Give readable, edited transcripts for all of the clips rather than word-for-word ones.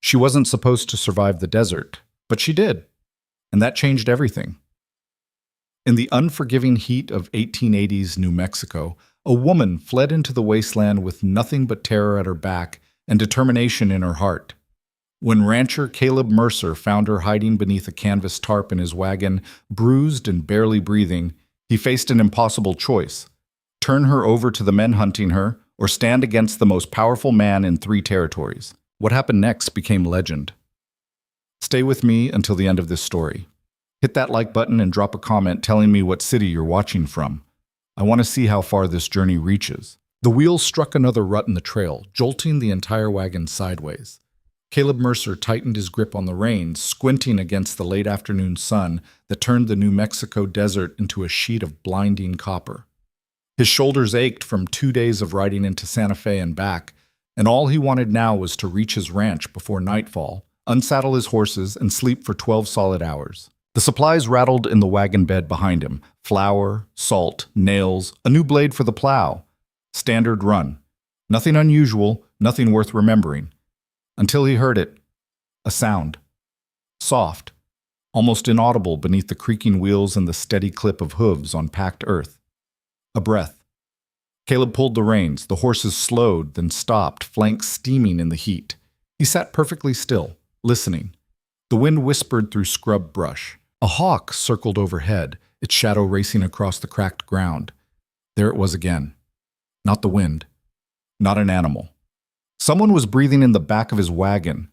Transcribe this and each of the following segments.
She wasn't supposed to survive the desert, but she did, and that changed everything. In the unforgiving heat of 1880s New Mexico, a woman fled into the wasteland with nothing but terror at her back and determination in her heart. When rancher Caleb Mercer found her hiding beneath a canvas tarp in his wagon, bruised and barely breathing, he faced an impossible choice: turn her over to the men hunting her, or stand against the most powerful man in 3 territories. What happened next became legend. Stay with me until the end of this story. Hit that like button and drop a comment telling me what city you're watching from. I want to see how far this journey reaches. The wheels struck another rut in the trail, jolting the entire wagon sideways. Caleb Mercer tightened his grip on the reins, squinting against the late afternoon sun that turned the New Mexico desert into a sheet of blinding copper. His shoulders ached from 2 days of riding into Santa Fe and back, and all he wanted now was to reach his ranch before nightfall, unsaddle his horses, and sleep for 12 solid hours. The supplies rattled in the wagon bed behind him: flour, salt, nails, a new blade for the plow. Standard run. Nothing unusual, nothing worth remembering. Until he heard it. A sound. Soft, almost inaudible beneath the creaking wheels and the steady clip of hooves on packed earth. A breath. Caleb pulled the reins. The horses slowed, then stopped, flanks steaming in the heat. He sat perfectly still, listening. The wind whispered through scrub brush. A hawk circled overhead, its shadow racing across the cracked ground. There it was again. Not the wind. Not an animal. Someone was breathing in the back of his wagon.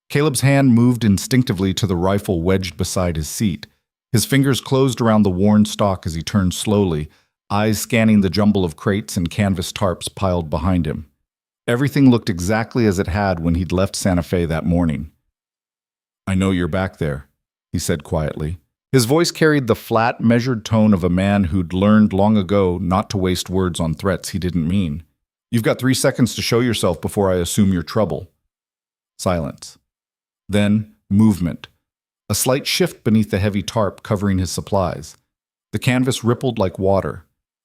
Caleb's hand moved instinctively to the rifle wedged beside his seat. His fingers closed around the worn stock as he turned slowly, eyes scanning the jumble of crates and canvas tarps piled behind him. Everything looked exactly as it had when he'd left Santa Fe that morning. "I know you're back there," he said quietly. His voice carried the flat, measured tone of a man who'd learned long ago not to waste words on threats he didn't mean. "You've got 3 seconds to show yourself before I assume you're trouble." Silence. Then, movement. A slight shift beneath the heavy tarp covering his supplies. The canvas rippled like water.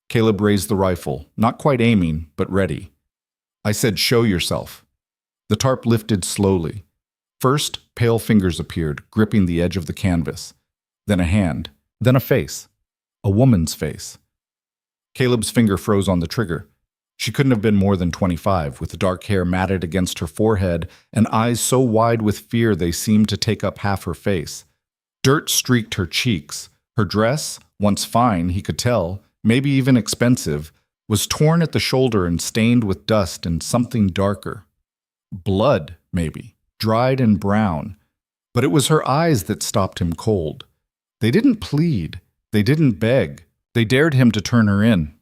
Caleb raised the rifle, not quite aiming, but ready. "I said show yourself." The tarp lifted slowly. First, pale fingers appeared, gripping the edge of the canvas. Then a hand. Then a face. A woman's face. Caleb's finger froze on the trigger. She couldn't have been more than 25, with dark hair matted against her forehead and eyes so wide with fear they seemed to take up half her face. Dirt streaked her cheeks. Her dress, once fine, he could tell, maybe even expensive, was torn at the shoulder and stained with dust and something darker. Blood, maybe, dried and brown. But it was her eyes that stopped him cold. They didn't plead. They didn't beg. They dared him to turn her in.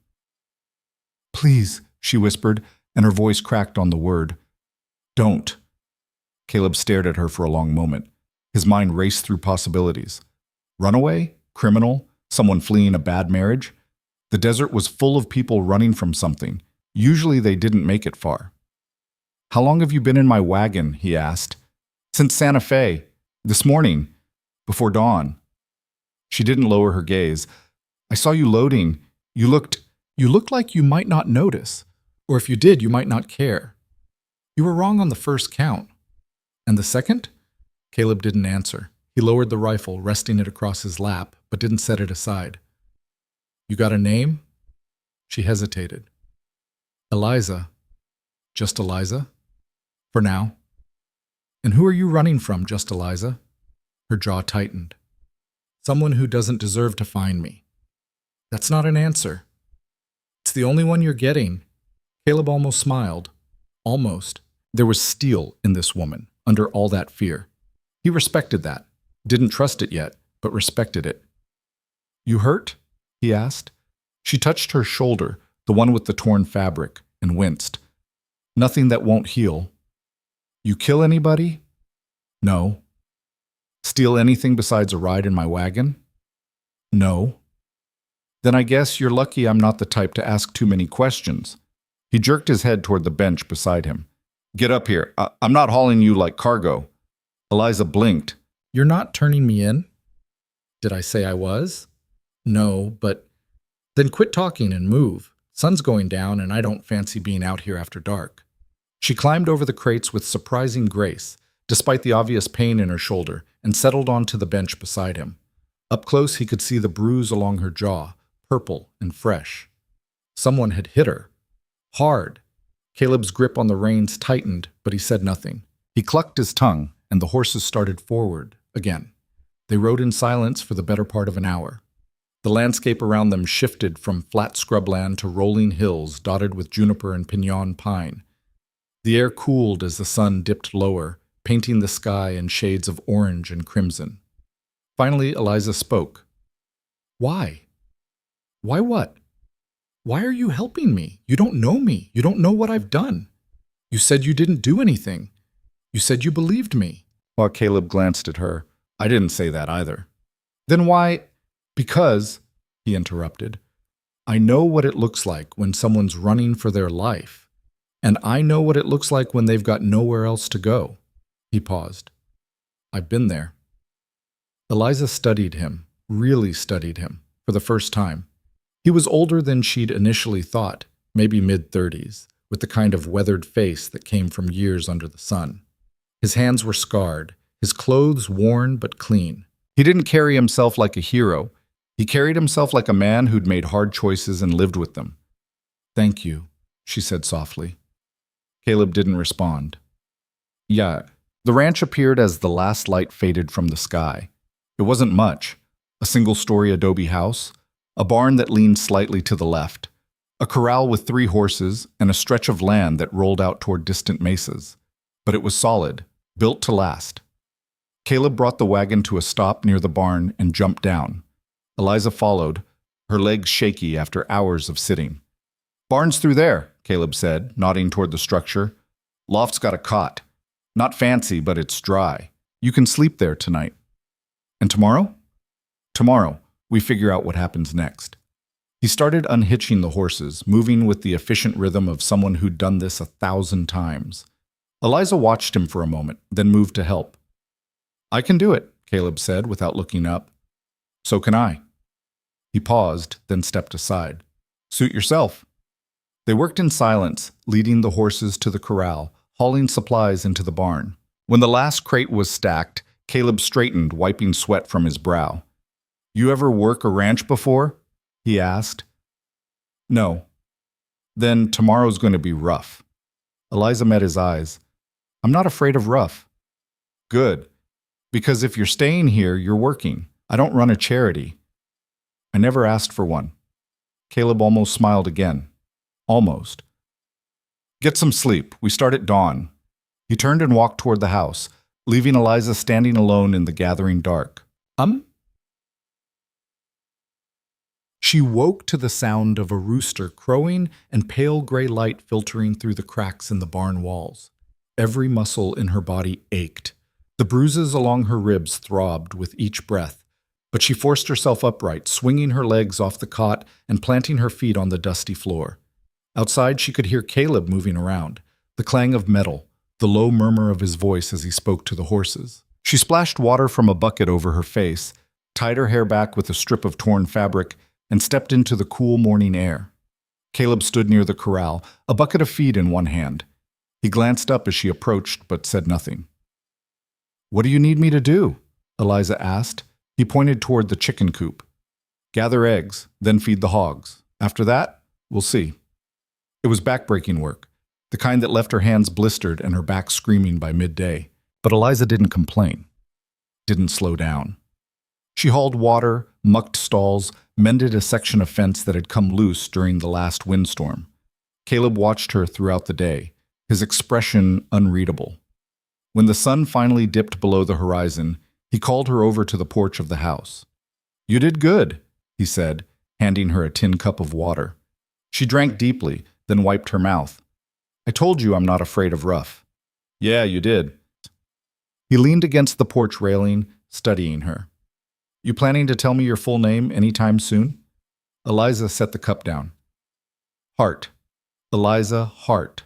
"Please," she whispered, and her voice cracked on the word. "Don't." Caleb stared at her for a long moment. His mind raced through possibilities. Runaway? Criminal? Someone fleeing a bad marriage? The desert was full of people running from something. Usually they didn't make it far. "How long have you been in my wagon?" he asked. "Since Santa Fe. This morning. Before dawn." She didn't lower her gaze. "I saw you loading. You looked like you might not notice. Or if you did, you might not care. You were wrong on the first count. And the second?" Caleb didn't answer. He lowered the rifle, resting it across his lap, but didn't set it aside. "You got a name?" She hesitated. "Eliza. Just Eliza? For now." "And who are you running from, just Eliza?" Her jaw tightened. "Someone who doesn't deserve to find me." "That's not an answer." "It's the only one you're getting." Caleb almost smiled. Almost. There was steel in this woman, under all that fear. He respected that. Didn't trust it yet, but respected it. "You hurt?" he asked. She touched her shoulder, the one with the torn fabric, and winced. "Nothing that won't heal." "You kill anybody?" "No." "Steal anything besides a ride in my wagon?" "No." "Then I guess you're lucky I'm not the type to ask too many questions." He jerked his head toward the bench beside him. "Get up here. I'm not hauling you like cargo." Eliza blinked. "You're not turning me in?" "Did I say I was?" "No, but..." "Then quit talking and move. Sun's going down and I don't fancy being out here after dark." She climbed over the crates with surprising grace, despite the obvious pain in her shoulder, and settled onto the bench beside him. Up close, he could see the bruise along her jaw, purple and fresh. Someone had hit her. Hard. Caleb's grip on the reins tightened, but he said nothing. He clucked his tongue, and the horses started forward again. They rode in silence for the better part of an hour. The landscape around them shifted from flat scrubland to rolling hills dotted with juniper and piñon pine. The air cooled as the sun dipped lower, painting the sky in shades of orange and crimson. Finally, Eliza spoke. Why? Why what? Why are you helping me? You don't know me. You don't know what I've done. You said you didn't do anything. You said you believed me. While Caleb glanced at her, I didn't say that either. Then why? Because, he interrupted, I know what it looks like when someone's running for their life, and I know what it looks like when they've got nowhere else to go. He paused. I've been there. Eliza studied him, really studied him, for the first time. He was older than she'd initially thought, maybe mid-30s, with the kind of weathered face that came from years under the sun. His hands were scarred, his clothes worn but clean. He didn't carry himself like a hero. He carried himself like a man who'd made hard choices and lived with them. Thank you, she said softly. Caleb didn't respond. Yeah, the ranch appeared as the last light faded from the sky. It wasn't much. A single-story adobe house, a barn that leaned slightly to the left, a corral with 3 horses, and a stretch of land that rolled out toward distant mesas. But it was solid, built to last. Caleb brought the wagon to a stop near the barn and jumped down. Eliza followed, her legs shaky after hours of sitting. Barn's through there, Caleb said, nodding toward the structure. Loft's got a cot. Not fancy, but it's dry. You can sleep there tonight. And tomorrow? Tomorrow, we figure out what happens next. He started unhitching the horses, moving with the efficient rhythm of someone who'd done this 1,000 times. Eliza watched him for a moment, then moved to help. I can do it, Caleb said without looking up. So can I. He paused, then stepped aside. Suit yourself. They worked in silence, leading the horses to the corral, hauling supplies into the barn. When the last crate was stacked, Caleb straightened, wiping sweat from his brow. You ever work a ranch before? He asked. No. Then tomorrow's going to be rough. Eliza met his eyes. I'm not afraid of rough. Good. Because if you're staying here, you're working. I don't run a charity. I never asked for one. Caleb almost smiled again. Almost. Get some sleep. We start at dawn. He turned and walked toward the house, leaving Eliza standing alone in the gathering dark. She woke to the sound of a rooster crowing and pale gray light filtering through the cracks in the barn walls. Every muscle in her body ached. The bruises along her ribs throbbed with each breath, but she forced herself upright, swinging her legs off the cot and planting her feet on the dusty floor. Outside, she could hear Caleb moving around, the clang of metal, the low murmur of his voice as he spoke to the horses. She splashed water from a bucket over her face, tied her hair back with a strip of torn fabric, and stepped into the cool morning air. Caleb stood near the corral, a bucket of feed in one hand. He glanced up as she approached, but said nothing. What do you need me to do? Eliza asked. He pointed toward the chicken coop. Gather eggs, then feed the hogs. After that, we'll see. It was backbreaking work, the kind that left her hands blistered and her back screaming by midday. But Eliza didn't complain, didn't slow down. She hauled water, mucked stalls, mended a section of fence that had come loose during the last windstorm. Caleb watched her throughout the day, his expression unreadable. When the sun finally dipped below the horizon, he called her over to the porch of the house. You did good, he said, handing her a tin cup of water. She drank deeply, then wiped her mouth. I told you I'm not afraid of rough. Yeah, you did. He leaned against the porch railing, studying her. You planning to tell me your full name anytime soon? Eliza set the cup down. Hart. Eliza Hart.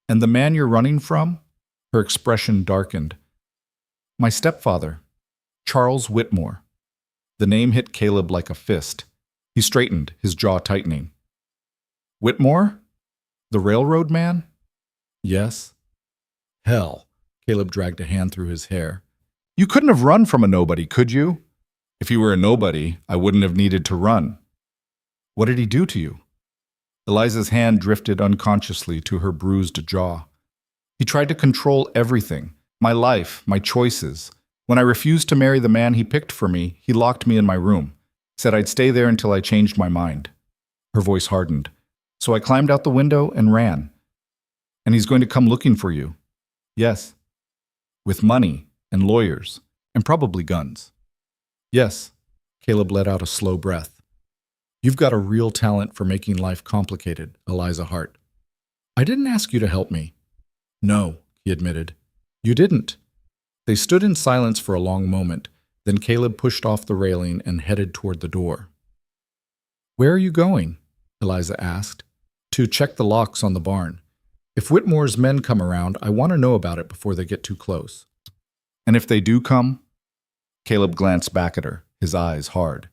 And the man you're running from? Her expression darkened. My stepfather, Charles Whitmore. The name hit Caleb like a fist. He straightened, his jaw tightening. Whitmore? The railroad man? Yes. Hell, Caleb dragged a hand through his hair. You couldn't have run from a nobody, could you? If you were a nobody, I wouldn't have needed to run. What did he do to you? Eliza's hand drifted unconsciously to her bruised jaw. He tried to control everything, my life, my choices. When I refused to marry the man he picked for me, he locked me in my room, said I'd stay there until I changed my mind. Her voice hardened. So I climbed out the window and ran. And he's going to come looking for you. Yes. With money and lawyers and probably guns. Yes. Caleb let out a slow breath. You've got a real talent for making life complicated, Eliza Hart. I didn't ask you to help me. No, he admitted. You didn't. They stood in silence for a long moment. Then Caleb pushed off the railing and headed toward the door. Where are you going? Eliza asked. To check the locks on the barn. If Whitmore's men come around, I want to know about it before they get too close. And if they do come? Caleb glanced back at her, his eyes hard.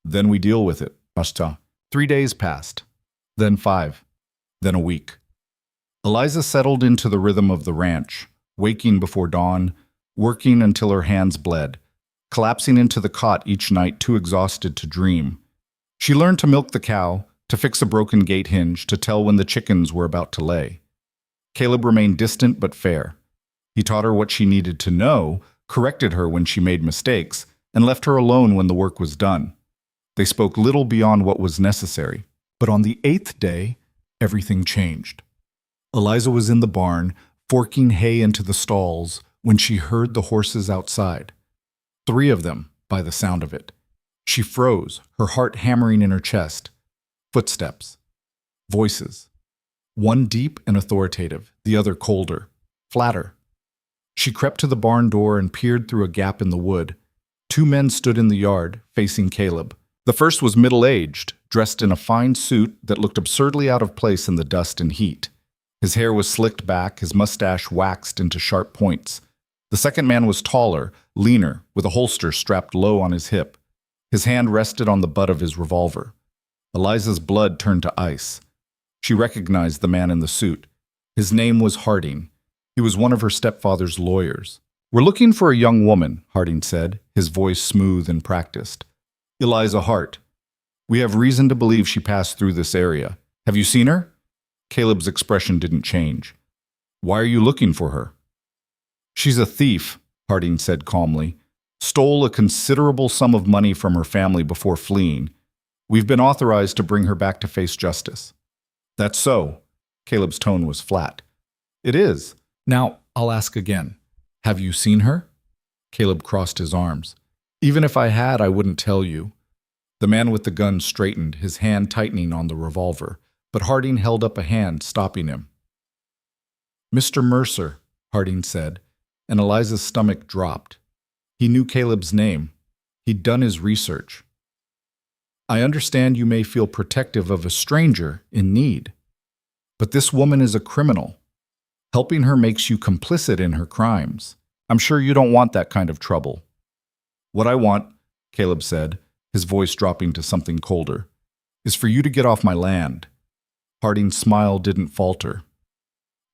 Then we deal with it, Pashta. 3 days passed. Then 5. Then a week. Eliza settled into the rhythm of the ranch, waking before dawn, working until her hands bled, collapsing into the cot each night too exhausted to dream. She learned to milk the cow, to fix a broken gate hinge, to tell when the chickens were about to lay. Caleb remained distant but fair. He taught her what she needed to know, corrected her when she made mistakes, and left her alone when the work was done. They spoke little beyond what was necessary. But on the 8th day, everything changed. Eliza was in the barn, forking hay into the stalls, when she heard the horses outside. 3 of them, by the sound of it. She froze, her heart hammering in her chest. Footsteps. Voices. One deep and authoritative, the other colder, flatter. She crept to the barn door and peered through a gap in the wood. 2 men stood in the yard, facing Caleb. The first was middle-aged, dressed in a fine suit that looked absurdly out of place in the dust and heat. His hair was slicked back, his mustache waxed into sharp points. The second man was taller, leaner, with a holster strapped low on his hip. His hand rested on the butt of his revolver. Eliza's blood turned to ice. She recognized the man in the suit. His name was Harding. He was one of her stepfather's lawyers. We're looking for a young woman, Harding said, his voice smooth and practiced. Eliza Hart. We have reason to believe she passed through this area. Have you seen her? Caleb's expression didn't change. Why are you looking for her? She's a thief, Harding said calmly. Stole a considerable sum of money from her family before fleeing. We've been authorized to bring her back to face justice. That's so. Caleb's tone was flat. It is. Now, I'll ask again. Have you seen her? Caleb crossed his arms. Even if I had, I wouldn't tell you. The man with the gun straightened, his hand tightening on the revolver, but Harding held up a hand, stopping him. Mr. Mercer, Harding said, and Eliza's stomach dropped. He knew Caleb's name. He'd done his research. I understand you may feel protective of a stranger in need, but this woman is a criminal. Helping her makes you complicit in her crimes. I'm sure you don't want that kind of trouble. What I want, Caleb said, his voice dropping to something colder, is for you to get off my land. Harding's smile didn't falter.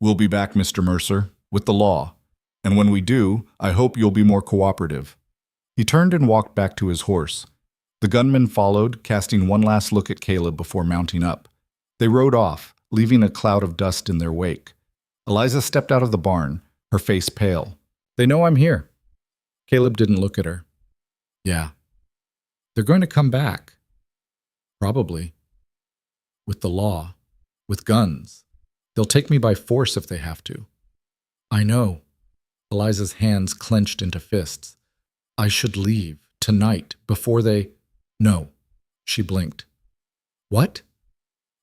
We'll be back, Mr. Mercer, with the law. And when we do, I hope you'll be more cooperative. He turned and walked back to his horse. The gunman followed, casting one last look at Caleb before mounting up. They rode off, leaving a cloud of dust in their wake. Eliza stepped out of the barn, her face pale. They know I'm here. Caleb didn't look at her. Yeah. They're going to come back. Probably. With the law. With guns. They'll take me by force if they have to. I know. Eliza's hands clenched into fists. I should leave, tonight, before they... No. She blinked. What?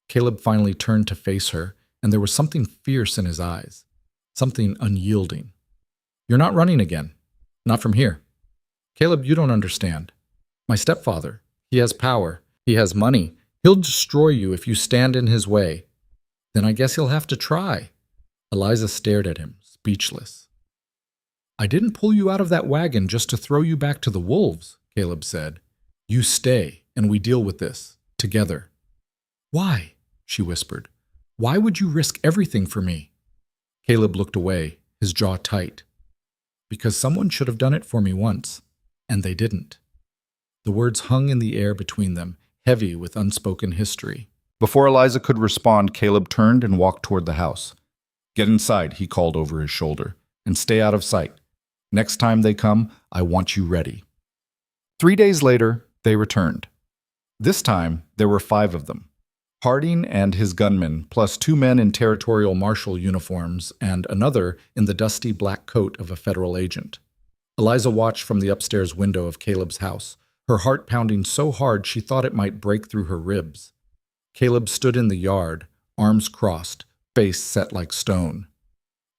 Caleb finally turned to face her, and there was something fierce in his eyes. Something unyielding. You're not running again. Not from here. Caleb, you don't understand. My stepfather. He has power. He has money. He'll destroy you if you stand in his way. Then I guess he'll have to try. Eliza stared at him, speechless. I didn't pull you out of that wagon just to throw you back to the wolves, Caleb said. You stay, and we deal with this, together. Why? She whispered. Why would you risk everything for me? Caleb looked away, his jaw tight. Because someone should have done it for me once, and they didn't. The words hung in the air between them, heavy with unspoken history. Before Eliza could respond, Caleb turned and walked toward the house. "Get inside," he called over his shoulder, "and stay out of sight. Next time they come, I want you ready." 3 days later, they returned. This time, there were 5 of them. Harding and his gunmen, plus 2 men in territorial marshal uniforms and another in the dusty black coat of a federal agent. Eliza watched from the upstairs window of Caleb's house, her heart pounding so hard she thought it might break through her ribs. Caleb stood in the yard, arms crossed, face set like stone.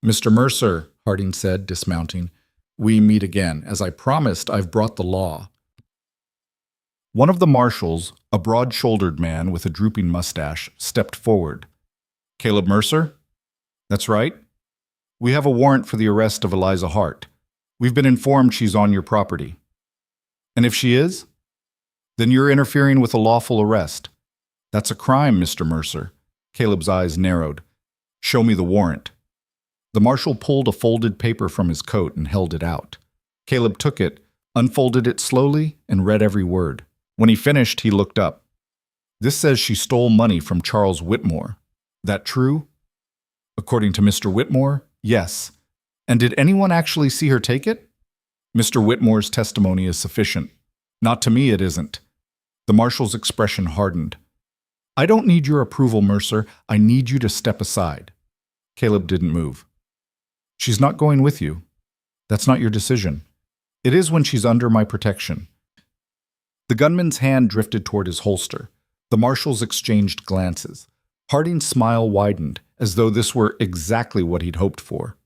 "Mr. Mercer," Harding said, dismounting, "we meet again. As I promised, I've brought the law." One of the marshals, a broad-shouldered man with a drooping mustache, stepped forward. "Caleb Mercer?" "That's right. We have a warrant for the arrest of Eliza Hart. We've been informed she's on your property." "And if she is? Then you're interfering with a lawful arrest. That's a crime, Mr. Mercer." Caleb's eyes narrowed. "Show me the warrant." The marshal pulled a folded paper from his coat and held it out. Caleb took it, unfolded it slowly, and read every word. When he finished, he looked up. "This says she stole money from Charles Whitmore. That true?" "According to Mr. Whitmore, yes. And did anyone actually see her take it?" "Mr. Whitmore's testimony is sufficient. Not to me, it isn't." The marshal's expression hardened. "I don't need your approval, Mercer. I need you to step aside." Caleb didn't move. "She's not going with you. That's not your decision. It is when she's under my protection." The gunman's hand drifted toward his holster. The marshals exchanged glances. Harding's smile widened, as though this were exactly what he'd hoped for.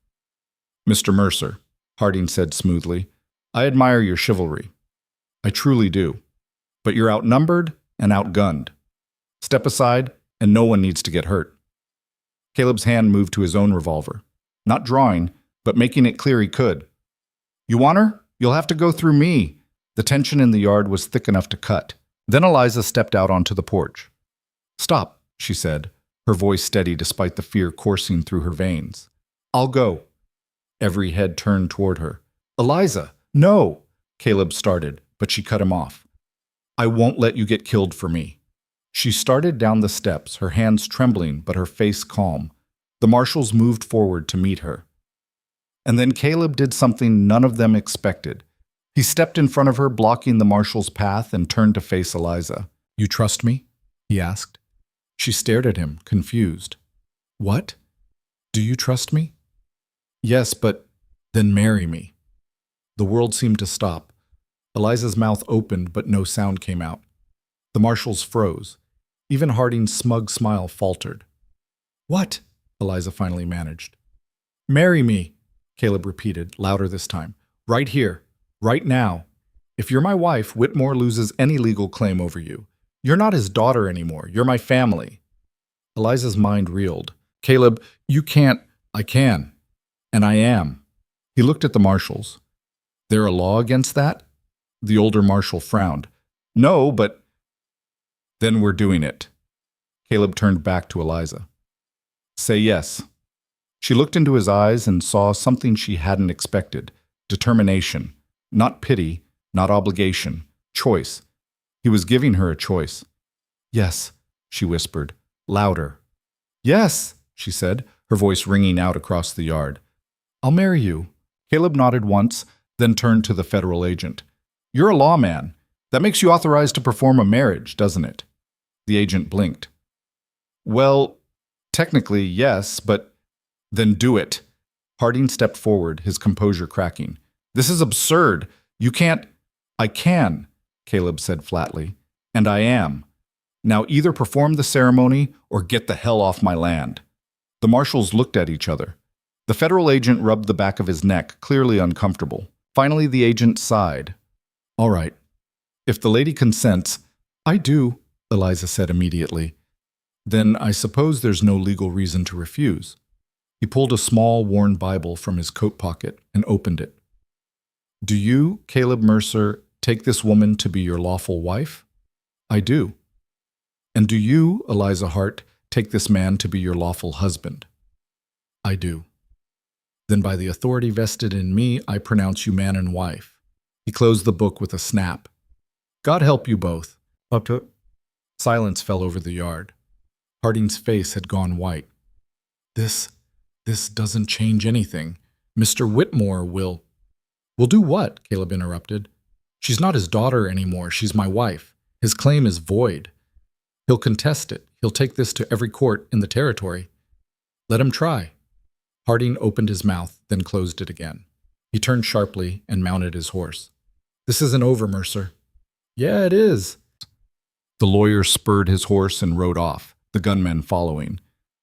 "Mr. Mercer," Harding said smoothly, "I admire your chivalry. I truly do. But you're outnumbered and outgunned. Step aside, and no one needs to get hurt." Caleb's hand moved to his own revolver, not drawing, but making it clear he could. "You want her? You'll have to go through me." The tension in the yard was thick enough to cut. Then Eliza stepped out onto the porch. "Stop," she said, her voice steady despite the fear coursing through her veins. "I'll go." Every head turned toward her. "Eliza, no!" Caleb started, but she cut him off. "I won't let you get killed for me." She started down the steps, her hands trembling but her face calm. The marshals moved forward to meet her. And then Caleb did something none of them expected. He stepped in front of her, blocking the marshal's path, and turned to face Eliza. "You trust me?" he asked. She stared at him, confused. "What? Do you trust me?" "Yes, but then marry me." The world seemed to stop. Eliza's mouth opened, but no sound came out. The marshals froze. Even Harding's smug smile faltered. "What?" Eliza finally managed. "Marry me," Caleb repeated, louder this time. "Right here. Right now. If you're my wife, Whitmore loses any legal claim over you. You're not his daughter anymore. You're my family." Eliza's mind reeled. "Caleb, you can't." "I can. And I am." He looked at the marshals. "There a law against that?" The older marshal frowned. "No, but—" "Then we're doing it." Caleb turned back to Eliza. "Say yes." She looked into his eyes and saw something she hadn't expected. Determination. Not pity, not obligation. Choice. He was giving her a choice. "Yes," she whispered, louder. "Yes," she said, her voice ringing out across the yard. "I'll marry you." Caleb nodded once, then turned to the federal agent. "You're a lawman. That makes you authorized to perform a marriage, doesn't it?" The agent blinked. "Well, technically, yes, but—" "Then do it." Harding stepped forward, his composure cracking. "This is absurd. You can't—" "I can," Caleb said flatly. "And I am. Now either perform the ceremony or get the hell off my land." The marshals looked at each other. The federal agent rubbed the back of his neck, clearly uncomfortable. Finally, the agent sighed. "All right. If the lady consents—" "I do," Eliza said immediately. "Then I suppose there's no legal reason to refuse." He pulled a small, worn Bible from his coat pocket and opened it. "Do you, Caleb Mercer, take this woman to be your lawful wife?" "I do." "And do you, Eliza Hart, take this man to be your lawful husband?" "I do." Then by the authority vested in me, I pronounce you man and wife." He closed the book with a snap. "God help you both." Up to Silence fell over the yard. Harding's face had gone white. This doesn't change anything. Mr. Whitmore will do what?" Caleb interrupted. "She's not his daughter anymore. She's my wife. His claim is void. He'll contest it. He'll take this to every court in the territory. Let him try." Harding opened his mouth, then closed it again. He turned sharply and mounted his horse. "This isn't over, Mercer." "Yeah, it is." The lawyer spurred his horse and rode off, the gunmen following.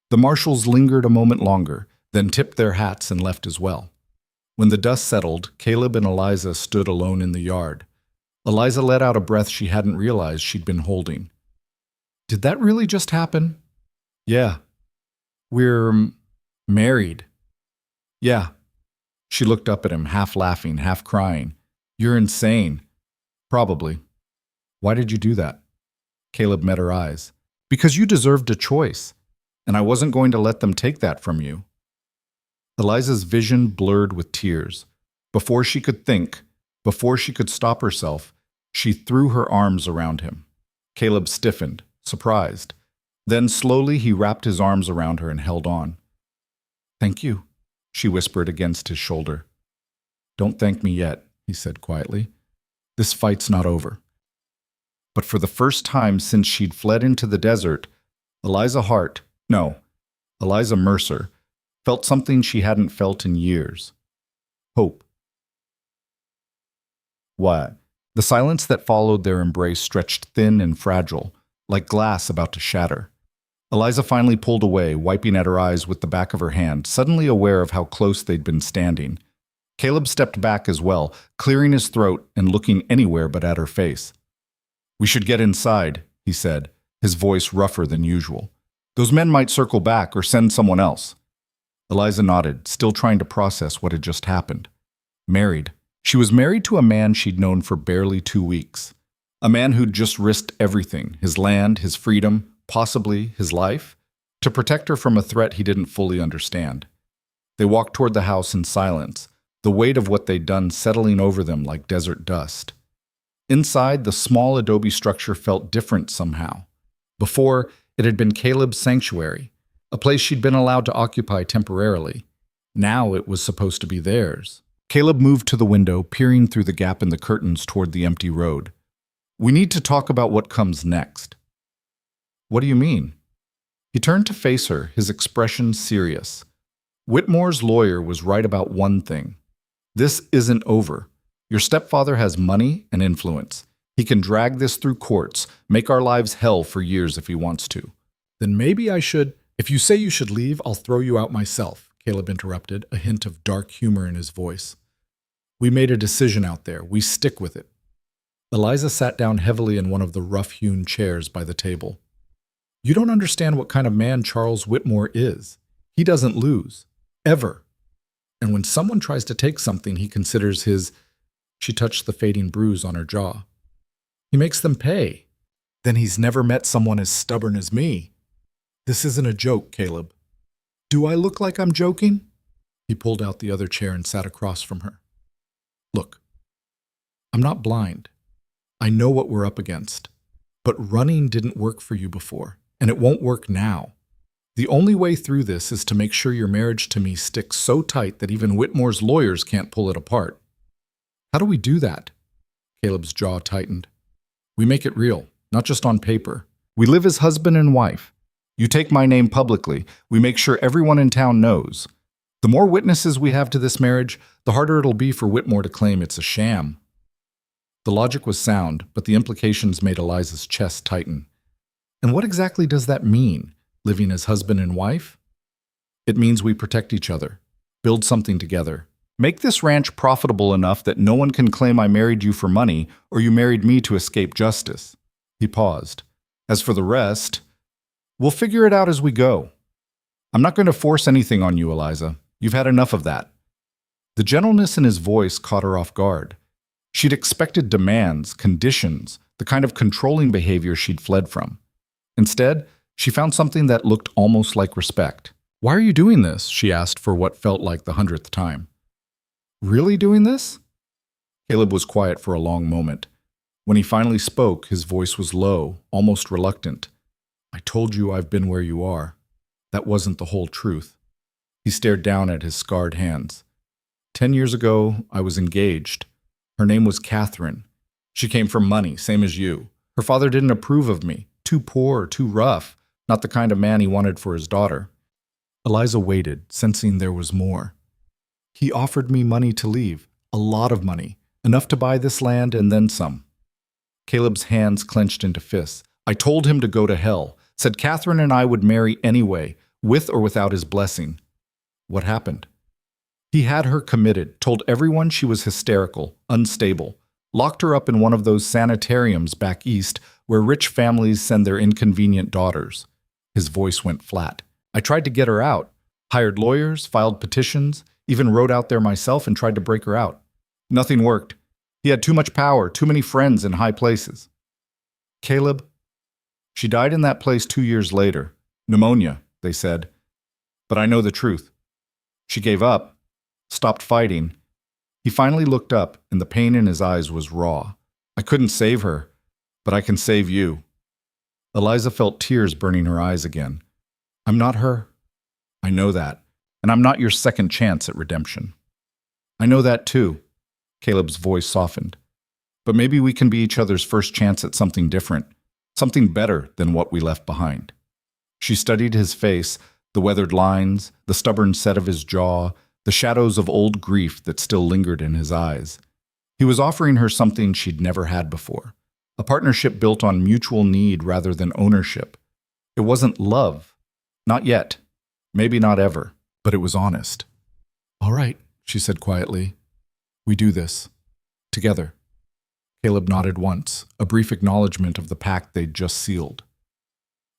The marshals lingered a moment longer, then tipped their hats and left as well. When the dust settled, Caleb and Eliza stood alone in the yard. Eliza let out a breath she hadn't realized she'd been holding. "Did that really just happen?" "Yeah. We're married." "Yeah." She looked up at him, half laughing, half crying. "You're insane." "Probably." "Why did you do that?" Caleb met her eyes. "Because you deserved a choice, and I wasn't going to let them take that from you." Eliza's vision blurred with tears. Before she could think, before she could stop herself, she threw her arms around him. Caleb stiffened, surprised. Then slowly he wrapped his arms around her and held on. "Thank you," she whispered against his shoulder. "Don't thank me yet," he said quietly. "This fight's not over." But for the first time since she'd fled into the desert, Eliza Mercer, felt something she hadn't felt in years. Hope. What? The silence that followed their embrace stretched thin and fragile, like glass about to shatter. Eliza finally pulled away, wiping at her eyes with the back of her hand, suddenly aware of how close they'd been standing. Caleb stepped back as well, clearing his throat and looking anywhere but at her face. "We should get inside," he said, his voice rougher than usual. "Those men might circle back or send someone else." Eliza nodded, still trying to process what had just happened. Married. She was married to a man she'd known for barely 2 weeks. A man who'd just risked everything, his land, his freedom, possibly his life, to protect her from a threat he didn't fully understand. They walked toward the house in silence, the weight of what they'd done settling over them like desert dust. Inside, the small adobe structure felt different somehow. Before, it had been Caleb's sanctuary, a place she'd been allowed to occupy temporarily. Now it was supposed to be theirs. Caleb moved to the window, peering through the gap in the curtains toward the empty road. "We need to talk about what comes next." "What do you mean?" He turned to face her, his expression serious. Whitmore's lawyer was right about one thing. This isn't over. Your stepfather has money and influence. He can drag this through courts, make our lives hell for years if he wants to. "Then maybe I should—" "If you say you should leave, I'll throw you out myself," Caleb interrupted, a hint of dark humor in his voice. "We made a decision out there. We stick with it." Eliza sat down heavily in one of the rough-hewn chairs by the table. "You don't understand what kind of man Charles Whitmore is. He doesn't lose. Ever. And when someone tries to take something he considers his—" She touched the fading bruise on her jaw. "He makes them pay. Then he's never met someone as stubborn as me. This isn't a joke, Caleb." "Do I look like I'm joking?" He pulled out the other chair and sat across from her. "Look, I'm not blind. I know what we're up against. But running didn't work for you before, and it won't work now. The only way through this is to make sure your marriage to me sticks so tight that even Whitmore's lawyers can't pull it apart." "How do we do that?" Caleb's jaw tightened. "We make it real, not just on paper. We live as husband and wife. You take my name publicly. We make sure everyone in town knows. The more witnesses we have to this marriage, the harder it'll be for Whitmore to claim it's a sham." The logic was sound, but the implications made Eliza's chest tighten. "And what exactly does that mean, living as husband and wife?" "It means we protect each other, build something together. Make this ranch profitable enough that no one can claim I married you for money or you married me to escape justice." He paused. "As for the rest, we'll figure it out as we go. I'm not going to force anything on you, Eliza. You've had enough of that." The gentleness in his voice caught her off guard. She'd expected demands, conditions, the kind of controlling behavior she'd fled from. Instead, she found something that looked almost like respect. Why are you doing this? She asked for what felt like the 100th time. Really doing this? Caleb was quiet for a long moment. When he finally spoke, his voice was low, almost reluctant. I told you I've been where you are. That wasn't the whole truth. He stared down at his scarred hands. 10 years ago, I was engaged. Her name was Catherine. She came from money, same as you. Her father didn't approve of me. Too poor, too rough, not the kind of man he wanted for his daughter. Eliza waited, sensing there was more. He offered me money to leave, a lot of money, enough to buy this land and then some. Caleb's hands clenched into fists. I told him to go to hell, said Catherine and I would marry anyway, with or without his blessing. What happened? He had her committed, told everyone she was hysterical, unstable, locked her up in one of those sanitariums back east where rich families send their inconvenient daughters. His voice went flat. I tried to get her out, hired lawyers, filed petitions, even rode out there myself and tried to break her out. Nothing worked. He had too much power, too many friends in high places. Caleb, she died in that place 2 years later. Pneumonia, they said. But I know the truth. She gave up, stopped fighting. He finally looked up, and the pain in his eyes was raw. I couldn't save her, but I can save you. Eliza felt tears burning her eyes again. I'm not her. I know that, and I'm not your second chance at redemption. I know that too. Caleb's voice softened. But maybe we can be each other's first chance at something different, something better than what we left behind. She studied his face, the weathered lines, the stubborn set of his jaw, the shadows of old grief that still lingered in his eyes. He was offering her something she'd never had before, a partnership built on mutual need rather than ownership. It wasn't love. Not yet. Maybe not ever. But it was honest. All right, she said quietly. We do this. Together. Caleb nodded once, a brief acknowledgement of the pact they'd just sealed.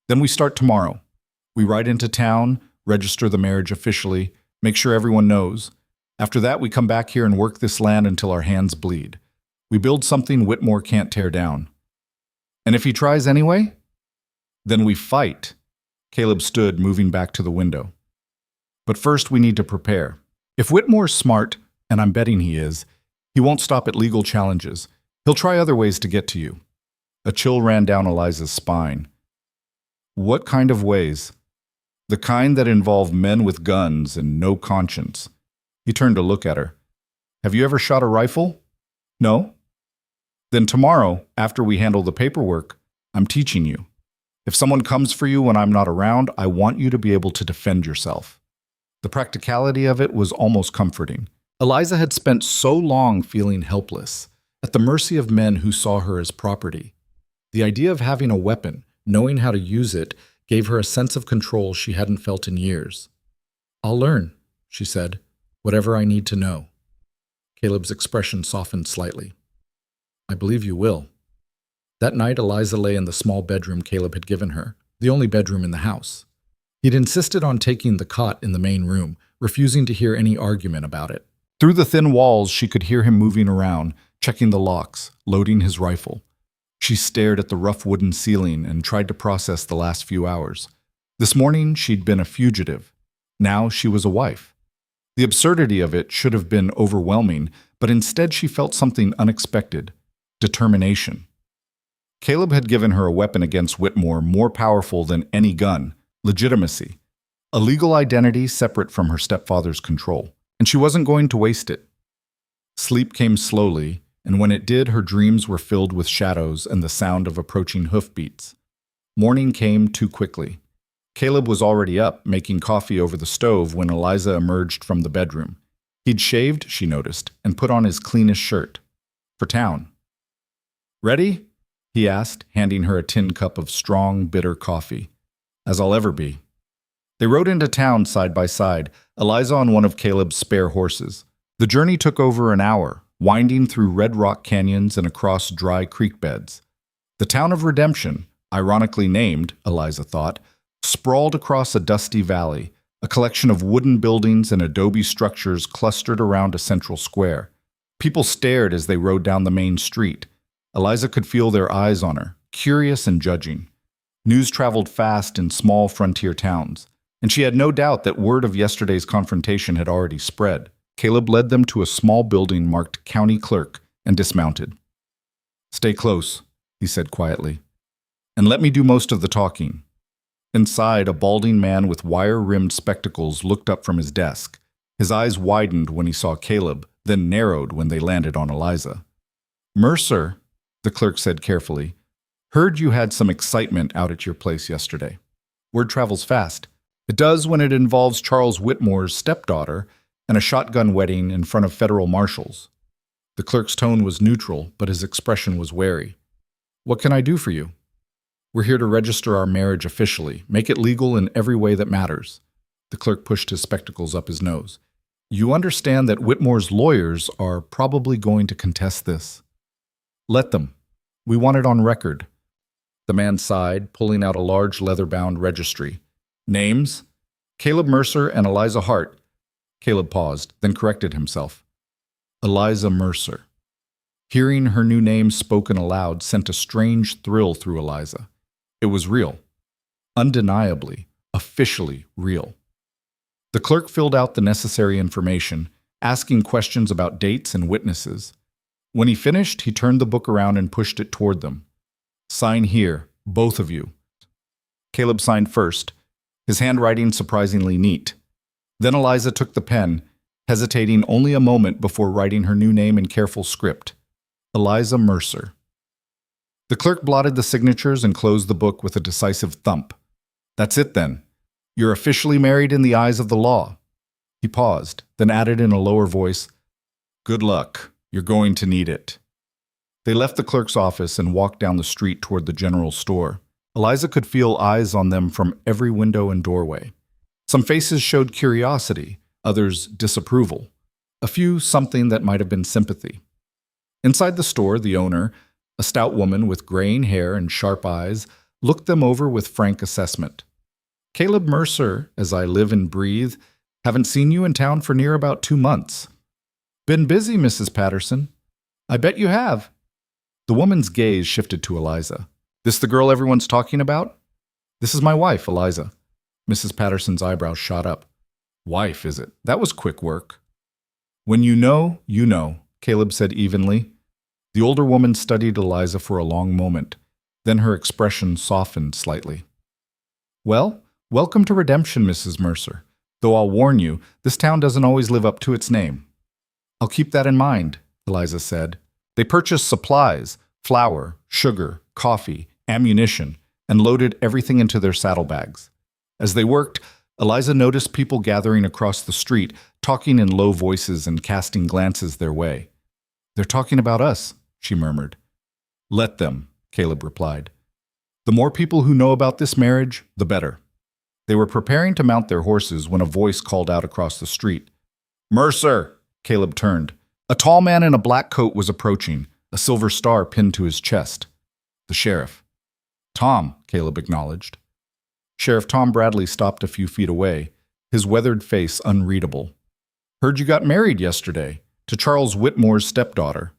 Then we start tomorrow. We ride into town, register the marriage officially, make sure everyone knows. After that, we come back here and work this land until our hands bleed. We build something Whitmore can't tear down. And if he tries anyway, then we fight. Caleb stood, moving back to the window. But first, we need to prepare. If Whitmore's smart, and I'm betting he is, he won't stop at legal challenges. He'll try other ways to get to you. A chill ran down Eliza's spine. What kind of ways? The kind that involve men with guns and no conscience. He turned to look at her. Have you ever shot a rifle? No? Then tomorrow, after we handle the paperwork, I'm teaching you. If someone comes for you when I'm not around, I want you to be able to defend yourself. The practicality of it was almost comforting. Eliza had spent so long feeling helpless, at the mercy of men who saw her as property. The idea of having a weapon, knowing how to use it, gave her a sense of control she hadn't felt in years. I'll learn, she said, whatever I need to know. Caleb's expression softened slightly. I believe you will. That night, Eliza lay in the small bedroom Caleb had given her, the only bedroom in the house. He'd insisted on taking the cot in the main room, refusing to hear any argument about it. Through the thin walls, she could hear him moving around, checking the locks, loading his rifle. She stared at the rough wooden ceiling and tried to process the last few hours. This morning, she'd been a fugitive. Now she was a wife. The absurdity of it should have been overwhelming, but instead she felt something unexpected: determination. Caleb had given her a weapon against Whitmore more powerful than any gun: legitimacy. A legal identity separate from her stepfather's control. And she wasn't going to waste it. Sleep came slowly, and when it did, her dreams were filled with shadows and the sound of approaching hoofbeats. Morning came too quickly. Caleb was already up, making coffee over the stove when Eliza emerged from the bedroom. He'd shaved, she noticed, and put on his cleanest shirt. For town. Ready? He asked, handing her a tin cup of strong, bitter coffee. As I'll ever be. They rode into town side by side, Eliza on one of Caleb's spare horses. The journey took over an hour, winding through red rock canyons and across dry creek beds. The town of Redemption, ironically named, Eliza thought, sprawled across a dusty valley, a collection of wooden buildings and adobe structures clustered around a central square. People stared as they rode down the main street. Eliza could feel their eyes on her, curious and judging. News traveled fast in small frontier towns. and she had no doubt that word of yesterday's confrontation had already spread. Caleb led them to a small building marked County Clerk and dismounted. "Stay close," he said quietly, "and let me do most of the talking." Inside, a balding man with wire-rimmed spectacles looked up from his desk. His eyes widened when he saw Caleb, then narrowed when they landed on Eliza. "Mercer," the clerk said carefully, "heard you had some excitement out at your place yesterday. Word travels fast. It does when it involves Charles Whitmore's stepdaughter and a shotgun wedding in front of federal marshals." The clerk's tone was neutral, but his expression was wary. "What can I do for you?" "We're here to register our marriage officially, make it legal in every way that matters." The clerk pushed his spectacles up his nose. "You understand that Whitmore's lawyers are probably going to contest this." "Let them. We want it on record." The man sighed, pulling out a large leather-bound registry. "Names? Caleb Mercer and Eliza Hart." Caleb paused, then corrected himself. "Eliza Mercer." Hearing her new name spoken aloud sent a strange thrill through Eliza. It was real. Undeniably, officially real. The clerk filled out the necessary information, asking questions about dates and witnesses. When he finished, he turned the book around and pushed it toward them. "Sign here, both of you." Caleb signed first, his handwriting surprisingly neat. Then Eliza took the pen, hesitating only a moment before writing her new name in careful script. Eliza Mercer. The clerk blotted the signatures and closed the book with a decisive thump. "That's it then. You're officially married in the eyes of the law." He paused, then added in a lower voice, "Good luck. You're going to need it." They left the clerk's office and walked down the street toward the general store. Eliza could feel eyes on them from every window and doorway. Some faces showed curiosity, others disapproval. A few something that might have been sympathy. Inside the store, the owner, a stout woman with graying hair and sharp eyes, looked them over with frank assessment. "Caleb Mercer, as I live and breathe, haven't seen you in town for near about 2 months." "Been busy, Mrs. Patterson." "I bet you have." The woman's gaze shifted to Eliza. "This the girl everyone's talking about?" "This is my wife, Eliza." Mrs. Patterson's eyebrows shot up. "Wife, is it? That was quick work." "When you know, you know," Caleb said evenly. The older woman studied Eliza for a long moment. Then her expression softened slightly. "Well, welcome to redemption, Mrs. Mercer. Though I'll warn you, this town doesn't always live up to its name." "I'll keep that in mind," Eliza said. They purchased supplies, flour, sugar, coffee, ammunition, and loaded everything into their saddlebags. As they worked, Eliza noticed people gathering across the street, talking in low voices and casting glances their way. "They're talking about us," she murmured. "Let them," Caleb replied. "The more people who know about this marriage, the better." They were preparing to mount their horses when a voice called out across the street. "Mercer!" Caleb turned. A tall man in a black coat was approaching, a silver star pinned to his chest. The sheriff. "Tom," Caleb acknowledged. Sheriff Tom Bradley stopped a few feet away, his weathered face unreadable. "Heard you got married yesterday, to Charles Whitmore's stepdaughter."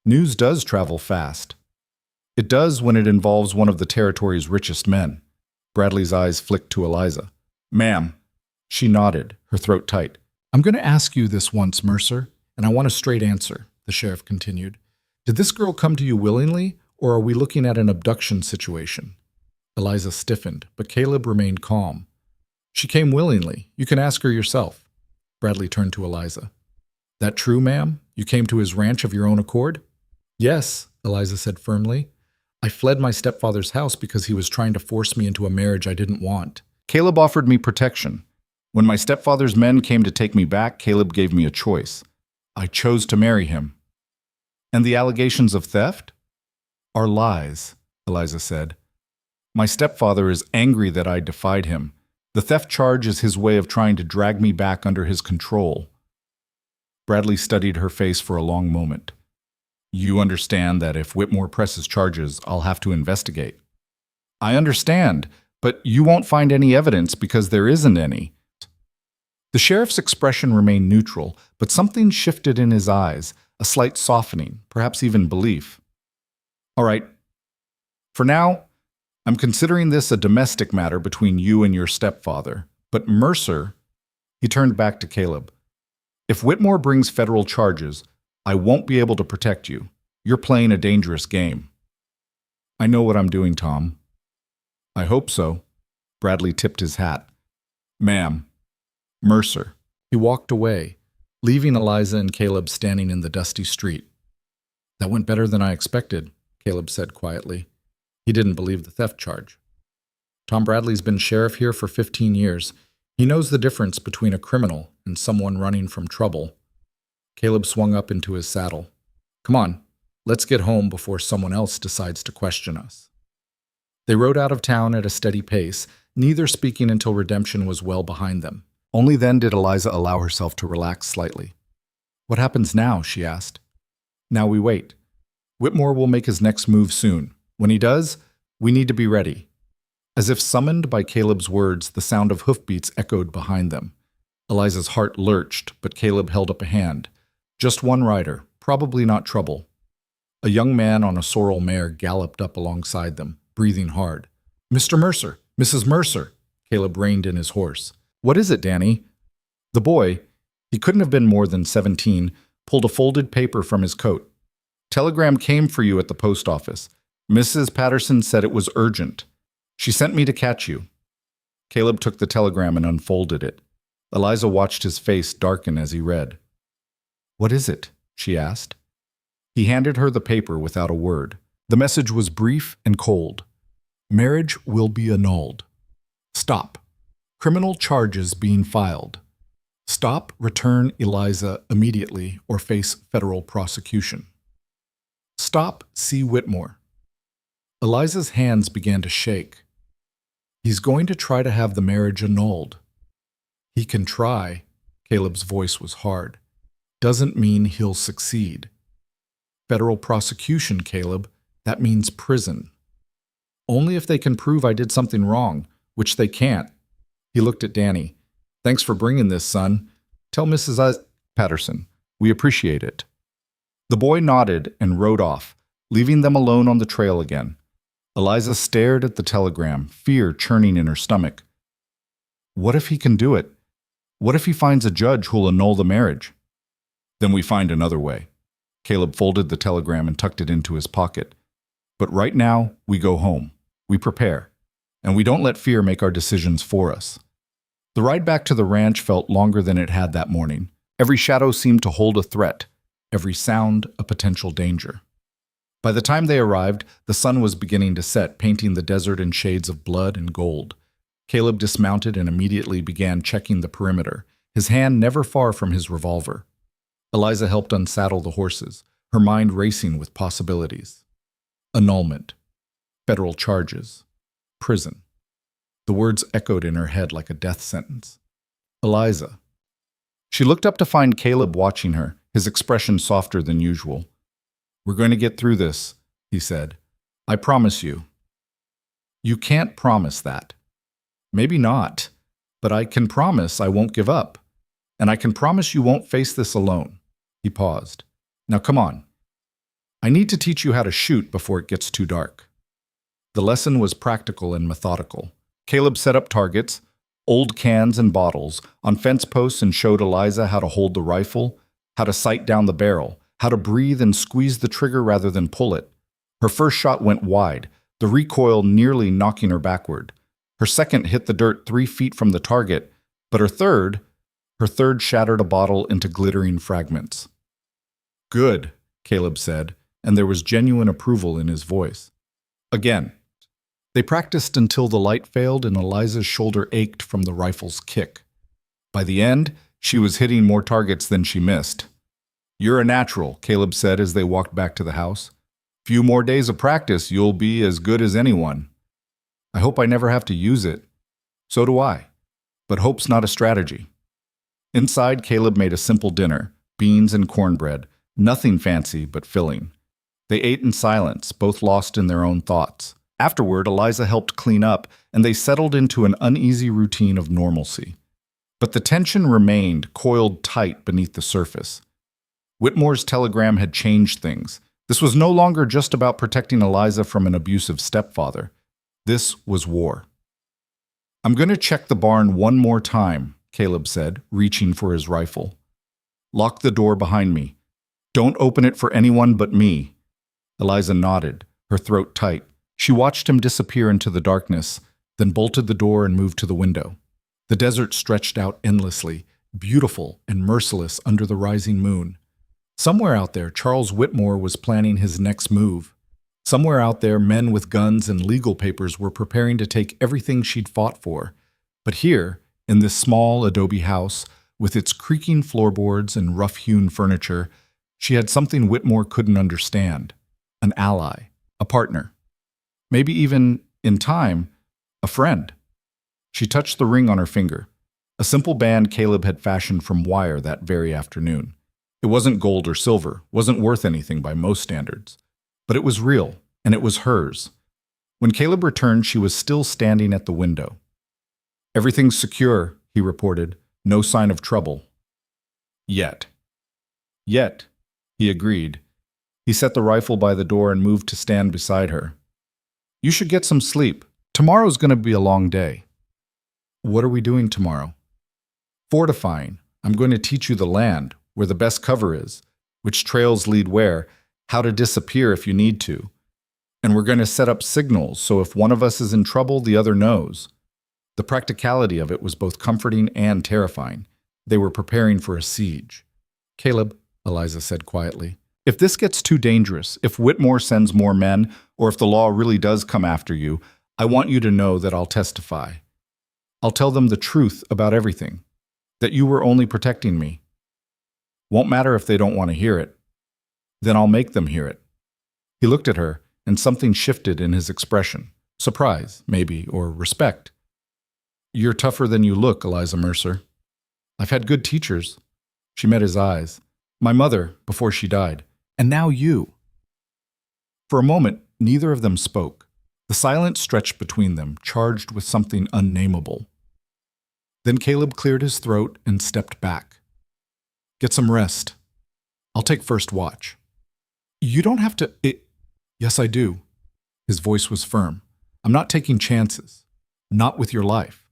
News does travel fast. It does when it involves one of the territory's richest men. Bradley's eyes flicked to Eliza. "Ma'am." She nodded, her throat tight. "I'm going to ask you this once, Mercer, and I want a straight answer," the sheriff continued. "Did this girl come to you willingly, or are we looking at an abduction situation?" Eliza stiffened, but Caleb remained calm. "She came willingly. You can ask her yourself." Bradley turned to Eliza. "That true, ma'am? You came to his ranch of your own accord?" "Yes," Eliza said firmly. "I fled my stepfather's house because he was trying to force me into a marriage I didn't want. Caleb offered me protection. When my stepfather's men came to take me back, Caleb gave me a choice. I chose to marry him." "And the allegations of theft?" "Are lies," Eliza said. "My stepfather is angry that I defied him. The theft charge is his way of trying to drag me back under his control." Bradley studied her face for a long moment. "You understand that if Whitmore presses charges, I'll have to investigate." "I understand, but you won't find any evidence because there isn't any." The sheriff's expression remained neutral, but something shifted in his eyes, a slight softening, perhaps even belief. "All right. For now, I'm considering this a domestic matter between you and your stepfather, But Mercer, he turned back to Caleb. If Whitmore brings federal charges, I won't be able to protect you. You're playing a dangerous game. I know what I'm doing, Tom. I hope so. Bradley tipped his hat. Ma'am. Mercer. He walked away, leaving Eliza and Caleb standing in the dusty street. That went better than I expected, Caleb said quietly. He didn't believe the theft charge. Tom Bradley's been sheriff here for 15 years. He knows the difference between a criminal and someone running from trouble. Caleb swung up into his saddle. Come on, let's get home before someone else decides to question us. They rode out of town at a steady pace, neither speaking until redemption was well behind them. Only then did Eliza allow herself to relax slightly. What happens now? She asked. Now we wait. Whitmore will make his next move soon. When he does, we need to be ready. As if summoned by Caleb's words, the sound of hoofbeats echoed behind them. Eliza's heart lurched, but Caleb held up a hand. Just one rider, probably not trouble. A young man on a sorrel mare galloped up alongside them, breathing hard. Mr. Mercer! Mrs. Mercer! Caleb reined in his horse. What is it, Danny? The boy, he couldn't have been more than 17, pulled a folded paper from his coat. Telegram came for you at the post office. Mrs. Patterson said it was urgent. She sent me to catch you. Caleb took the telegram and unfolded it. Eliza watched his face darken as he read. What is it? She asked. He handed her the paper without a word. The message was brief and cold. Marriage will be annulled. Stop. Criminal charges being filed. Stop, return Eliza immediately or face federal prosecution. Stop, see Whitmore. Eliza's hands began to shake. He's going to try to have the marriage annulled. He can try. Caleb's voice was hard. Doesn't mean he'll succeed. Federal prosecution, Caleb, that means prison. Only if they can prove I did something wrong, which they can't. He looked at Danny. Thanks for bringing this, son. Tell Mrs. Patterson. We appreciate it. The boy nodded and rode off, leaving them alone on the trail again. Eliza stared at the telegram, fear churning in her stomach. What if he can do it? What if he finds a judge who'll annul the marriage? Then we find another way. Caleb folded the telegram and tucked it into his pocket. But right now, we go home. We prepare. And we don't let fear make our decisions for us. The ride back to the ranch felt longer than it had that morning. Every shadow seemed to hold a threat, every sound a potential danger. By the time they arrived, the sun was beginning to set, painting the desert in shades of blood and gold. Caleb dismounted and immediately began checking the perimeter, his hand never far from his revolver. Eliza helped unsaddle the horses, her mind racing with possibilities. Annulment. Federal charges. Prison. The words echoed in her head like a death sentence. Eliza. She looked up to find Caleb watching her, his expression softer than usual. We're going to get through this, he said. I promise you. You can't promise that. Maybe not, but I can promise I won't give up. And I can promise you won't face this alone. He paused. Now come on. I need to teach you how to shoot before it gets too dark. The lesson was practical and methodical. Caleb set up targets, old cans and bottles, on fence posts and showed Eliza how to hold the rifle, how to sight down the barrel, how to breathe and squeeze the trigger rather than pull it. Her first shot went wide, the recoil nearly knocking her backward. Her second hit the dirt 3 feet from the target, but her third shattered a bottle into glittering fragments. Good, Caleb said, and there was genuine approval in his voice. Again. They practiced until the light failed and Eliza's shoulder ached from the rifle's kick. By the end, she was hitting more targets than she missed. You're a natural, Caleb said as they walked back to the house. Few more days of practice, you'll be as good as anyone. I hope I never have to use it. So do I. But hope's not a strategy. Inside, Caleb made a simple dinner, beans and cornbread, nothing fancy but filling. They ate in silence, both lost in their own thoughts. Afterward, Eliza helped clean up, and they settled into an uneasy routine of normalcy. But the tension remained, coiled tight beneath the surface. Whitmore's telegram had changed things. This was no longer just about protecting Eliza from an abusive stepfather. This was war. I'm going to check the barn one more time, Caleb said, reaching for his rifle. Lock the door behind me. Don't open it for anyone but me. Eliza nodded, her throat tight. She watched him disappear into the darkness, then bolted the door and moved to the window. The desert stretched out endlessly, beautiful and merciless under the rising moon. Somewhere out there, Charles Whitmore was planning his next move. Somewhere out there, men with guns and legal papers were preparing to take everything she'd fought for. But here, in this small adobe house, with its creaking floorboards and rough-hewn furniture, she had something Whitmore couldn't understand. An ally, a partner. Maybe even, in time, a friend. She touched the ring on her finger, a simple band Caleb had fashioned from wire that very afternoon. It wasn't gold or silver, wasn't worth anything by most standards. But it was real, and it was hers. When Caleb returned, she was still standing at the window. "Everything's secure," he reported. "No sign of trouble." Yet. Yet, he agreed. He set the rifle by the door and moved to stand beside her. "You should get some sleep. Tomorrow's going to be a long day." "What are we doing tomorrow?" "Fortifying. I'm going to teach you the land, where the best cover is, which trails lead where, how to disappear if you need to. And we're going to set up signals so if one of us is in trouble, the other knows." The practicality of it was both comforting and terrifying. They were preparing for a siege. "Caleb," Eliza said quietly, "if this gets too dangerous, if Whitmore sends more men, or if the law really does come after you, I want you to know that I'll testify. I'll tell them the truth about everything, that you were only protecting me. Won't matter if they don't want to hear it. Then I'll make them hear it." He looked at her, and something shifted in his expression. Surprise, maybe, or respect. "You're tougher than you look, Eliza Mercer. I've had good teachers." She met his eyes. "My mother, before she died. And now you." For a moment, neither of them spoke. The silence stretched between them, charged with something unnameable. Then Caleb cleared his throat and stepped back. "Get some rest. I'll take first watch." "You don't have to—" "Yes, I do." His voice was firm. "I'm not taking chances. Not with your life."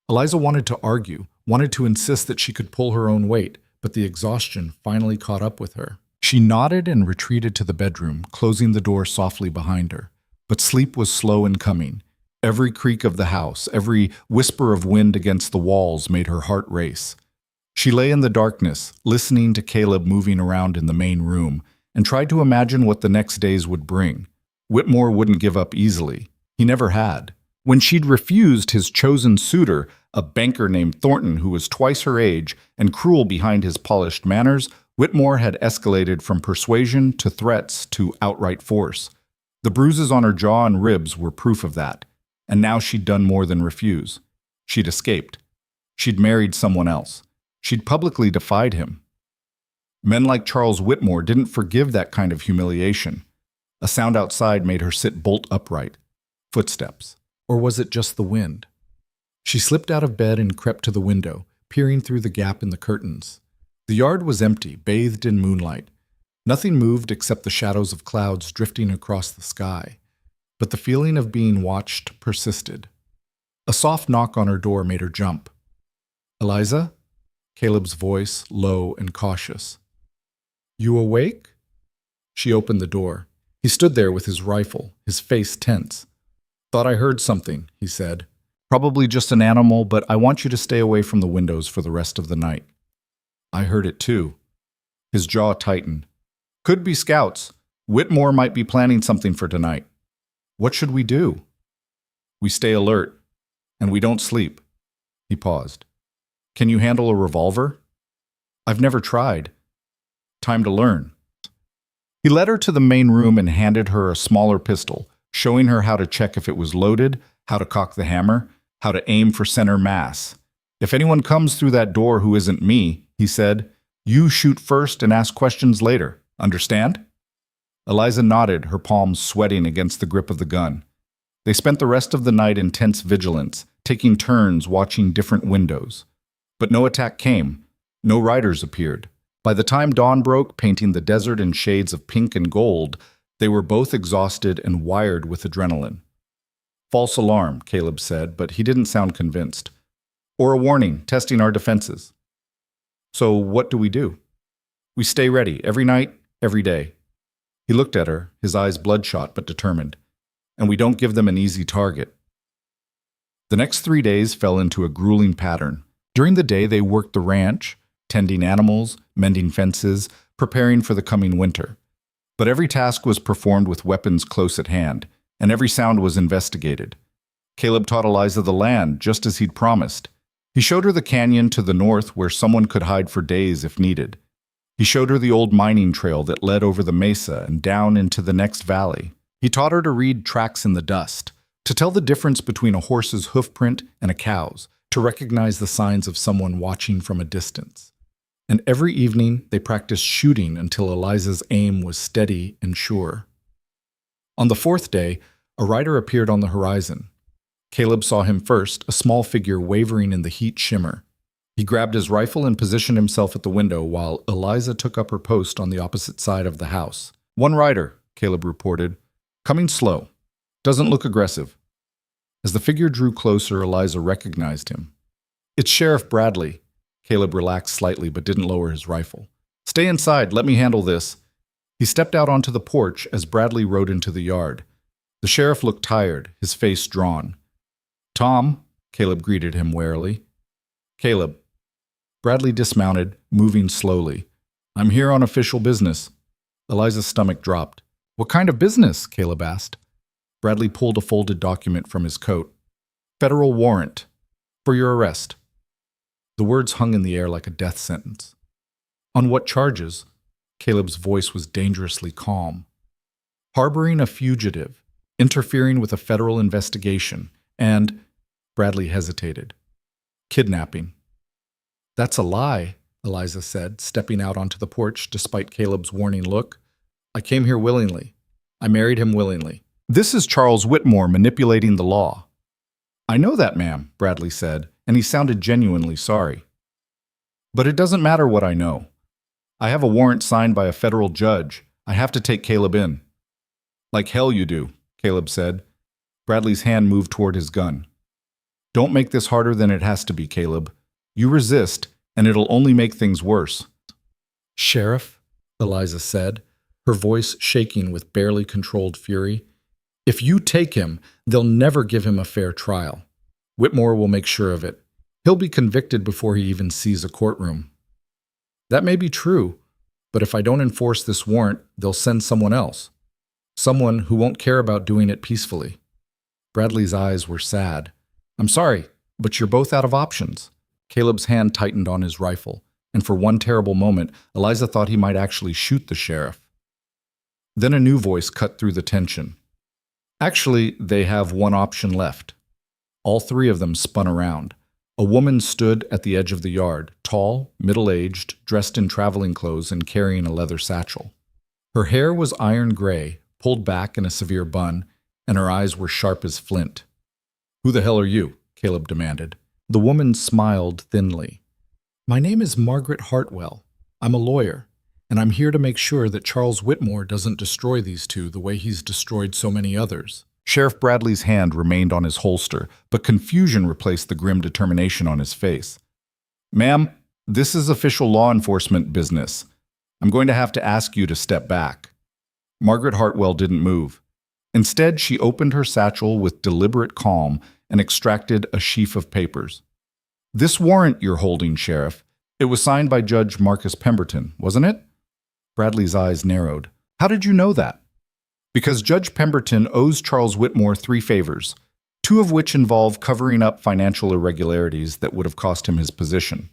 Eliza wanted to argue, wanted to insist that she could pull her own weight, but the exhaustion finally caught up with her. She nodded and retreated to the bedroom, closing the door softly behind her. But sleep was slow in coming. Every creak of the house, every whisper of wind against the walls made her heart race. She lay in the darkness, listening to Caleb moving around in the main room, and tried to imagine what the next days would bring. Whitmore wouldn't give up easily. He never had. When she'd refused his chosen suitor, a banker named Thornton who was twice her age and cruel behind his polished manners, Whitmore had escalated from persuasion to threats to outright force. The bruises on her jaw and ribs were proof of that, and now she'd done more than refuse. She'd escaped. She'd married someone else. She'd publicly defied him. Men like Charles Whitmore didn't forgive that kind of humiliation. A sound outside made her sit bolt upright. Footsteps. Or was it just the wind? She slipped out of bed and crept to the window, peering through the gap in the curtains. The yard was empty, bathed in moonlight. Nothing moved except the shadows of clouds drifting across the sky. But the feeling of being watched persisted. A soft knock on her door made her jump. "Eliza?" Caleb's voice, low and cautious. "You awake?" She opened the door. He stood there with his rifle, his face tense. "Thought I heard something," he said. "Probably just an animal, but I want you to stay away from the windows for the rest of the night." "I heard it too." His jaw tightened. "Could be scouts. Whitmore might be planning something for tonight." "What should we do?" "We stay alert, and we don't sleep." He paused. "Can you handle a revolver?" "I've never tried." "Time to learn." He led her to the main room and handed her a smaller pistol, showing her how to check if it was loaded, how to cock the hammer, how to aim for center mass. "If anyone comes through that door who isn't me," he said, "you shoot first and ask questions later. Understand?" Eliza nodded, her palms sweating against the grip of the gun. They spent the rest of the night in tense vigilance, taking turns watching different windows. But no attack came. No riders appeared. By the time dawn broke, painting the desert in shades of pink and gold, they were both exhausted and wired with adrenaline. False alarm, Caleb said, but he didn't sound convinced. Or a warning, testing our defenses. So what do? We stay ready, every night, every day. He looked at her, his eyes bloodshot but determined. And we don't give them an easy target. The next 3 days fell into a grueling pattern. During the day, they worked the ranch, tending animals, mending fences, preparing for the coming winter. But every task was performed with weapons close at hand, and every sound was investigated. Caleb taught Eliza the land, just as he'd promised. He showed her the canyon to the north where someone could hide for days if needed. He showed her the old mining trail that led over the mesa and down into the next valley. He taught her to read tracks in the dust, to tell the difference between a horse's hoofprint and a cow's, to recognize the signs of someone watching from a distance. And every evening they practiced shooting until Eliza's aim was steady and sure. On the 4th day, a rider appeared on the horizon. Caleb saw him first, a small figure wavering in the heat shimmer. He grabbed his rifle and positioned himself at the window while Eliza took up her post on the opposite side of the house. "One rider," Caleb reported. "Coming slow. Doesn't look aggressive." As the figure drew closer, Eliza recognized him. "It's Sheriff Bradley." Caleb relaxed slightly but didn't lower his rifle. "Stay inside, let me handle this." He stepped out onto the porch as Bradley rode into the yard. The sheriff looked tired, his face drawn. "Tom," Caleb greeted him warily. "Caleb." Bradley dismounted, moving slowly. "I'm here on official business." Eliza's stomach dropped. "What kind of business?" Caleb asked. Bradley pulled a folded document from his coat. "Federal warrant. For your arrest." The words hung in the air like a death sentence. "On what charges?" Caleb's voice was dangerously calm. "Harboring a fugitive, interfering with a federal investigation, and—" Bradley hesitated. "Kidnapping." "That's a lie," Eliza said, stepping out onto the porch despite Caleb's warning look. "I came here willingly. I married him willingly." "This is Charles Whitmore manipulating the law." "I know that, ma'am," Bradley said, and he sounded genuinely sorry. "But it doesn't matter what I know. I have a warrant signed by a federal judge. I have to take Caleb in." "Like hell you do," Caleb said. Bradley's hand moved toward his gun. "Don't make this harder than it has to be, Caleb. You resist, and it'll only make things worse." "Sheriff," Eliza said, her voice shaking with barely controlled fury, "if you take him, they'll never give him a fair trial. Whitmore will make sure of it. He'll be convicted before he even sees a courtroom." "That may be true, but if I don't enforce this warrant, they'll send someone else. Someone who won't care about doing it peacefully." Bradley's eyes were sad. "I'm sorry, but you're both out of options." Caleb's hand tightened on his rifle, and for one terrible moment, Eliza thought he might actually shoot the sheriff. Then a new voice cut through the tension. "Actually, they have one option left." All 3 of them spun around. A woman stood at the edge of the yard, tall, middle-aged, dressed in traveling clothes and carrying a leather satchel. Her hair was iron gray, pulled back in a severe bun, and her eyes were sharp as flint. "Who the hell are you?" Caleb demanded. The woman smiled thinly. "My name is Margaret Hartwell. I'm a lawyer, and I'm here to make sure that Charles Whitmore doesn't destroy these 2 the way he's destroyed so many others." Sheriff Bradley's hand remained on his holster, but confusion replaced the grim determination on his face. "Ma'am, this is official law enforcement business. I'm going to have to ask you to step back." Margaret Hartwell didn't move. Instead, she opened her satchel with deliberate calm and extracted a sheaf of papers. "This warrant you're holding, Sheriff, it was signed by Judge Marcus Pemberton, wasn't it?" Bradley's eyes narrowed. "How did you know that?" "Because Judge Pemberton owes Charles Whitmore 3 favors, 2 of which involve covering up financial irregularities that would have cost him his position."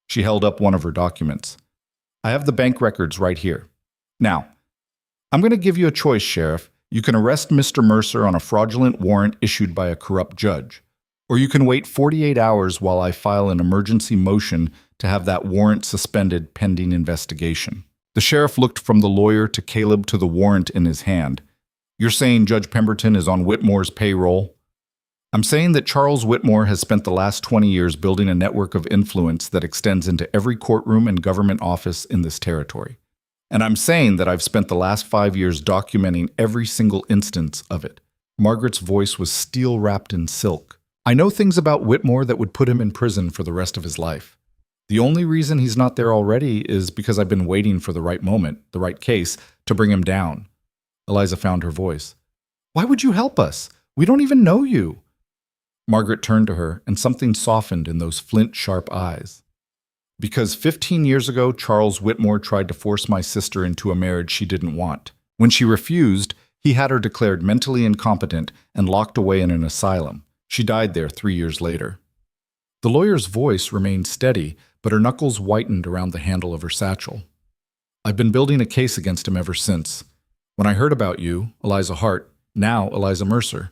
She held up one of her documents. "I have the bank records right here. Now, I'm going to give you a choice, Sheriff. You can arrest Mr. Mercer on a fraudulent warrant issued by a corrupt judge, or you can wait 48 hours while I file an emergency motion to have that warrant suspended pending investigation." The sheriff looked from the lawyer to Caleb to the warrant in his hand. "You're saying Judge Pemberton is on Whitmore's payroll?" "I'm saying that Charles Whitmore has spent the last 20 years building a network of influence that extends into every courtroom and government office in this territory. And I'm saying that I've spent the last 5 years documenting every single instance of it. Margaret's voice was steel wrapped in silk. "I know things about Whitmore that would put him in prison for the rest of his life. The only reason he's not there already is because I've been waiting for the right moment, the right case, to bring him down." Eliza found her voice. "Why would you help us? We don't even know you." Margaret turned to her, and something softened in those flint-sharp eyes. "Because 15 years ago, Charles Whitmore tried to force my sister into a marriage she didn't want. When she refused, he had her declared mentally incompetent and locked away in an asylum. She died there 3 years later." The lawyer's voice remained steady, but her knuckles whitened around the handle of her satchel. "I've been building a case against him ever since. When I heard about you, Eliza Hart, now Eliza Mercer,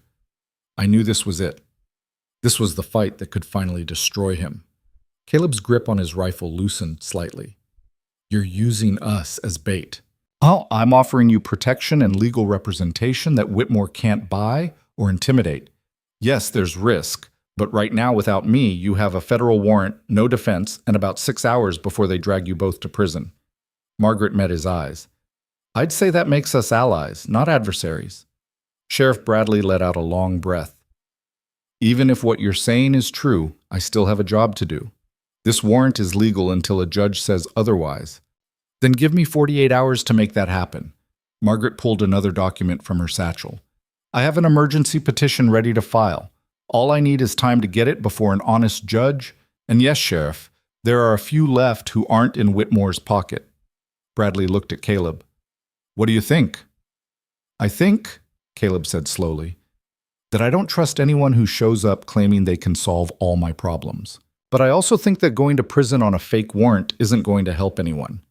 I knew this was it. This was the fight that could finally destroy him." Caleb's grip on his rifle loosened slightly. "You're using us as bait." "Oh, I'm offering you protection and legal representation that Whitmore can't buy or intimidate. Yes, there's risk, but right now without me, you have a federal warrant, no defense, and about 6 hours before they drag you both to prison." Margaret met his eyes. "I'd say that makes us allies, not adversaries." Sheriff Bradley let out a long breath. "Even if what you're saying is true, I still have a job to do. This warrant is legal until a judge says otherwise." "Then give me 48 hours to make that happen." Margaret pulled another document from her satchel. "I have an emergency petition ready to file. All I need is time to get it before an honest judge. And yes, Sheriff, there are a few left who aren't in Whitmore's pocket." Bradley looked at Caleb. "What do you think?" "I think," Caleb said slowly, "that I don't trust anyone who shows up claiming they can solve all my problems. But I also think that going to prison on a fake warrant isn't going to help anyone."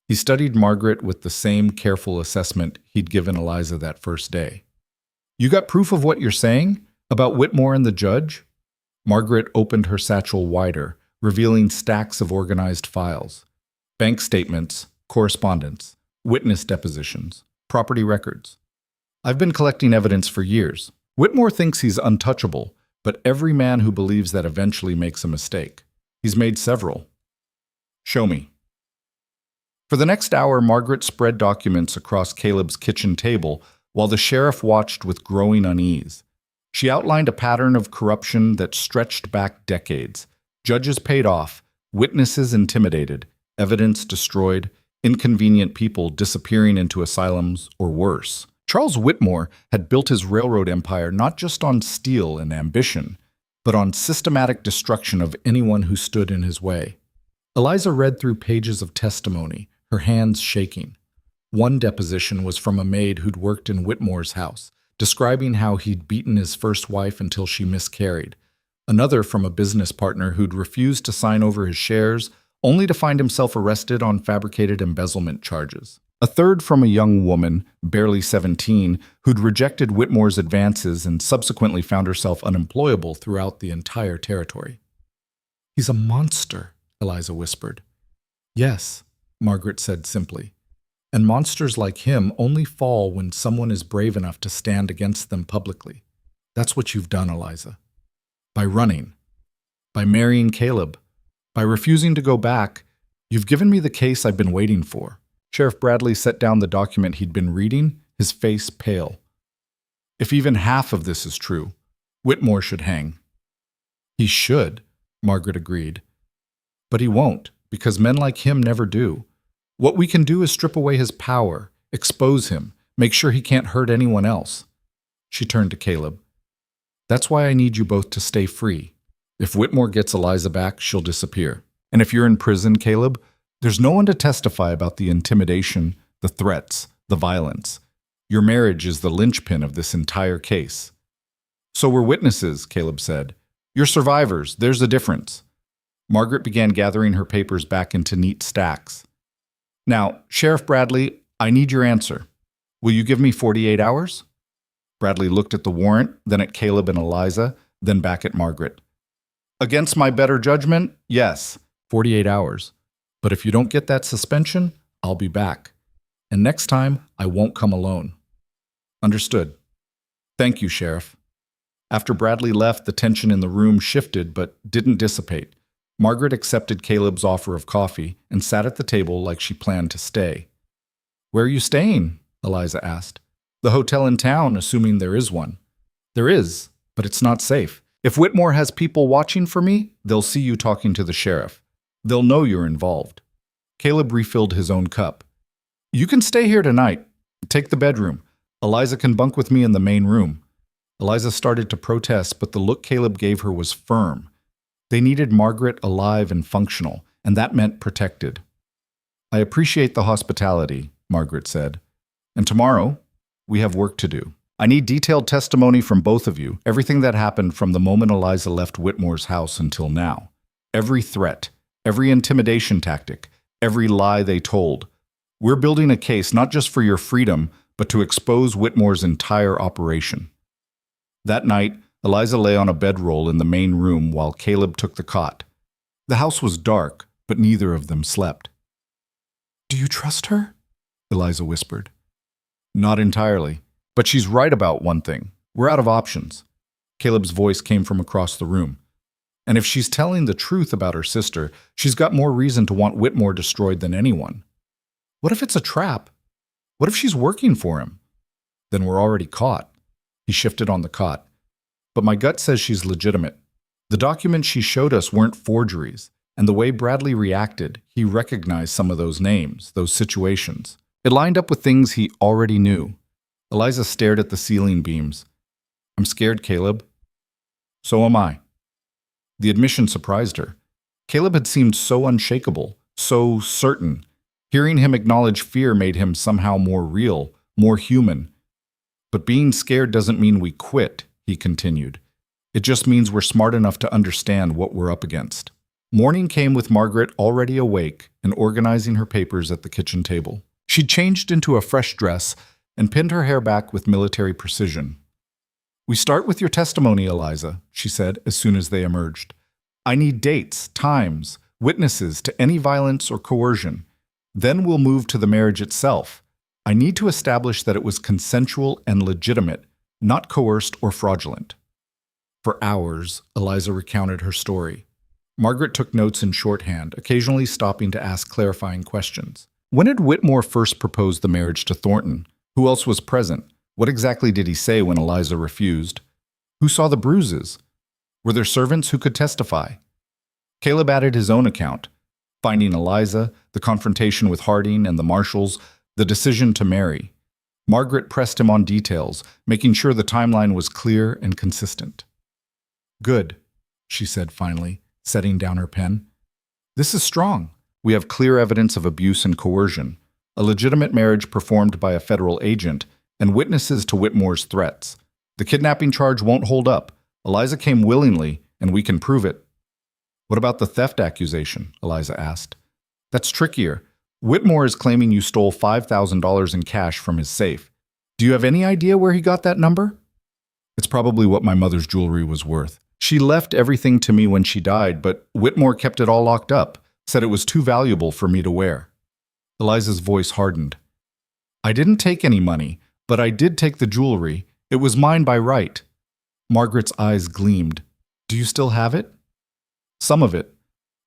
He studied Margaret with the same careful assessment he'd given Eliza that first day. "You got proof of what you're saying? About Whitmore and the judge?" Margaret opened her satchel wider, revealing stacks of organized files. Bank statements, correspondence, witness depositions, property records. "I've been collecting evidence for years. Whitmore thinks he's untouchable, but every man who believes that eventually makes a mistake. He's made several." "Show me." For the next hour, Margaret spread documents across Caleb's kitchen table while the sheriff watched with growing unease. She outlined a pattern of corruption that stretched back decades. Judges paid off, witnesses intimidated, evidence destroyed, inconvenient people disappearing into asylums or worse. Charles Whitmore had built his railroad empire not just on steel and ambition, but on systematic destruction of anyone who stood in his way. Eliza read through pages of testimony, her hands shaking. One deposition was from a maid who'd worked in Whitmore's house, describing how he'd beaten his first wife until she miscarried. Another from a business partner who'd refused to sign over his shares, only to find himself arrested on fabricated embezzlement charges. A third from a young woman, barely 17, who'd rejected Whitmore's advances and subsequently found herself unemployable throughout the entire territory. "He's a monster," Eliza whispered. "Yes," Margaret said simply. "And monsters like him only fall when someone is brave enough to stand against them publicly. That's what you've done, Eliza. By running, by marrying Caleb, by refusing to go back, you've given me the case I've been waiting for." Sheriff Bradley set down the document he'd been reading, his face pale. "If even half of this is true, Whitmore should hang." "He should," Margaret agreed. "But he won't, because men like him never do. What we can do is strip away his power, expose him, make sure he can't hurt anyone else." She turned to Caleb. "That's why I need you both to stay free. If Whitmore gets Eliza back, she'll disappear. And if you're in prison, Caleb, there's no one to testify about the intimidation, the threats, the violence. Your marriage is the linchpin of this entire case." "So we're witnesses," Caleb said. "You're survivors. There's a difference." Margaret began gathering her papers back into neat stacks. "Now, Sheriff Bradley, I need your answer. Will you give me 48 hours? Bradley looked at the warrant, then at Caleb and Eliza, then back at Margaret. "Against my better judgment, yes, 48 hours. But if you don't get that suspension, I'll be back. And next time, I won't come alone." "Understood." "Thank you, Sheriff." After Bradley left, the tension in the room shifted but didn't dissipate. Margaret accepted Caleb's offer of coffee and sat at the table like she planned to stay. "Where are you staying?" Eliza asked. "The hotel in town, assuming there is one." There is, but it's not safe. If Whitmore has people watching for me, they'll see you talking to the sheriff. They'll know you're involved. Caleb refilled his own cup. You can stay here tonight. Take the bedroom. Eliza can bunk with me in the main room. Eliza started to protest, but the look Caleb gave her was firm. They needed Margaret alive and functional, and that meant protected. I appreciate the hospitality, Margaret said. And tomorrow, we have work to do. I need detailed testimony from both of you, everything that happened from the moment Eliza left Whitmore's house until now. Every threat, every intimidation tactic, every lie they told. We're building a case not just for your freedom, but to expose Whitmore's entire operation. That night, Eliza lay on a bedroll in the main room while Caleb took the cot. The house was dark, but neither of them slept. Do you trust her? Eliza whispered. Not entirely, but she's right about one thing. We're out of options. Caleb's voice came from across the room. And if she's telling the truth about her sister, she's got more reason to want Whitmore destroyed than anyone. What if it's a trap? What if she's working for him? Then we're already caught. He shifted on the cot. But my gut says she's legitimate. The documents she showed us weren't forgeries, and the way Bradley reacted, he recognized some of those names, those situations. It lined up with things he already knew. Eliza stared at the ceiling beams. I'm scared, Caleb. So am I. The admission surprised her. Caleb had seemed so unshakable, so certain. Hearing him acknowledge fear made him somehow more real, more human. But being scared doesn't mean we quit, he continued. It just means we're smart enough to understand what we're up against. Morning came with Margaret already awake and organizing her papers at the kitchen table. She'd changed into a fresh dress and pinned her hair back with military precision. We start with your testimony, Eliza, she said as soon as they emerged. I need dates, times, witnesses to any violence or coercion. Then we'll move to the marriage itself. I need to establish that it was consensual and legitimate, not coerced or fraudulent. For hours, Eliza recounted her story. Margaret took notes in shorthand, occasionally stopping to ask clarifying questions. When had Whitmore first proposed the marriage to Thornton? Who else was present? What exactly did he say when Eliza refused? Who saw the bruises? Were there servants who could testify? Caleb added his own account, finding Eliza, the confrontation with Harding and the marshals, the decision to marry. Margaret pressed him on details, making sure the timeline was clear and consistent. Good, she said finally, setting down her pen. This is strong. We have clear evidence of abuse and coercion, a legitimate marriage performed by a federal agent, and witnesses to Whitmore's threats. The kidnapping charge won't hold up. Eliza came willingly, and we can prove it. What about the theft accusation? Eliza asked. That's trickier. Whitmore is claiming you stole $5,000 in cash from his safe. Do you have any idea where he got that number? It's probably what my mother's jewelry was worth. She left everything to me when she died, but Whitmore kept it all locked up, said it was too valuable for me to wear. Eliza's voice hardened. I didn't take any money, but I did take the jewelry. It was mine by right. Margaret's eyes gleamed. Do you still have it? Some of it.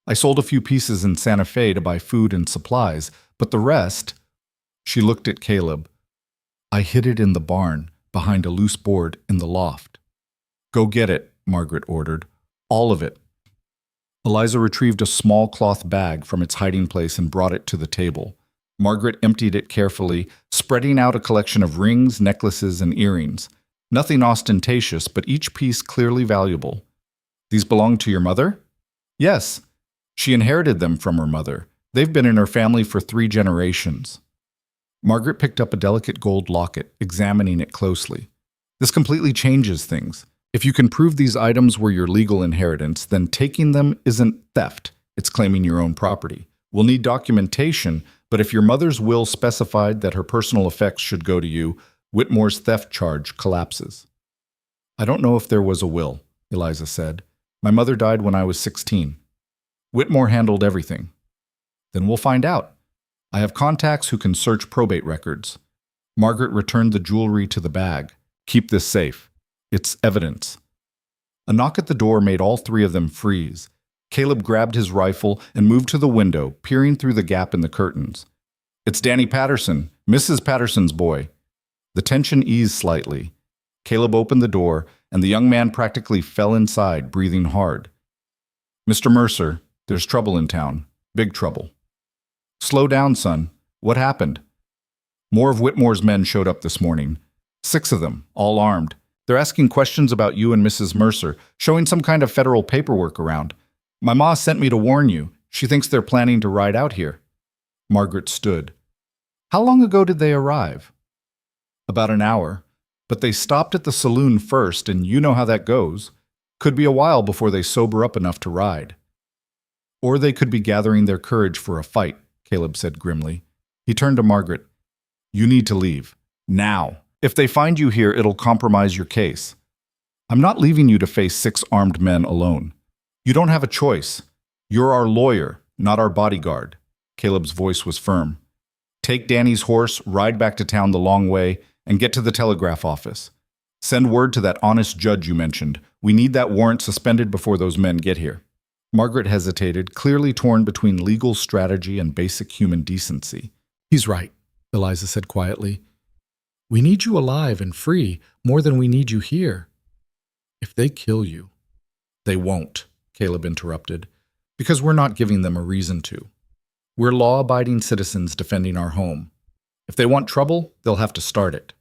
I sold a few pieces in Santa Fe to buy food and supplies, but the rest... She looked at Caleb. I hid it in the barn, behind a loose board in the loft. Go get it, Margaret ordered. All of it. Eliza retrieved a small cloth bag from its hiding place and brought it to the table. Margaret emptied it carefully, spreading out a collection of rings, necklaces, and earrings. Nothing ostentatious, but each piece clearly valuable. These belong to your mother? Yes. She inherited them from her mother. They've been in her family for 3 generations. Margaret picked up a delicate gold locket, examining it closely. This completely changes things. If you can prove these items were your legal inheritance, then taking them isn't theft. It's claiming your own property. We'll need documentation, but if your mother's will specified that her personal effects should go to you, Whitmore's theft charge collapses. I don't know if there was a will, Eliza said. My mother died when I was 16. Whitmore handled everything. Then we'll find out. I have contacts who can search probate records. Margaret returned the jewelry to the bag. Keep this safe. It's evidence. A knock at the door made all 3 of them freeze. Caleb grabbed his rifle and moved to the window, peering through the gap in the curtains. It's Danny Patterson, Mrs. Patterson's boy. The tension eased slightly. Caleb opened the door, and the young man practically fell inside, breathing hard. "Mr. Mercer, there's trouble in town. Big trouble." "Slow down, son. What happened?" "More of Whitmore's men showed up this morning. 6 of them, all armed. They're asking questions about you and Mrs. Mercer, showing some kind of federal paperwork around. My ma sent me to warn you. She thinks they're planning to ride out here." Margaret stood. "How long ago did they arrive?" "About an hour. But they stopped at the saloon first, and you know how that goes. Could be a while before they sober up enough to ride." "Or they could be gathering their courage for a fight," Caleb said grimly. He turned to Margaret. "You need to leave. Now. If they find you here, it'll compromise your case. I'm not leaving you to face 6 armed men alone. You don't have a choice. You're our lawyer, not our bodyguard." Caleb's voice was firm. "Take Danny's horse, ride back to town the long way, and get to the telegraph office. Send word to that honest judge you mentioned. We need that warrant suspended before those men get here." Margaret hesitated, clearly torn between legal strategy and basic human decency. "He's right," Eliza said quietly. "We need you alive and free more than we need you here. If they kill you—" "They won't," Caleb interrupted, "because we're not giving them a reason to. We're law-abiding citizens defending our home. If they want trouble, they'll have to start it."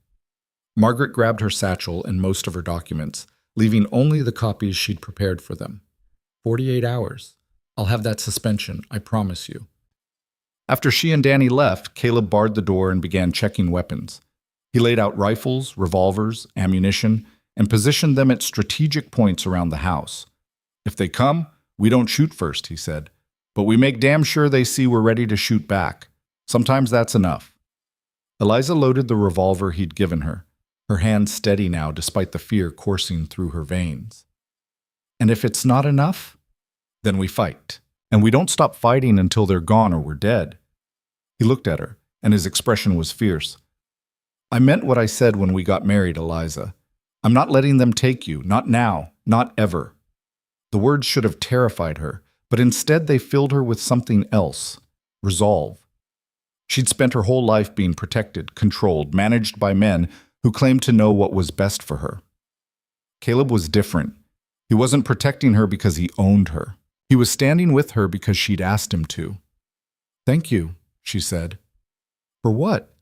Margaret grabbed her satchel and most of her documents, leaving only the copies she'd prepared for them. 48 hours. I'll have that suspension, I promise you." After she and Danny left, Caleb barred the door and began checking weapons. He laid out rifles, revolvers, ammunition, and positioned them at strategic points around the house. "If they come, we don't shoot first," he said. "But we make damn sure they see we're ready to shoot back. Sometimes that's enough." Eliza loaded the revolver he'd given her, her hand steady now despite the fear coursing through her veins. "And if it's not enough, then we fight. And we don't stop fighting until they're gone or we're dead." He looked at her, and his expression was fierce. "I meant what I said when we got married, Eliza. I'm not letting them take you, not now, not ever." The words should have terrified her, but instead they filled her with something else: resolve. She'd spent her whole life being protected, controlled, managed by men who claimed to know what was best for her. Caleb was different. He wasn't protecting her because he owned her. He was standing with her because she'd asked him to. "Thank you," she said. "For what?"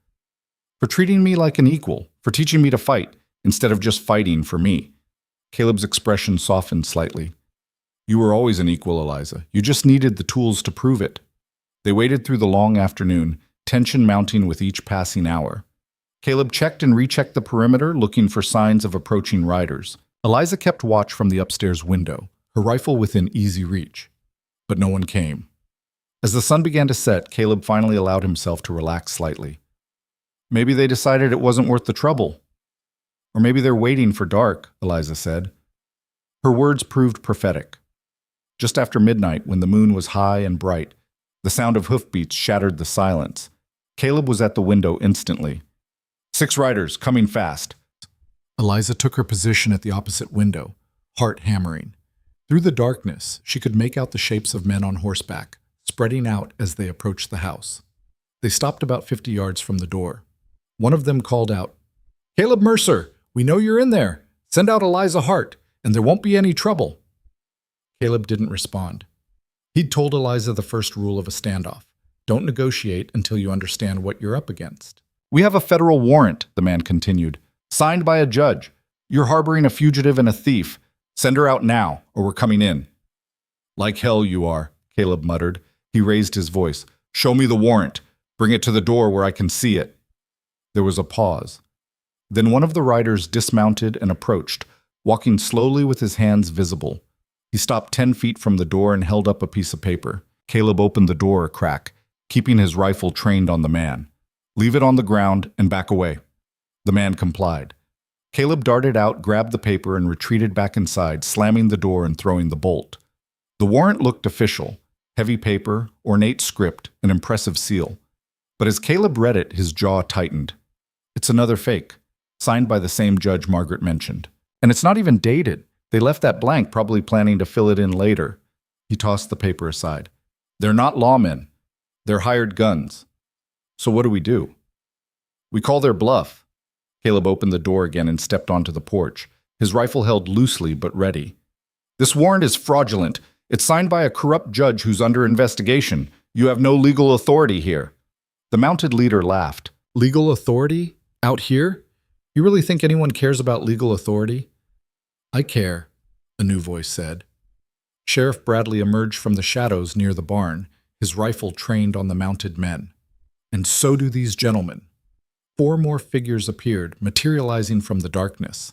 "For treating me like an equal, for teaching me to fight, instead of just fighting for me." Caleb's expression softened slightly. "You were always an equal, Eliza. You just needed the tools to prove it." They waited through the long afternoon, tension mounting with each passing hour. Caleb checked and rechecked the perimeter, looking for signs of approaching riders. Eliza kept watch from the upstairs window, her rifle within easy reach. But no one came. As the sun began to set, Caleb finally allowed himself to relax slightly. "Maybe they decided it wasn't worth the trouble. Or maybe they're waiting for dark," Eliza said. Her words proved prophetic. Just after midnight, when the moon was high and bright, the sound of hoofbeats shattered the silence. Caleb was at the window instantly. "6 riders, coming fast." Eliza took her position at the opposite window, heart hammering. Through the darkness, she could make out the shapes of men on horseback, spreading out as they approached the house. They stopped about 50 yards from the door. One of them called out, "Caleb Mercer, we know you're in there. Send out Eliza Hart, and there won't be any trouble." Caleb didn't respond. He'd told Eliza the first rule of a standoff: don't negotiate until you understand what you're up against. "We have a federal warrant," the man continued, "signed by a judge. You're harboring a fugitive and a thief. Send her out now, or we're coming in." "Like hell you are," Caleb muttered. He raised his voice. "Show me the warrant. Bring it to the door where I can see it." There was a pause. Then one of the riders dismounted and approached, walking slowly with his hands visible. He stopped 10 feet from the door and held up a piece of paper. Caleb opened the door a crack, keeping his rifle trained on the man. "Leave it on the ground and back away." The man complied. Caleb darted out, grabbed the paper, and retreated back inside, slamming the door and throwing the bolt. The warrant looked official: heavy paper, ornate script, an impressive seal. But as Caleb read it, his jaw tightened. It's another fake, signed by the same judge Margaret mentioned. And it's not even dated. They left that blank, probably planning to fill it in later. He tossed the paper aside. "They're not lawmen. They're hired guns. So what do we do?" "We call their bluff." Caleb opened the door again and stepped onto the porch. his rifle held loosely but ready. "This warrant is fraudulent. It's signed by a corrupt judge who's under investigation. You have no legal authority here." The mounted leader laughed. "Legal authority? Out here? You really think anyone cares about legal authority?" "I care," a new voice said. Sheriff Bradley emerged from the shadows near the barn, his rifle trained on the mounted men. "And so do these gentlemen." 4 more figures appeared, materializing from the darkness.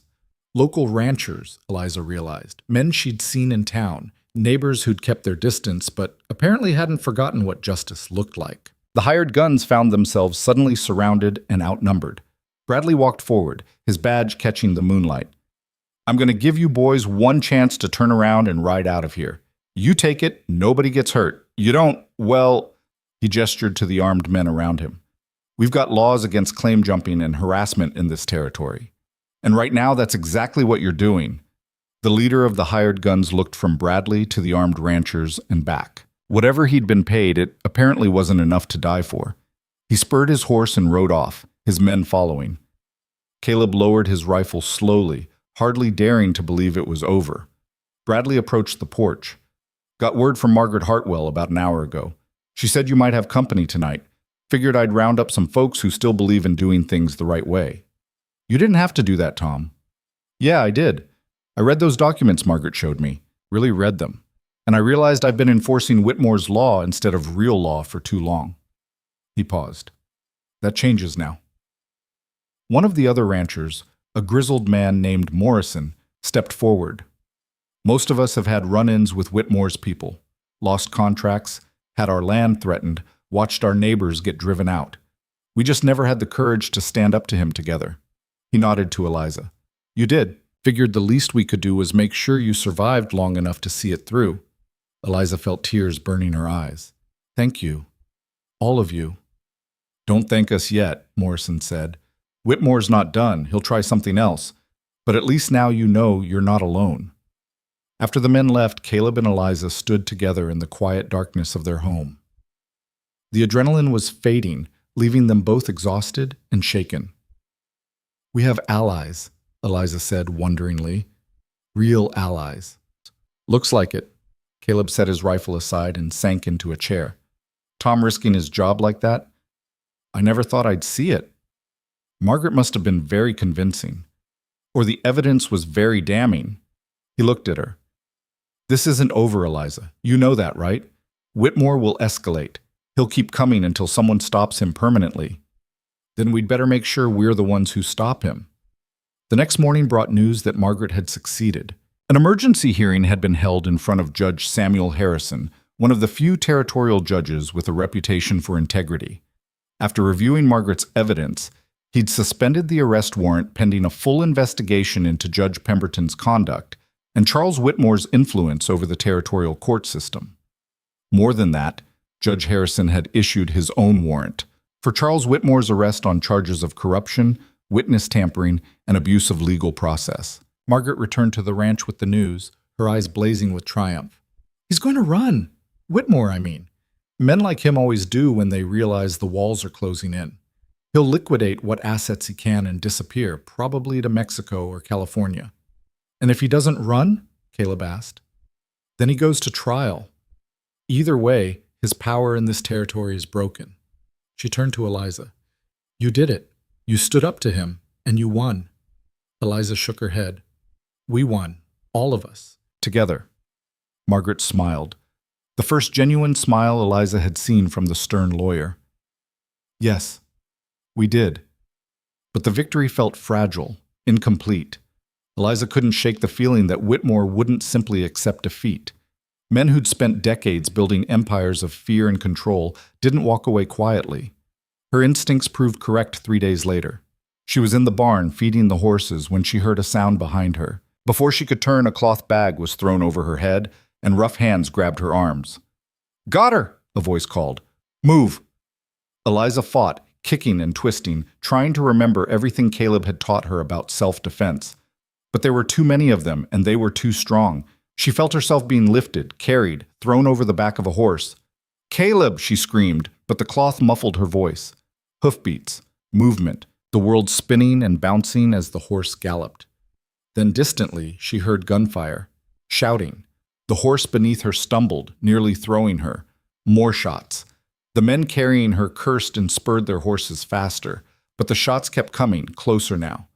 Local ranchers, Eliza realized, men she'd seen in town, neighbors who'd kept their distance but apparently hadn't forgotten what justice looked like. The hired guns found themselves suddenly surrounded and outnumbered. Bradley walked forward, his badge catching the moonlight. "I'm going to give you boys one chance to turn around and ride out of here. You take it, nobody gets hurt. You don't, well," he gestured to the armed men around him. "We've got laws against claim jumping and harassment in this territory. And right now, that's exactly what you're doing." The leader of the hired guns looked from Bradley to the armed ranchers and back. Whatever he'd been paid, it apparently wasn't enough to die for. He spurred his horse and rode off, his men following. Caleb lowered his rifle slowly, hardly daring to believe it was over. Bradley approached the porch. "Got word from Margaret Hartwell about an hour ago. She said you might have company tonight. Figured I'd round up some folks who still believe in doing things the right way." "You didn't have to do that, Tom." "Yeah, I did. I read those documents Margaret showed me. Really read them. And I realized I've been enforcing Whitmore's law instead of real law for too long." He paused. "That changes now." One of the other ranchers, a grizzled man named Morrison, stepped forward. "Most of us have had run-ins with Whitmore's people, lost contracts, had our land threatened, watched our neighbors get driven out. We just never had the courage to stand up to him together." He nodded to Eliza. "You did. Figured the least we could do was make sure you survived long enough to see it through." Eliza felt tears burning her eyes. "Thank you. All of you." "Don't thank us yet," Morrison said. "Whitmore's not done. He'll try something else. But at least now you know you're not alone." After the men left, Caleb and Eliza stood together in the quiet darkness of their home. The adrenaline was fading, leaving them both exhausted and shaken. "We have allies," Eliza said wonderingly. "Real allies." "Looks like it." Caleb set his rifle aside and sank into a chair. "Tom risking his job like that? I never thought I'd see it. Margaret must have been very convincing. Or the evidence was very damning." He looked at her. "This isn't over, Eliza. You know that, right? Whitmore will escalate. He'll keep coming until someone stops him permanently. Then we'd better make sure we're the ones who stop him." The next morning brought news that Margaret had succeeded. An emergency hearing had been held in front of Judge Samuel Harrison, one of the few territorial judges with a reputation for integrity. After reviewing Margaret's evidence, he'd suspended the arrest warrant pending a full investigation into Judge Pemberton's conduct and Charles Whitmore's influence over the territorial court system. More than that, Judge Harrison had issued his own warrant for Charles Whitmore's arrest on charges of corruption, witness tampering, and abuse of legal process. Margaret returned to the ranch with the news, her eyes blazing with triumph. "He's going to run! Whitmore, I mean. Men like him always do when they realize the walls are closing in. He'll liquidate what assets he can and disappear, probably to Mexico or California." "And if he doesn't run?" Caleb asked. "Then he goes to trial. Either way, his power in this territory is broken." She turned to Eliza. "You did it. You stood up to him, and you won." Eliza shook her head. "We won. All of us. Together." Margaret smiled. The first genuine smile Eliza had seen from the stern lawyer. "Yes, we did." But the victory felt fragile, incomplete. Eliza couldn't shake the feeling that Whitmore wouldn't simply accept defeat. Men who'd spent decades building empires of fear and control didn't walk away quietly. Her instincts proved correct 3 days later. She was in the barn feeding the horses when she heard a sound behind her. Before she could turn, a cloth bag was thrown over her head, and rough hands grabbed her arms. "Got her!" a voice called. "Move!" Eliza fought, kicking and twisting, trying to remember everything Caleb had taught her about self-defense. But there were too many of them, and they were too strong. She felt herself being lifted, carried, thrown over the back of a horse. "Caleb!" she screamed, but the cloth muffled her voice. Hoofbeats, movement, the world spinning and bouncing as the horse galloped. Then distantly, she heard gunfire, shouting. The horse beneath her stumbled, nearly throwing her. More shots. The men carrying her cursed and spurred their horses faster, but the shots kept coming, closer now.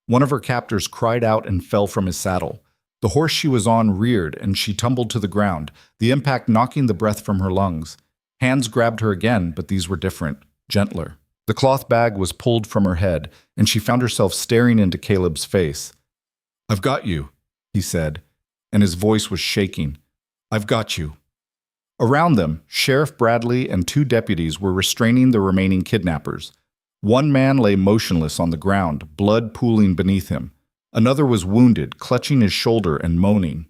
One of her captors cried out and fell from his saddle. The horse she was on reared, and she tumbled to the ground, the impact knocking the breath from her lungs. Hands grabbed her again, but these were different, gentler. The cloth bag was pulled from her head, and she found herself staring into Caleb's face. "I've got you," he said, and his voice was shaking. "I've got you." Around them, Sheriff Bradley and 2 deputies were restraining the remaining kidnappers. One man lay motionless on the ground, blood pooling beneath him. Another was wounded, clutching his shoulder and moaning.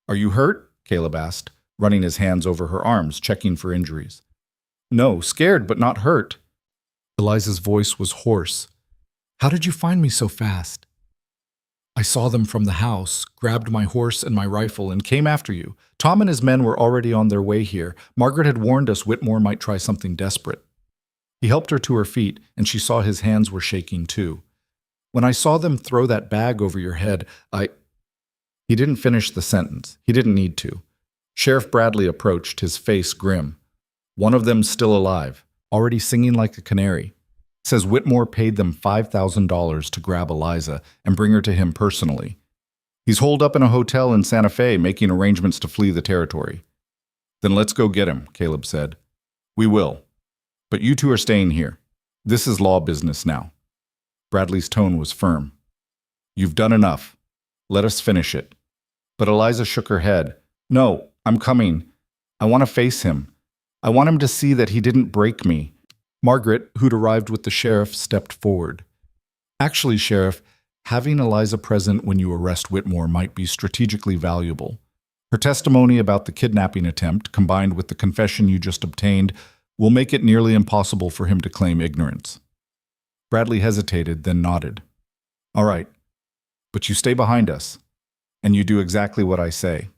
"Are you hurt?" Caleb asked, running his hands over her arms, checking for injuries. "No, scared but not hurt." Eliza's voice was hoarse. "How did you find me so fast?" "I saw them from the house, grabbed my horse and my rifle, and came after you. Tom and his men were already on their way here. Margaret had warned us Whitmore might try something desperate." He helped her to her feet, and she saw his hands were shaking too. "When I saw them throw that bag over your head, He didn't finish the sentence. He didn't need to. Sheriff Bradley approached, his face grim. "One of them's still alive, already singing like a canary. Says Whitmore paid them $5,000 to grab Eliza and bring her to him personally. He's holed up in a hotel in Santa Fe making arrangements to flee the territory." "Then let's go get him," Caleb said. "We will. But you 2 are staying here. This is law business now." Bradley's tone was firm. "You've done enough. Let us finish it." But Eliza shook her head. "No, I'm coming. I want to face him. I want him to see that he didn't break me." Margaret, who'd arrived with the sheriff, stepped forward. "Actually, Sheriff, having Eliza present when you arrest Whitmore might be strategically valuable. Her testimony about the kidnapping attempt, combined with the confession you just obtained, will make it nearly impossible for him to claim ignorance." Bradley hesitated, then nodded. "All right, but you stay behind us, and you do exactly what I say.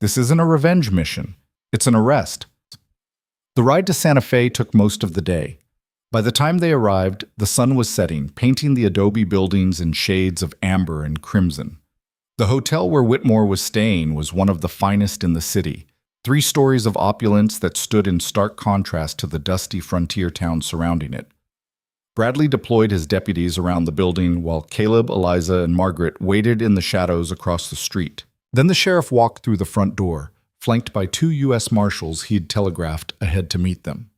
This isn't a revenge mission. It's an arrest." The ride to Santa Fe took most of the day. By the time they arrived, the sun was setting, painting the adobe buildings in shades of amber and crimson. The hotel where Whitmore was staying was one of the finest in the city, 3 stories of opulence that stood in stark contrast to the dusty frontier town surrounding it. Bradley deployed his deputies around the building while Caleb, Eliza, and Margaret waited in the shadows across the street. Then the sheriff walked through the front door, flanked by 2 U.S. Marshals he'd telegraphed ahead to meet them.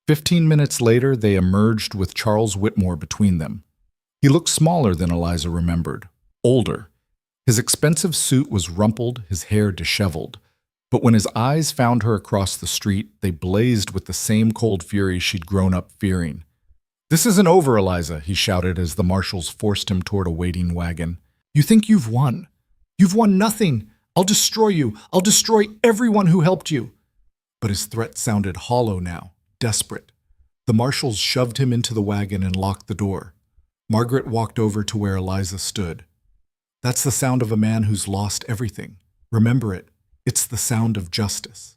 15 minutes later, they emerged with Charles Whitmore between them. He looked smaller than Eliza remembered, older. His expensive suit was rumpled, his hair disheveled. But when his eyes found her across the street, they blazed with the same cold fury she'd grown up fearing. "This isn't over, Eliza," he shouted as the marshals forced him toward a waiting wagon. "You think you've won? You've won nothing. I'll destroy you. I'll destroy everyone who helped you." But his threat sounded hollow now, desperate. The marshals shoved him into the wagon and locked the door. Margaret walked over to where Eliza stood. "That's the sound of a man who's lost everything. Remember it. It's the sound of justice."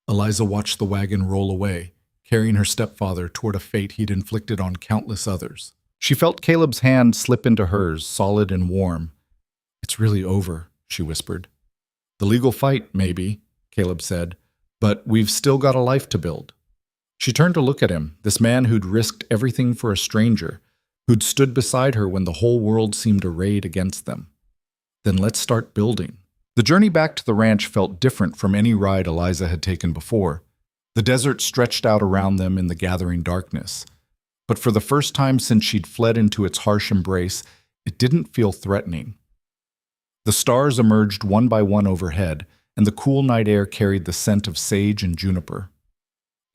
Eliza watched the wagon roll away, carrying her stepfather toward a fate he'd inflicted on countless others. She felt Caleb's hand slip into hers, solid and warm. "It's really over," she whispered. "The legal fight, maybe," Caleb said, "but we've still got a life to build." She turned to look at him, this man who'd risked everything for a stranger, who'd stood beside her when the whole world seemed arrayed against them. "Then let's start building." The journey back to the ranch felt different from any ride Eliza had taken before. The desert stretched out around them in the gathering darkness. But for the first time since she'd fled into its harsh embrace, it didn't feel threatening. The stars emerged one by one overhead, and the cool night air carried the scent of sage and juniper.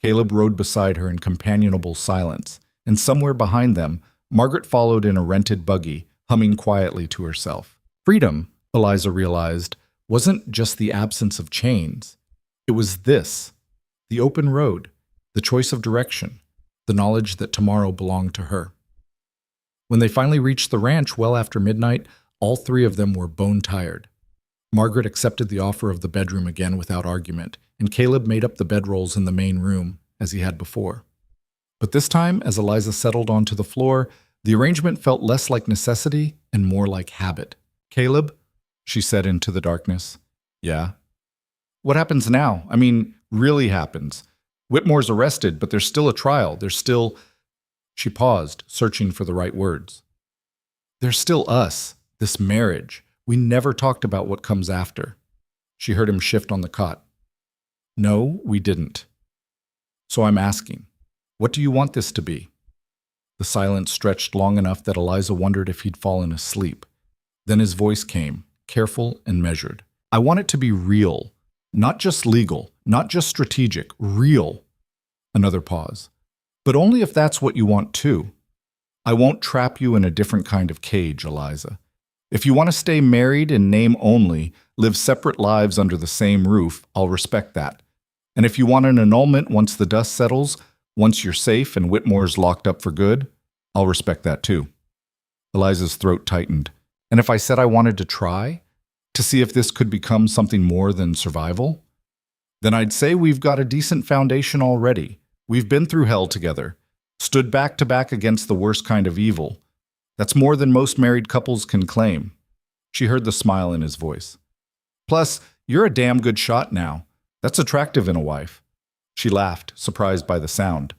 Caleb rode beside her in companionable silence, and somewhere behind them, Margaret followed in a rented buggy, humming quietly to herself. Freedom, Eliza realized, wasn't just the absence of chains. It was this. The open road, the choice of direction, the knowledge that tomorrow belonged to her. When they finally reached the ranch well after midnight, all 3 of them were bone-tired. Margaret accepted the offer of the bedroom again without argument, and Caleb made up the bedrolls in the main room, as he had before. But this time, as Eliza settled onto the floor, the arrangement felt less like necessity and more like habit. "Caleb," she said into the darkness. "Yeah." "What happens now? I mean, really happens. Whitmore's arrested, but there's still a trial. There's still—" She paused, searching for the right words. "There's still us, this marriage. We never talked about what comes after." She heard him shift on the cot. "No, we didn't. So I'm asking, what do you want this to be?" The silence stretched long enough that Eliza wondered if he'd fallen asleep. Then his voice came, careful and measured. "I want it to be real, not just legal, not just strategic, real." Another pause. "But only if that's what you want too. I won't trap you in a different kind of cage, Eliza. If you want to stay married in name only, live separate lives under the same roof, I'll respect that. And if you want an annulment once the dust settles, once you're safe and Whitmore's locked up for good, I'll respect that too." Eliza's throat tightened. "And if I said I wanted to try? To see if this could become something more than survival? Then I'd say we've got a decent foundation already. We've been through hell together, stood back to back against the worst kind of evil. That's more than most married couples can claim." She heard the smile in his voice. "Plus, you're a damn good shot now. That's attractive in a wife." She laughed, surprised by the sound.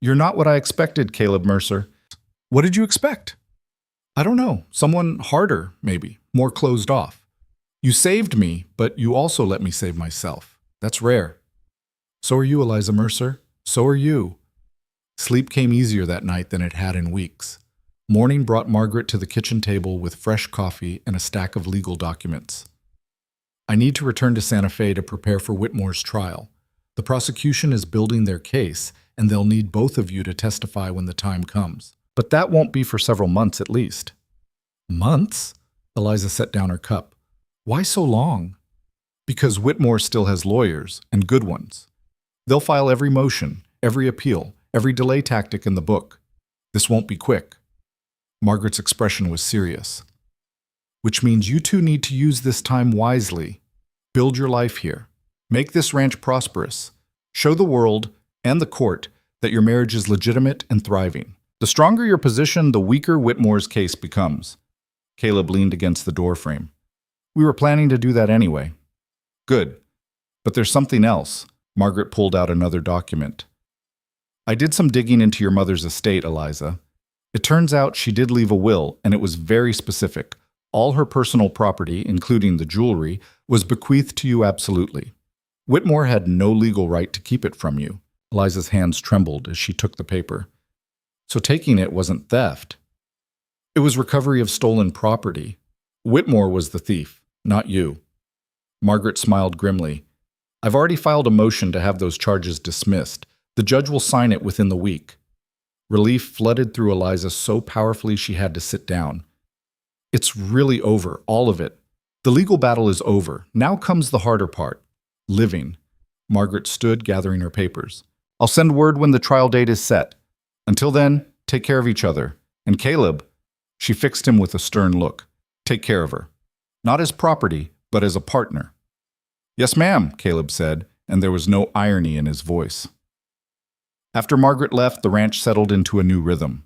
"You're not what I expected, Caleb Mercer." "What did you expect?" "I don't know. Someone harder, maybe. More closed off. You saved me, but you also let me save myself. That's rare." "So are you, Eliza Mercer. So are you." Sleep came easier that night than it had in weeks. Morning brought Margaret to the kitchen table with fresh coffee and a stack of legal documents. "I need to return to Santa Fe to prepare for Whitmore's trial. The prosecution is building their case, and they'll need both of you to testify when the time comes. But that won't be for several months at least." "Months?" Eliza set down her cup. "Why so long?" "Because Whitmore still has lawyers, and good ones. They'll file every motion, every appeal, every delay tactic in the book. This won't be quick." Margaret's expression was serious. "Which means you two need to use this time wisely. Build your life here. Make this ranch prosperous. Show the world and the court that your marriage is legitimate and thriving. The stronger your position, the weaker Whitmore's case becomes." Caleb leaned against the doorframe. "We were planning to do that anyway." "Good. But there's something else." Margaret pulled out another document. "I did some digging into your mother's estate, Eliza. It turns out she did leave a will, and it was very specific. All her personal property, including the jewelry, was bequeathed to you absolutely. Whitmore had no legal right to keep it from you." Eliza's hands trembled as she took the paper. "So taking it wasn't theft. It was recovery of stolen property. Whitmore was the thief, not you." Margaret smiled grimly. "I've already filed a motion to have those charges dismissed. The judge will sign it within the week." Relief flooded through Eliza so powerfully she had to sit down. "It's really over, all of it. The legal battle is over. Now comes the harder part. Living." Margaret stood, gathering her papers. "I'll send word when the trial date is set. Until then, take care of each other. And Caleb," she fixed him with a stern look, "take care of her. Not as property, but as a partner." "Yes, ma'am," Caleb said, and there was no irony in his voice. After Margaret left, the ranch settled into a new rhythm.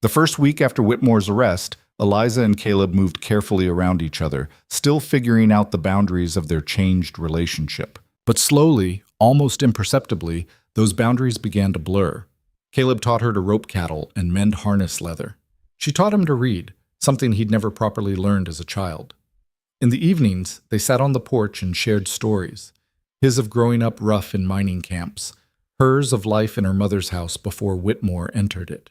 The first week after Whitmore's arrest, Eliza and Caleb moved carefully around each other, still figuring out the boundaries of their changed relationship. But slowly, almost imperceptibly, those boundaries began to blur. Caleb taught her to rope cattle and mend harness leather. She taught him to read, something he'd never properly learned as a child. In the evenings, they sat on the porch and shared stories, his of growing up rough in mining camps, hers of life in her mother's house before Whitmore entered it.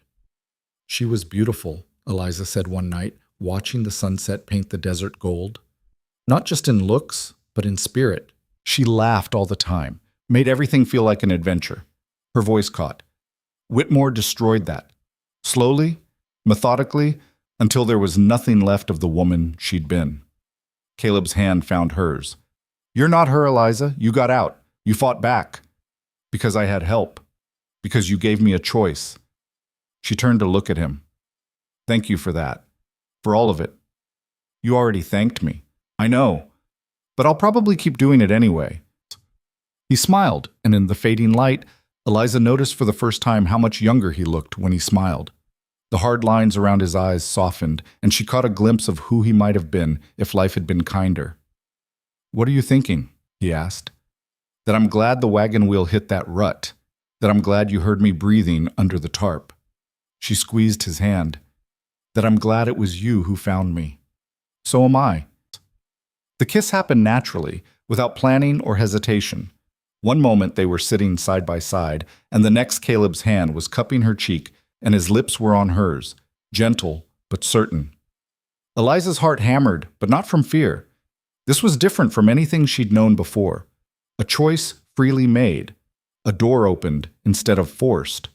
"She was beautiful," Eliza said one night, watching the sunset paint the desert gold. "Not just in looks, but in spirit. She laughed all the time, made everything feel like an adventure." Her voice caught. "Whitmore destroyed that. Slowly, methodically, until there was nothing left of the woman she'd been." Caleb's hand found hers. "You're not her, Eliza. You got out. You fought back. Because I had help. Because you gave me a choice." She turned to look at him. "Thank you for that. For all of it. You already thanked me. I know. But I'll probably keep doing it anyway." He smiled, and in the fading light, Eliza noticed for the first time how much younger he looked when he smiled. The hard lines around his eyes softened, and she caught a glimpse of who he might have been if life had been kinder. "What are you thinking?" he asked. "That I'm glad the wagon wheel hit that rut. That I'm glad you heard me breathing under the tarp." She squeezed his hand. "That I'm glad it was you who found me. So am I." The kiss happened naturally, without planning or hesitation. One moment they were sitting side by side, and the next Caleb's hand was cupping her cheek, and his lips were on hers, gentle but certain. Eliza's heart hammered, but not from fear. This was different from anything she'd known before. A choice freely made, a door opened instead of forced.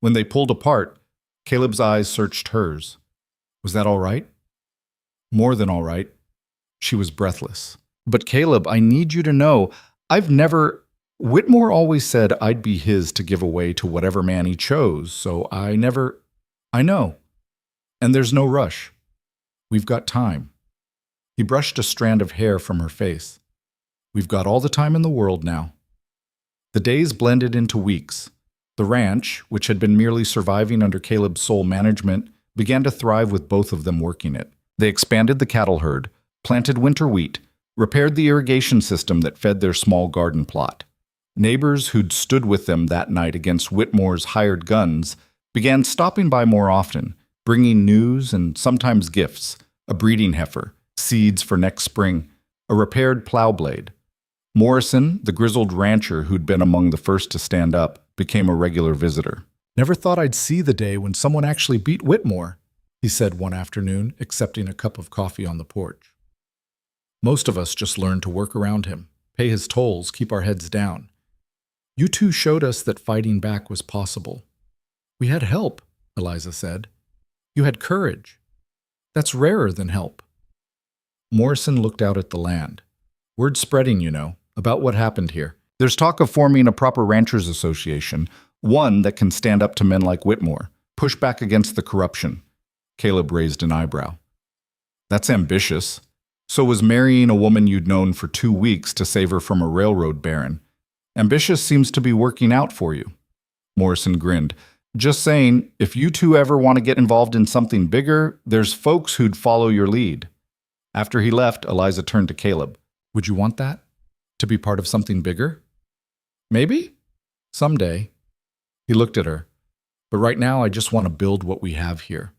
When they pulled apart, Caleb's eyes searched hers. Was that all right? More than all right. She was breathless. "But Caleb, I need you to know, I've never... Whitmore always said I'd be his to give away to whatever man he chose, so I never... I know. And there's no rush. We've got time." He brushed a strand of hair from her face. "We've got all the time in the world now." The days blended into weeks. The ranch, which had been merely surviving under Caleb's sole management, began to thrive with both of them working it. They expanded the cattle herd, planted winter wheat, repaired the irrigation system that fed their small garden plot. Neighbors who'd stood with them that night against Whitmore's hired guns began stopping by more often, bringing news and sometimes gifts, a breeding heifer, seeds for next spring, a repaired plow blade. Morrison, the grizzled rancher who'd been among the first to stand up, became a regular visitor. "Never thought I'd see the day when someone actually beat Whitmore," he said one afternoon, accepting a cup of coffee on the porch. "Most of us just learned to work around him, pay his tolls, keep our heads down. You two showed us that fighting back was possible." "We had help," Eliza said. "You had courage. That's rarer than help." Morrison looked out at the land. "Word's spreading, you know, about what happened here. There's talk of forming a proper ranchers association, one that can stand up to men like Whitmore, push back against the corruption." Caleb raised an eyebrow. "That's ambitious. So was marrying a woman you'd known for 2 weeks to save her from a railroad baron. Ambitious seems to be working out for you." Morrison grinned. "Just saying, if you two ever want to get involved in something bigger, there's folks who'd follow your lead." After he left, Eliza turned to Caleb. "Would you want that? To be part of something bigger?" "Maybe. Someday." He looked at her. "But right now, I just want to build what we have here.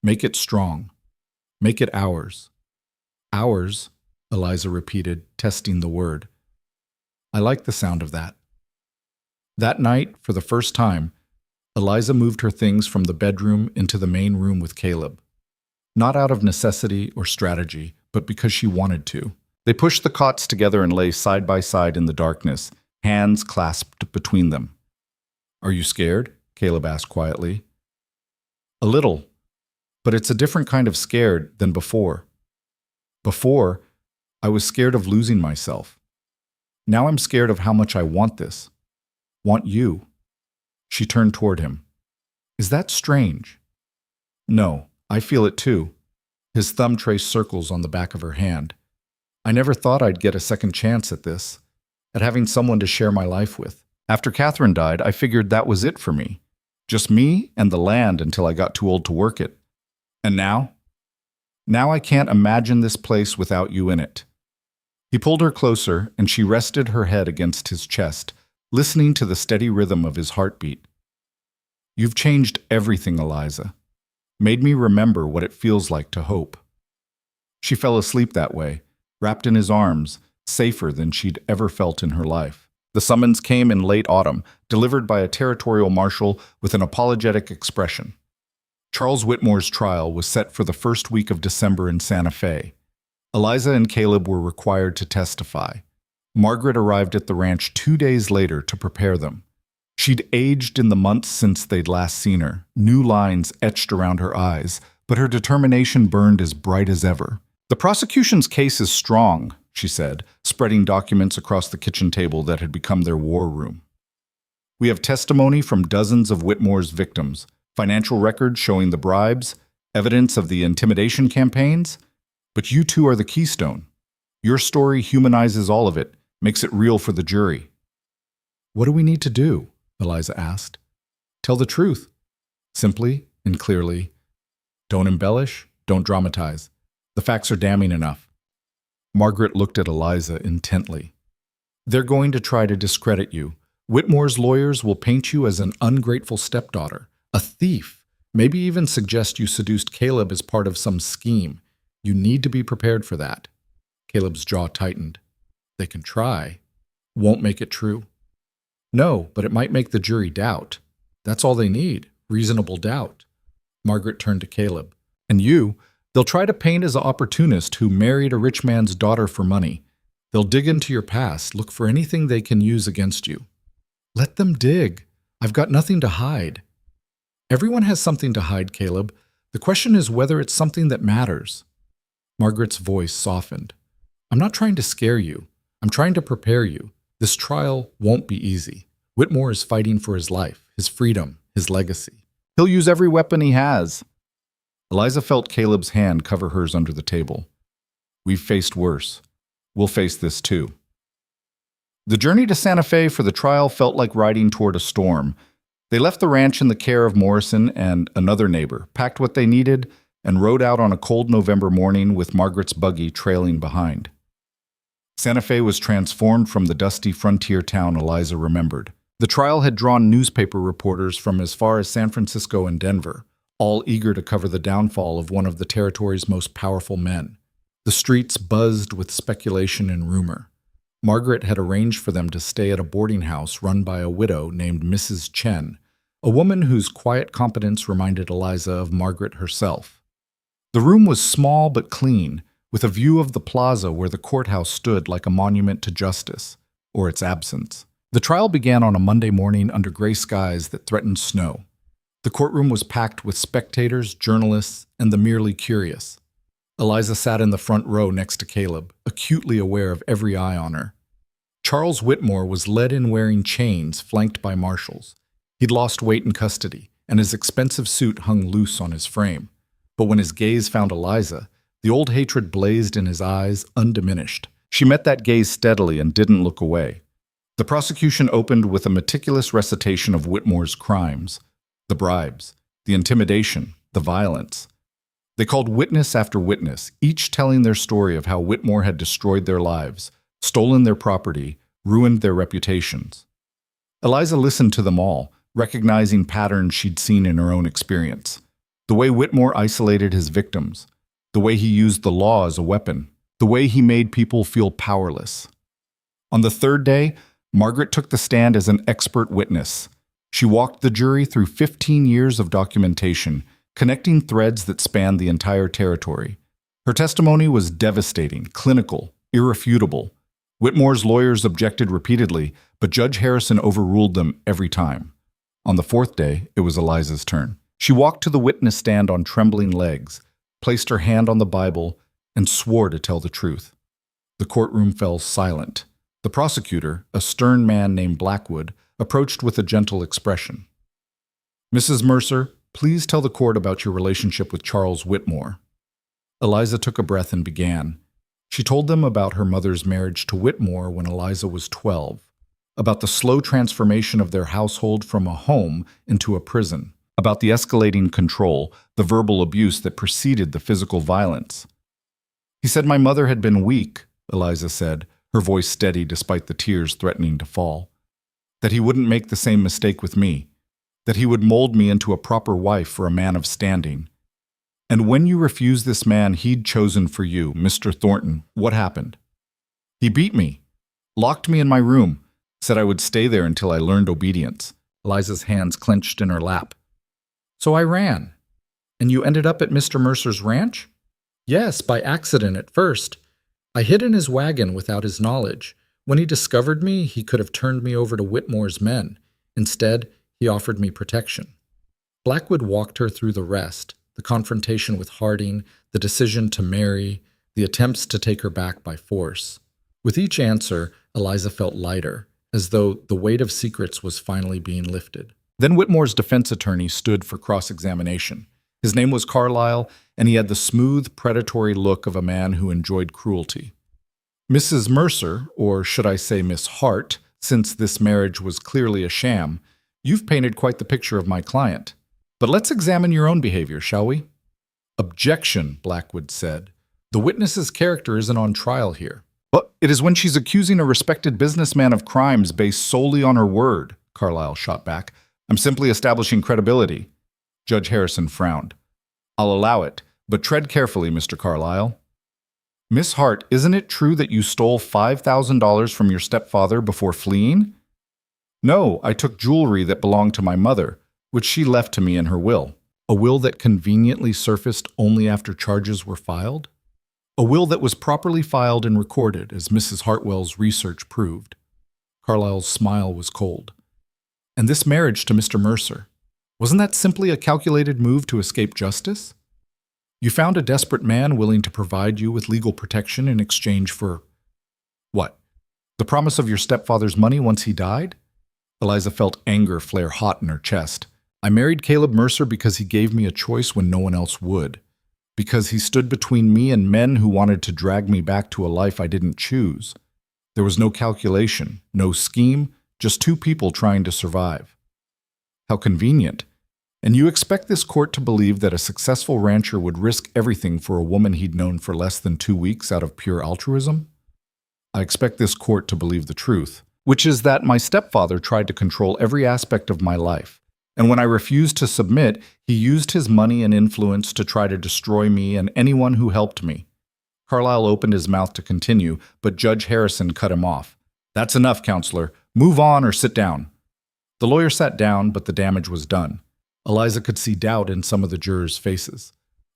Make it strong. Make it ours." "Ours," Eliza repeated, testing the word. I like the sound of that. That night, for the first time, Eliza moved her things from the bedroom into the main room with Caleb. Not out of necessity or strategy, but because she wanted to. They pushed the cots together and lay side by side in the darkness, hands clasped between them. "Are you scared?" Caleb asked quietly. "A little, but it's a different kind of scared than before. Before, I was scared of losing myself. Now I'm scared of how much I want this. Want you." She turned toward him. "Is that strange?" "No, I feel it too." His thumb traced circles on the back of her hand. "I never thought I'd get a second chance at this, at having someone to share my life with. After Catherine died, I figured that was it for me. Just me and the land until I got too old to work it. And now? Now I can't imagine this place without you in it." He pulled her closer, and she rested her head against his chest, listening to the steady rhythm of his heartbeat. "You've changed everything, Eliza. Made me remember what it feels like to hope." She fell asleep that way, wrapped in his arms, safer than she'd ever felt in her life. The summons came in late autumn, delivered by a territorial marshal with an apologetic expression. Charles Whitmore's trial was set for the first week of December in Santa Fe. Eliza and Caleb were required to testify. Margaret arrived at the ranch 2 days later to prepare them. She'd aged in the months since they'd last seen her, new lines etched around her eyes, but her determination burned as bright as ever. "The prosecution's case is strong," she said, spreading documents across the kitchen table that had become their war room. "We have testimony from dozens of Whitmore's victims, financial records showing the bribes, evidence of the intimidation campaigns. But you two are the keystone. Your story humanizes all of it, makes it real for the jury." "What do we need to do?" Eliza asked. "Tell the truth. Simply, and clearly, "Don't embellish, don't dramatize. The facts are damning enough." Margaret looked at Eliza intently. "They're going to try to discredit you. Whitmore's lawyers will paint you as an ungrateful stepdaughter, a thief, maybe even suggest you seduced Caleb as part of some scheme. You need to be prepared for that." Caleb's jaw tightened. "They can try. Won't make it true." "No, but it might make the jury doubt. That's all they need, reasonable doubt." Margaret turned to Caleb. "And you, they'll try to paint as an opportunist who married a rich man's daughter for money. They'll dig into your past, look for anything they can use against you." "Let them dig. I've got nothing to hide." "Everyone has something to hide, Caleb. The question is whether it's something that matters." Margaret's voice softened. "I'm not trying to scare you. I'm trying to prepare you. This trial won't be easy. Whitmore is fighting for his life, his freedom, his legacy. He'll use every weapon he has." Eliza felt Caleb's hand cover hers under the table. "We've faced worse. We'll face this too." The journey to Santa Fe for the trial felt like riding toward a storm. They left the ranch in the care of Morrison and another neighbor, packed what they needed, and rode out on a cold November morning with Margaret's buggy trailing behind. Santa Fe was transformed from the dusty frontier town Eliza remembered. The trial had drawn newspaper reporters from as far as San Francisco and Denver, all eager to cover the downfall of one of the territory's most powerful men. The streets buzzed with speculation and rumor. Margaret had arranged for them to stay at a boarding house run by a widow named Mrs. Chen, a woman whose quiet competence reminded Eliza of Margaret herself. The room was small but clean, with a view of the plaza where the courthouse stood like a monument to justice, or its absence. The trial began on a Monday morning under gray skies that threatened snow. The courtroom was packed with spectators, journalists, and the merely curious. Eliza sat in the front row next to Caleb, acutely aware of every eye on her. Charles Whitmore was led in wearing chains flanked by marshals. He'd lost weight in custody, and his expensive suit hung loose on his frame. But when his gaze found Eliza, the old hatred blazed in his eyes, undiminished. She met that gaze steadily and didn't look away. The prosecution opened with a meticulous recitation of Whitmore's crimes, the bribes, the intimidation, the violence. They called witness after witness, each telling their story of how Whitmore had destroyed their lives, stolen their property, ruined their reputations. Eliza listened to them all, recognizing patterns she'd seen in her own experience. The way Whitmore isolated his victims, the way he used the law as a weapon, the way he made people feel powerless. On the third day, Margaret took the stand as an expert witness. She walked the jury through 15 years of documentation, connecting threads that spanned the entire territory. Her testimony was devastating, clinical, irrefutable. Whitmore's lawyers objected repeatedly, but Judge Harrison overruled them every time. On the fourth day, it was Eliza's turn. She walked to the witness stand on trembling legs, placed her hand on the Bible, and swore to tell the truth. The courtroom fell silent. The prosecutor, a stern man named Blackwood, approached with a gentle expression. "Mrs. Mercer, please tell the court about your relationship with Charles Whitmore." Eliza took a breath and began. She told them about her mother's marriage to Whitmore when Eliza was 12, about the slow transformation of their household from a home into a prison, about the escalating control, the verbal abuse that preceded the physical violence. "He said my mother had been weak," Eliza said, her voice steady despite the tears threatening to fall. "That he wouldn't make the same mistake with me. That he would mold me into a proper wife for a man of standing. And when you refused this man he'd chosen for you, Mr. Thornton, what happened? He beat me, locked me in my room, said I would stay there until I learned obedience." Eliza's hands clenched in her lap. "So I ran. And you ended up at Mr. Mercer's ranch?" "Yes, by accident at first. I hid in his wagon without his knowledge. When he discovered me, he could have turned me over to Whitmore's men. Instead, he offered me protection." Blackwood walked her through the rest, the confrontation with Harding, the decision to marry, the attempts to take her back by force. With each answer, Eliza felt lighter, as though the weight of secrets was finally being lifted. Then Whitmore's defense attorney stood for cross-examination. His name was Carlyle, and he had the smooth, predatory look of a man who enjoyed cruelty. "Mrs. Mercer, or should I say Miss Hart, since this marriage was clearly a sham, you've painted quite the picture of my client. But let's examine your own behavior, shall we? Objection, Blackwood said. The witness's character isn't on trial here. But it is when she's accusing a respected businessman of crimes based solely on her word, Carlyle shot back. I'm simply establishing credibility. Judge Harrison frowned. I'll allow it, but tread carefully, Mr. Carlyle. Miss Hart, isn't it true that you stole $5,000 from your stepfather before fleeing? No, I took jewelry that belonged to my mother, which she left to me in her will. A will that conveniently surfaced only after charges were filed? A will that was properly filed and recorded, as Mrs. Hartwell's research proved. Carlyle's smile was cold. And this marriage to Mr. Mercer, wasn't that simply a calculated move to escape justice? You found a desperate man willing to provide you with legal protection in exchange for… what? The promise of your stepfather's money once he died? Eliza felt anger flare hot in her chest. I married Caleb Mercer because he gave me a choice when no one else would. Because he stood between me and men who wanted to drag me back to a life I didn't choose. There was no calculation, no scheme, just two people trying to survive. How convenient. And you expect this court to believe that a successful rancher would risk everything for a woman he'd known for less than 2 weeks out of pure altruism? I expect this court to believe the truth, which is that my stepfather tried to control every aspect of my life. And when I refused to submit, he used his money and influence to try to destroy me and anyone who helped me. Carlyle opened his mouth to continue, but Judge Harrison cut him off. That's enough, counselor. Move on or sit down. The lawyer sat down, but the damage was done. Eliza could see doubt in some of the jurors' faces.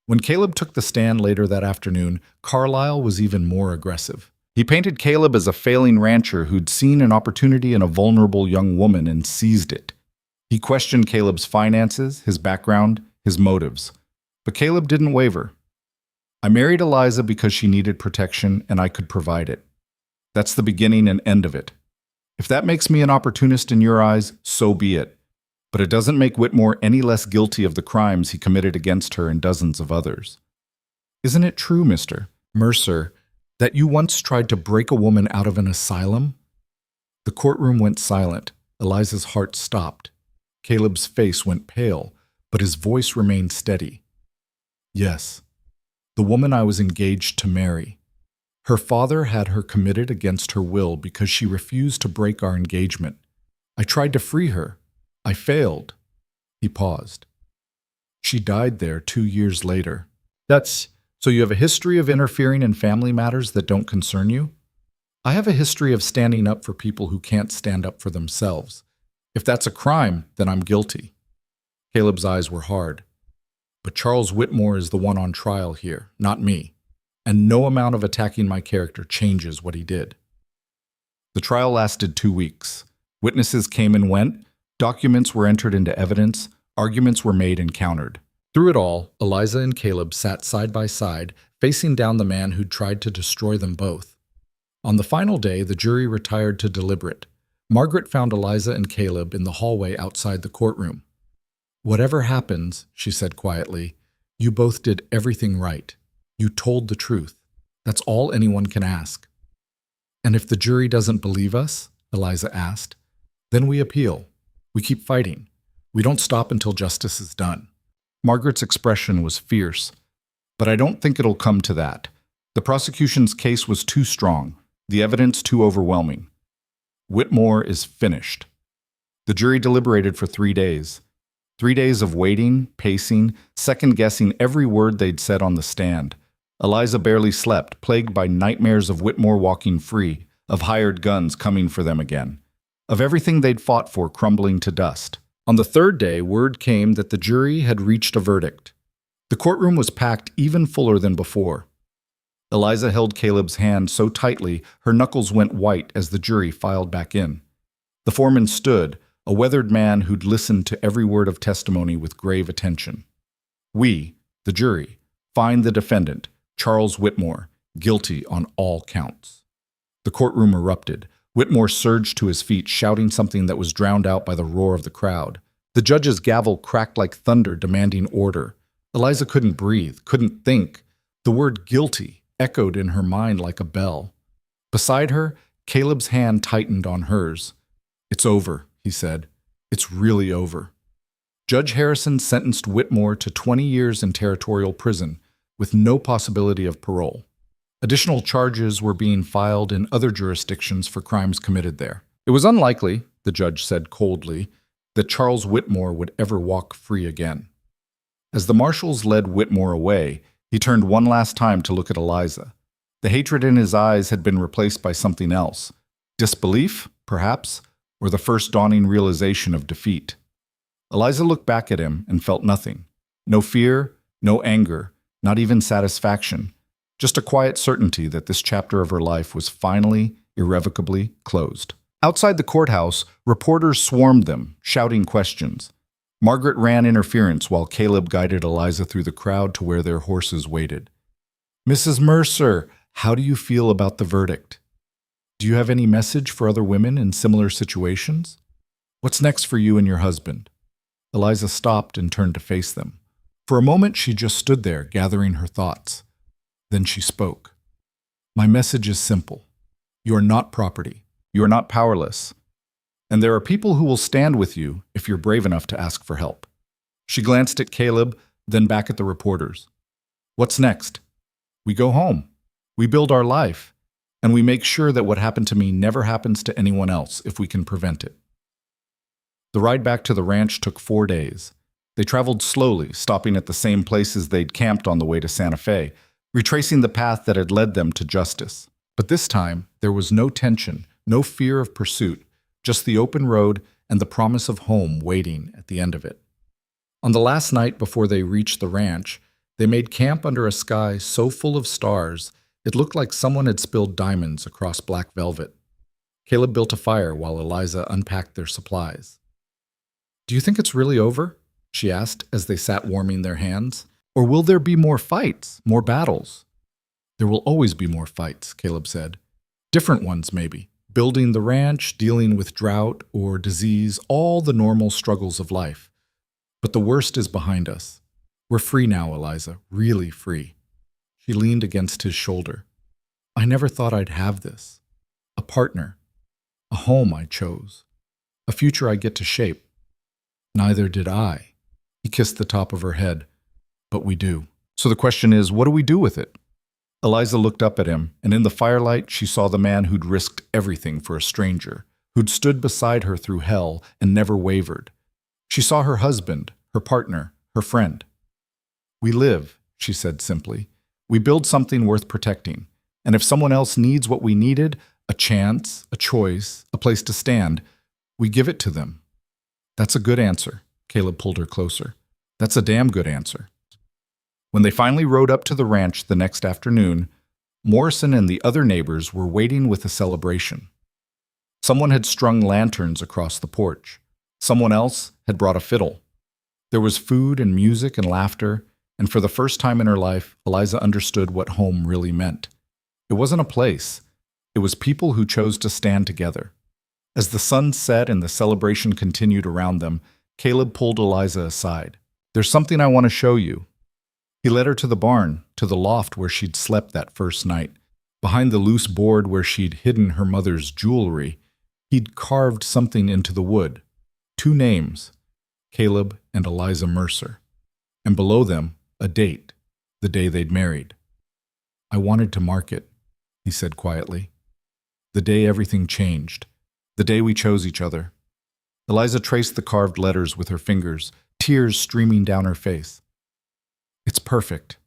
When Caleb took the stand later that afternoon, Carlyle was even more aggressive. He painted Caleb as a failing rancher who'd seen an opportunity in a vulnerable young woman and seized it. He questioned Caleb's finances, his background, his motives. But Caleb didn't waver. I married Eliza because she needed protection and I could provide it. That's the beginning and end of it. If that makes me an opportunist in your eyes, so be it. But it doesn't make Whitmore any less guilty of the crimes he committed against her and dozens of others. Isn't it true, Mr. Mercer, that you once tried to break a woman out of an asylum? The courtroom went silent. Eliza's heart stopped. Caleb's face went pale, but his voice remained steady. Yes, the woman I was engaged to marry. Her father had her committed against her will because she refused to break our engagement. I tried to free her. I failed. He paused. She died there 2 years later. So you have a history of interfering in family matters that don't concern you? I have a history of standing up for people who can't stand up for themselves. If that's a crime, then I'm guilty. Caleb's eyes were hard. But Charles Whitmore is the one on trial here, not me. And no amount of attacking my character changes what he did. The trial lasted 2 weeks. Witnesses came and went. Documents were entered into evidence. Arguments were made and countered. Through it all, Eliza and Caleb sat side by side, facing down the man who'd tried to destroy them both. On the final day, the jury retired to deliberate. Margaret found Eliza and Caleb in the hallway outside the courtroom. Whatever happens, she said quietly, you both did everything right. You told the truth. That's all anyone can ask. And if the jury doesn't believe us, Eliza asked, then we appeal. We keep fighting. We don't stop until justice is done. Margaret's expression was fierce. But I don't think it'll come to that. The prosecution's case was too strong, the evidence too overwhelming. Whitmore is finished. The jury deliberated for 3 days. 3 days of waiting, pacing, second-guessing every word they'd said on the stand. Eliza barely slept, plagued by nightmares of Whitmore walking free, of hired guns coming for them again, of everything they'd fought for crumbling to dust. On the 3rd day, word came that the jury had reached a verdict. The courtroom was packed even fuller than before. Eliza held Caleb's hand so tightly her knuckles went white as the jury filed back in. The foreman stood, a weathered man who'd listened to every word of testimony with grave attention. We, the jury, find the defendant, Charles Whitmore, guilty on all counts. The courtroom erupted. Whitmore surged to his feet, shouting something that was drowned out by the roar of the crowd. The judge's gavel cracked like thunder, demanding order. Eliza couldn't breathe, couldn't think. The word guilty echoed in her mind like a bell. Beside her, Caleb's hand tightened on hers. It's over, he said. It's really over. Judge Harrison sentenced Whitmore to 20 years in territorial prison with no possibility of parole. Additional charges were being filed in other jurisdictions for crimes committed there. It was unlikely, the judge said coldly, that Charles Whitmore would ever walk free again. As the marshals led Whitmore away, he turned one last time to look at Eliza. The hatred in his eyes had been replaced by something else. Disbelief, perhaps, or the first dawning realization of defeat. Eliza looked back at him and felt nothing. No fear, no anger, not even satisfaction. Just a quiet certainty that this chapter of her life was finally, irrevocably closed. Outside the courthouse, reporters swarmed them, shouting questions. Margaret ran interference while Caleb guided Eliza through the crowd to where their horses waited. "Mrs. Mercer, how do you feel about the verdict? Do you have any message for other women in similar situations? What's next for you and your husband?" Eliza stopped and turned to face them. For a moment, she just stood there, gathering her thoughts. Then she spoke. "My message is simple. You are not property. You are not powerless. And there are people who will stand with you if you're brave enough to ask for help." She glanced at Caleb, then back at the reporters. "What's next? We go home. We build our life. And we make sure that what happened to me never happens to anyone else if we can prevent it." The ride back to the ranch took 4 days. They traveled slowly, stopping at the same places they'd camped on the way to Santa Fe, retracing the path that had led them to justice. But this time, there was no tension, no fear of pursuit, just the open road and the promise of home waiting at the end of it. On the last night before they reached the ranch, they made camp under a sky so full of stars it looked like someone had spilled diamonds across black velvet. Caleb built a fire while Eliza unpacked their supplies. "Do you think it's really over?" she asked as they sat warming their hands. "Or will there be more fights, more battles?" "There will always be more fights," Caleb said. "Different ones, maybe. Building the ranch, dealing with drought or disease, all the normal struggles of life. But the worst is behind us. We're free now, Eliza, really free." She leaned against his shoulder. "I never thought I'd have this. A partner. A home I chose. A future I get to shape. Neither did I." He kissed the top of her head. "But we do. So the question is, what do we do with it?" Eliza looked up at him, and in the firelight she saw the man who'd risked everything for a stranger, who'd stood beside her through hell and never wavered. She saw her husband, her partner, her friend. "We live," she said simply. "We build something worth protecting. And if someone else needs what we needed, a chance, a choice, a place to stand, we give it to them." "That's a good answer." Caleb pulled her closer. "That's a damn good answer." When they finally rode up to the ranch the next afternoon, Morrison and the other neighbors were waiting with a celebration. Someone had strung lanterns across the porch. Someone else had brought a fiddle. There was food and music and laughter, and for the first time in her life, Eliza understood what home really meant. It wasn't a place. It was people who chose to stand together. As the sun set and the celebration continued around them, Caleb pulled Eliza aside. "There's something I want to show you." He led her to the barn, to the loft where she'd slept that first night. Behind the loose board where she'd hidden her mother's jewelry, he'd carved something into the wood. 2 names, Caleb and Eliza Mercer. And below them, a date, the day they'd married. "I wanted to mark it," he said quietly. "The day everything changed. The day we chose each other." Eliza traced the carved letters with her fingers, tears streaming down her face. "It's perfect."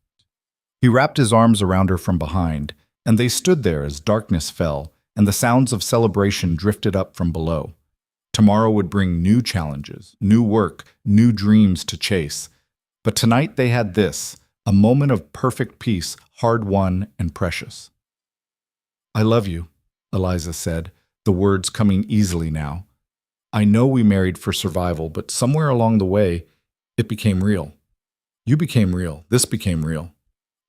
He wrapped his arms around her from behind, and they stood there as darkness fell and the sounds of celebration drifted up from below. Tomorrow would bring new challenges, new work, new dreams to chase. But tonight they had this, a moment of perfect peace, hard-won and precious. "I love you," Eliza said, the words coming easily now. "I know we married for survival, but somewhere along the way, it became real. You became real. This became real."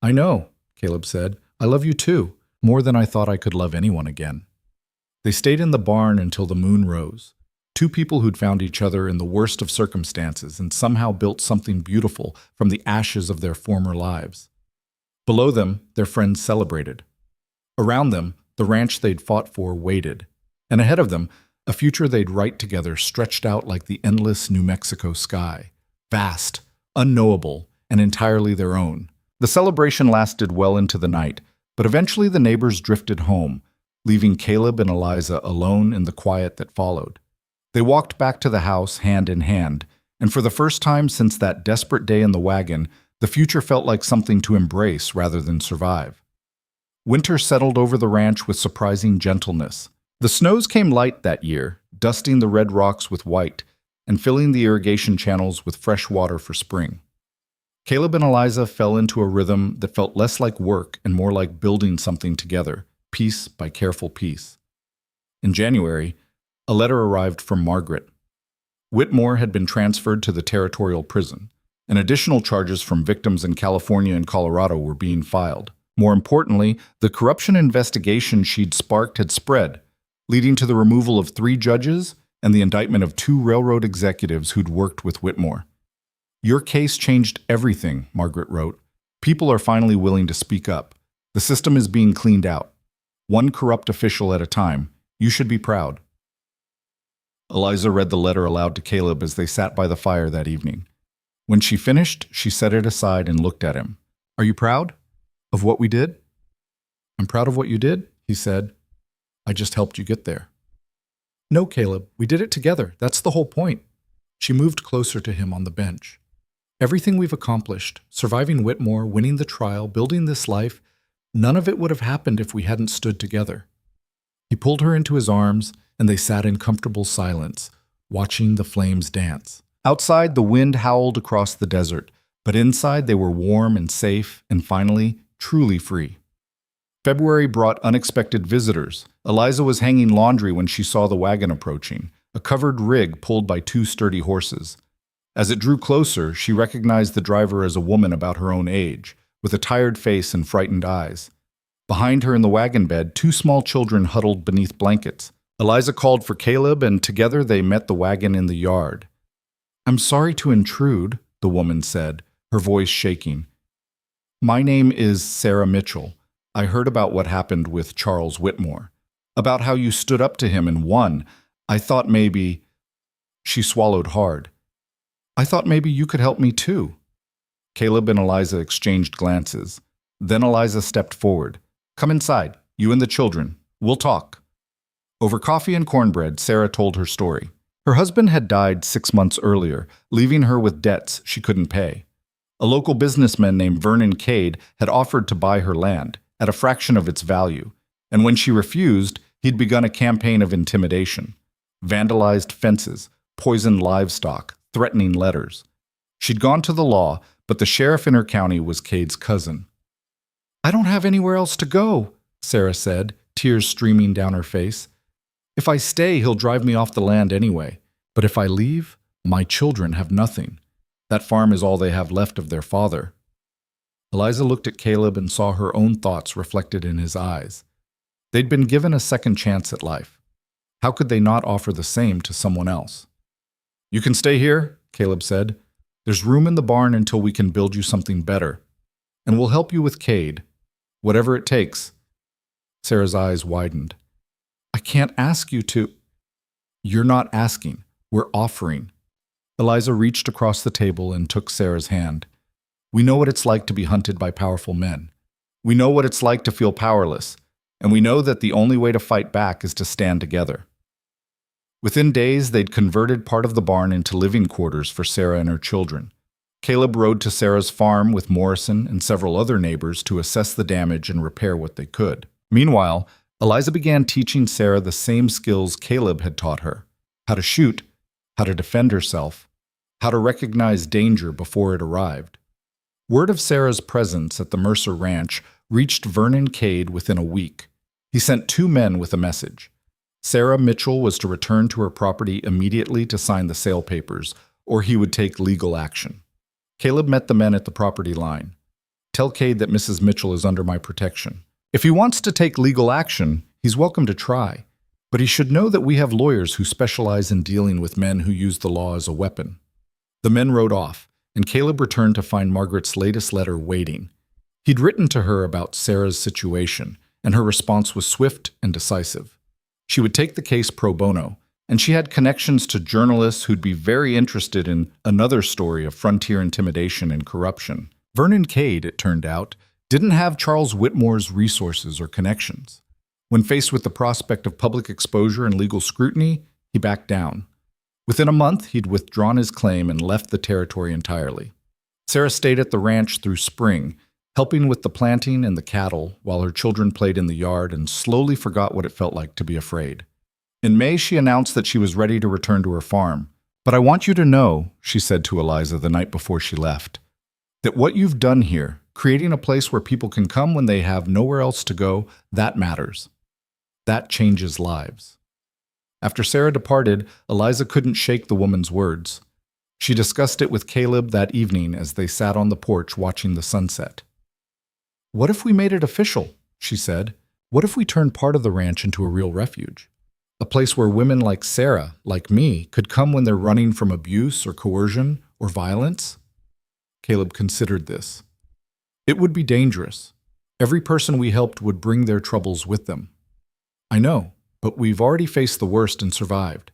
"I know," Caleb said. "I love you too, more than I thought I could love anyone again." They stayed in the barn until the moon rose. 2 people who'd found each other in the worst of circumstances and somehow built something beautiful from the ashes of their former lives. Below them, their friends celebrated. Around them, the ranch they'd fought for waited. And ahead of them, a future they'd write together stretched out like the endless New Mexico sky, vast, unknowable, and entirely their own. The celebration lasted well into the night, but eventually the neighbors drifted home, leaving Caleb and Eliza alone in the quiet that followed. They walked back to the house hand in hand, and for the first time since that desperate day in the wagon, the future felt like something to embrace rather than survive. Winter settled over the ranch with surprising gentleness. The snows came light that year, dusting the red rocks with white and filling the irrigation channels with fresh water for spring. Caleb and Eliza fell into a rhythm that felt less like work and more like building something together, piece by careful piece. In January, a letter arrived from Margaret. Whitmore had been transferred to the territorial prison, and additional charges from victims in California and Colorado were being filed. More importantly, the corruption investigation she'd sparked had spread, leading to the removal of 3 judges and the indictment of 2 railroad executives who'd worked with Whitmore. "Your case changed everything," Margaret wrote. "People are finally willing to speak up. The system is being cleaned out. One corrupt official at a time. You should be proud." Eliza read the letter aloud to Caleb as they sat by the fire that evening. When she finished, she set it aside and looked at him. "Are you proud of what we did?" "I'm proud of what you did," he said. "I just helped you get there." "No, Caleb, we did it together. That's the whole point." She moved closer to him on the bench. "Everything we've accomplished, surviving Whitmore, winning the trial, building this life, none of it would have happened if we hadn't stood together." He pulled her into his arms, and they sat in comfortable silence, watching the flames dance. Outside, the wind howled across the desert, but inside they were warm and safe, and finally, truly free. February brought unexpected visitors. Eliza was hanging laundry when she saw the wagon approaching, a covered rig pulled by 2 sturdy horses. As it drew closer, she recognized the driver as a woman about her own age, with a tired face and frightened eyes. Behind her in the wagon bed, 2 small children huddled beneath blankets. Eliza called for Caleb, and together they met the wagon in the yard. "I'm sorry to intrude," the woman said, her voice shaking. "My name is Sarah Mitchell. I heard about what happened with Charles Whitmore, about how you stood up to him and won. I thought maybe—" She swallowed hard. "I thought maybe you could help me too." Caleb and Eliza exchanged glances. Then Eliza stepped forward. "Come inside, you and the children. We'll talk." Over coffee and cornbread, Sarah told her story. Her husband had died 6 months earlier, leaving her with debts she couldn't pay. A local businessman named Vernon Cade had offered to buy her land, at a fraction of its value, and when she refused, he'd begun a campaign of intimidation. Vandalized fences, poisoned livestock, threatening letters. She'd gone to the law, but the sheriff in her county was Cade's cousin. "I don't have anywhere else to go," Sarah said, tears streaming down her face. "If I stay, he'll drive me off the land anyway. But if I leave, my children have nothing. That farm is all they have left of their father." Eliza looked at Caleb and saw her own thoughts reflected in his eyes. They'd been given a second chance at life. How could they not offer the same to someone else? "You can stay here," Caleb said. "There's room in the barn until we can build you something better. And we'll help you with Cade. Whatever it takes." Sarah's eyes widened. "I can't ask you to—" "You're not asking. We're offering." Eliza reached across the table and took Sarah's hand. "We know what it's like to be hunted by powerful men. We know what it's like to feel powerless, and we know that the only way to fight back is to stand together." Within days, they'd converted part of the barn into living quarters for Sarah and her children. Caleb rode to Sarah's farm with Morrison and several other neighbors to assess the damage and repair what they could. Meanwhile, Eliza began teaching Sarah the same skills Caleb had taught her: how to shoot, how to defend herself, how to recognize danger before it arrived. Word of Sarah's presence at the Mercer Ranch reached Vernon Cade within a week. He sent 2 men with a message. Sarah Mitchell was to return to her property immediately to sign the sale papers, or he would take legal action. Caleb met the men at the property line. "Tell Cade that Mrs. Mitchell is under my protection. If he wants to take legal action, he's welcome to try, but he should know that we have lawyers who specialize in dealing with men who use the law as a weapon." The men rode off, and Caleb returned to find Margaret's latest letter waiting. He'd written to her about Sarah's situation, and her response was swift and decisive. She would take the case pro bono, and she had connections to journalists who'd be very interested in another story of frontier intimidation and corruption. Vernon Cade, it turned out, didn't have Charles Whitmore's resources or connections. When faced with the prospect of public exposure and legal scrutiny, he backed down. Within a month, he'd withdrawn his claim and left the territory entirely. Sarah stayed at the ranch through spring, helping with the planting and the cattle while her children played in the yard and slowly forgot what it felt like to be afraid. In May, she announced that she was ready to return to her farm. "But I want you to know," she said to Eliza the night before she left, "that what you've done here, creating a place where people can come when they have nowhere else to go, that matters. That changes lives." After Sarah departed, Eliza couldn't shake the woman's words. She discussed it with Caleb that evening as they sat on the porch watching the sunset. "What if we made it official?" she said. "What if we turned part of the ranch into a real refuge? A place where women like Sarah, like me, could come when they're running from abuse or coercion or violence?" Caleb considered this. "It would be dangerous. Every person we helped would bring their troubles with them." "I know, but we've already faced the worst and survived.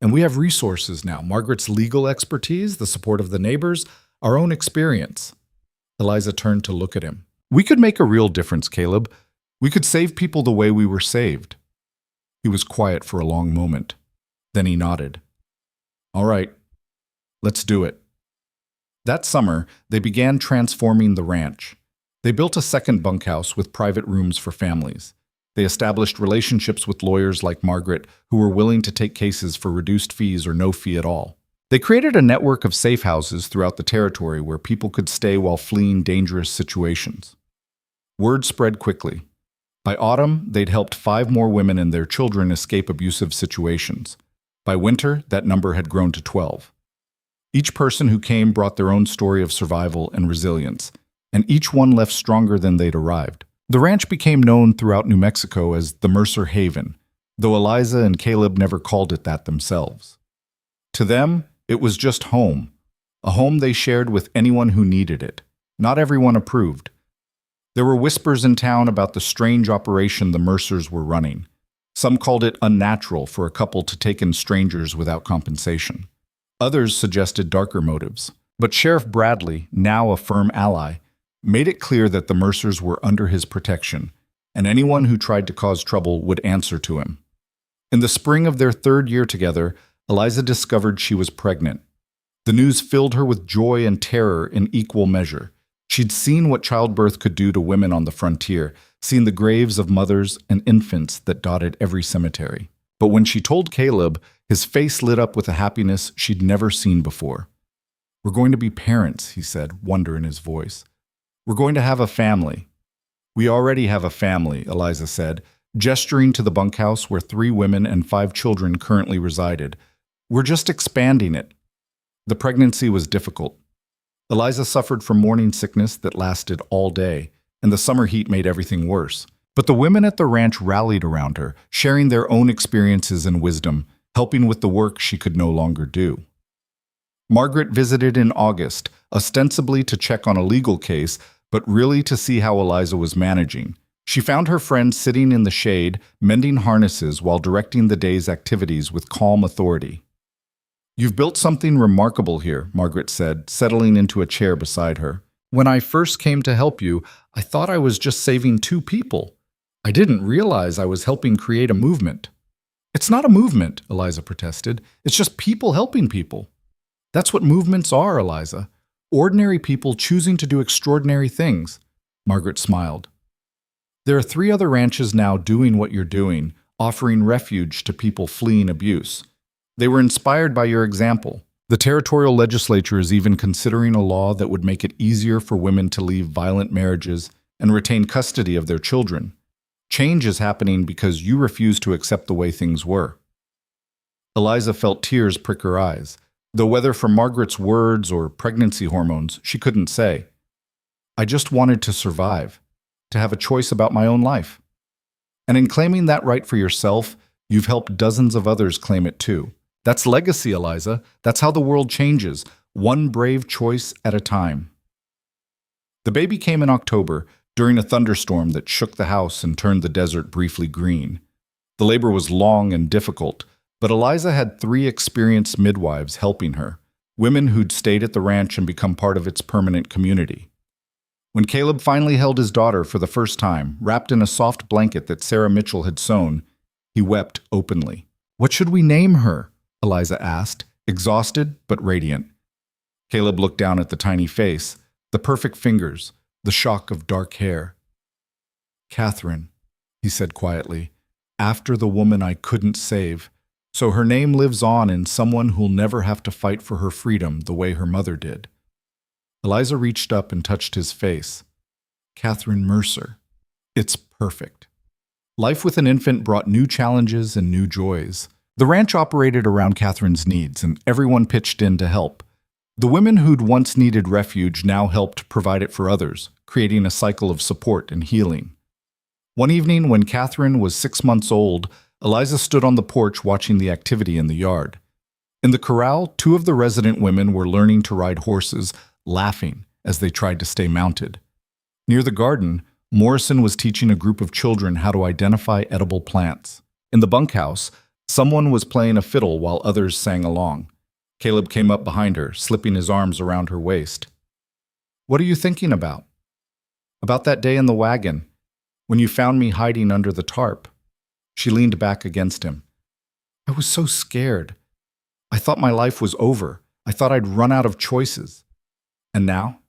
And we have resources now, Margaret's legal expertise, the support of the neighbors, our own experience." Eliza turned to look at him. "We could make a real difference, Caleb. We could save people the way we were saved." He was quiet for a long moment. Then he nodded. "All right, let's do it." That summer, they began transforming the ranch. They built a second bunkhouse with private rooms for families. They established relationships with lawyers like Margaret who were willing to take cases for reduced fees or no fee at all. They created a network of safe houses throughout the territory where people could stay while fleeing dangerous situations. Word spread quickly. By autumn, they'd helped 5 more women and their children escape abusive situations. By winter, that number had grown to 12. Each person who came brought their own story of survival and resilience, and each one left stronger than they'd arrived. The ranch became known throughout New Mexico as the Mercer Haven, though Eliza and Caleb never called it that themselves. To them, it was just home, a home they shared with anyone who needed it. Not everyone approved. There were whispers in town about the strange operation the Mercers were running. Some called it unnatural for a couple to take in strangers without compensation. Others suggested darker motives. But Sheriff Bradley, now a firm ally, made it clear that the Mercers were under his protection, and anyone who tried to cause trouble would answer to him. In the spring of their 3rd year together, Eliza discovered she was pregnant. The news filled her with joy and terror in equal measure. She'd seen what childbirth could do to women on the frontier, seen the graves of mothers and infants that dotted every cemetery. But when she told Caleb, his face lit up with a happiness she'd never seen before. "We're going to be parents," he said, wonder in his voice. "We're going to have a family." "We already have a family," Eliza said, gesturing to the bunkhouse where 3 women and 5 children currently resided. "We're just expanding it." The pregnancy was difficult. Eliza suffered from morning sickness that lasted all day, and the summer heat made everything worse. But the women at the ranch rallied around her, sharing their own experiences and wisdom, helping with the work she could no longer do. Margaret visited in August, ostensibly to check on a legal case, but really to see how Eliza was managing. She found her friend sitting in the shade, mending harnesses while directing the day's activities with calm authority. "You've built something remarkable here," Margaret said, settling into a chair beside her. "When I first came to help you, I thought I was just saving 2 people. I didn't realize I was helping create a movement." "It's not a movement," Eliza protested. "It's just people helping people." "That's what movements are, Eliza. Ordinary people choosing to do extraordinary things." Margaret smiled. "There are 3 other ranches now doing what you're doing, offering refuge to people fleeing abuse. They were inspired by your example. The territorial legislature is even considering a law that would make it easier for women to leave violent marriages and retain custody of their children. Change is happening because you refuse to accept the way things were." Eliza felt tears prick her eyes, though whether from Margaret's words or pregnancy hormones, she couldn't say. "I just wanted to survive, to have a choice about my own life. And in claiming that right for yourself, you've helped dozens of others claim it too. That's legacy, Eliza. That's how the world changes, one brave choice at a time." The baby came in October, during a thunderstorm that shook the house and turned the desert briefly green. The labor was long and difficult, But Eliza had 3 experienced midwives helping her, women who'd stayed at the ranch and become part of its permanent community. When Caleb finally held his daughter for the first time, wrapped in a soft blanket that Sarah Mitchell had sewn, he wept openly. "What should we name her?" Eliza asked, exhausted but radiant. Caleb looked down at the tiny face, the perfect fingers, the shock of dark hair. "Catherine," he said quietly, "after the woman I couldn't save, so her name lives on in someone who'll never have to fight for her freedom the way her mother did." Eliza reached up and touched his face. "Catherine Mercer. It's perfect." Life with an infant brought new challenges and new joys. The ranch operated around Catherine's needs, and everyone pitched in to help. The women who'd once needed refuge now helped provide it for others, creating a cycle of support and healing. One evening, when Catherine was 6 months old, Eliza stood on the porch watching the activity in the yard. In the corral, 2 of the resident women were learning to ride horses, laughing as they tried to stay mounted. Near the garden, Morrison was teaching a group of children how to identify edible plants. In the bunkhouse, someone was playing a fiddle while others sang along. Caleb came up behind her, slipping his arms around her waist. "What are you thinking about?" "About that day in the wagon, when you found me hiding under the tarp." She leaned back against him. "I was so scared. I thought my life was over. I thought I'd run out of choices. And now?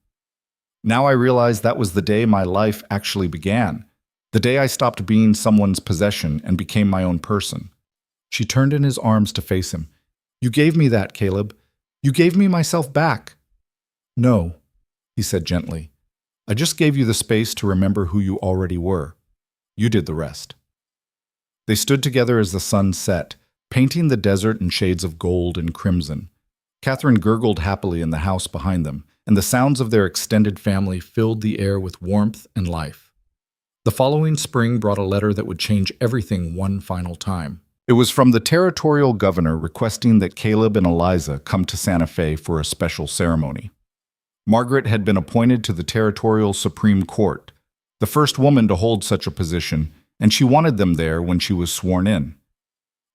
Now I realize that was the day my life actually began. The day I stopped being someone's possession and became my own person." She turned in his arms to face him. "You gave me that, Caleb. You gave me myself back." "No," he said gently. "I just gave you the space to remember who you already were. You did the rest." They stood together as the sun set, painting the desert in shades of gold and crimson. Catherine gurgled happily in the house behind them, and the sounds of their extended family filled the air with warmth and life. The following spring brought a letter that would change everything one final time. It was from the territorial governor requesting that Caleb and Eliza come to Santa Fe for a special ceremony. Margaret had been appointed to the territorial Supreme Court, the first woman to hold such a position, and she wanted them there when she was sworn in.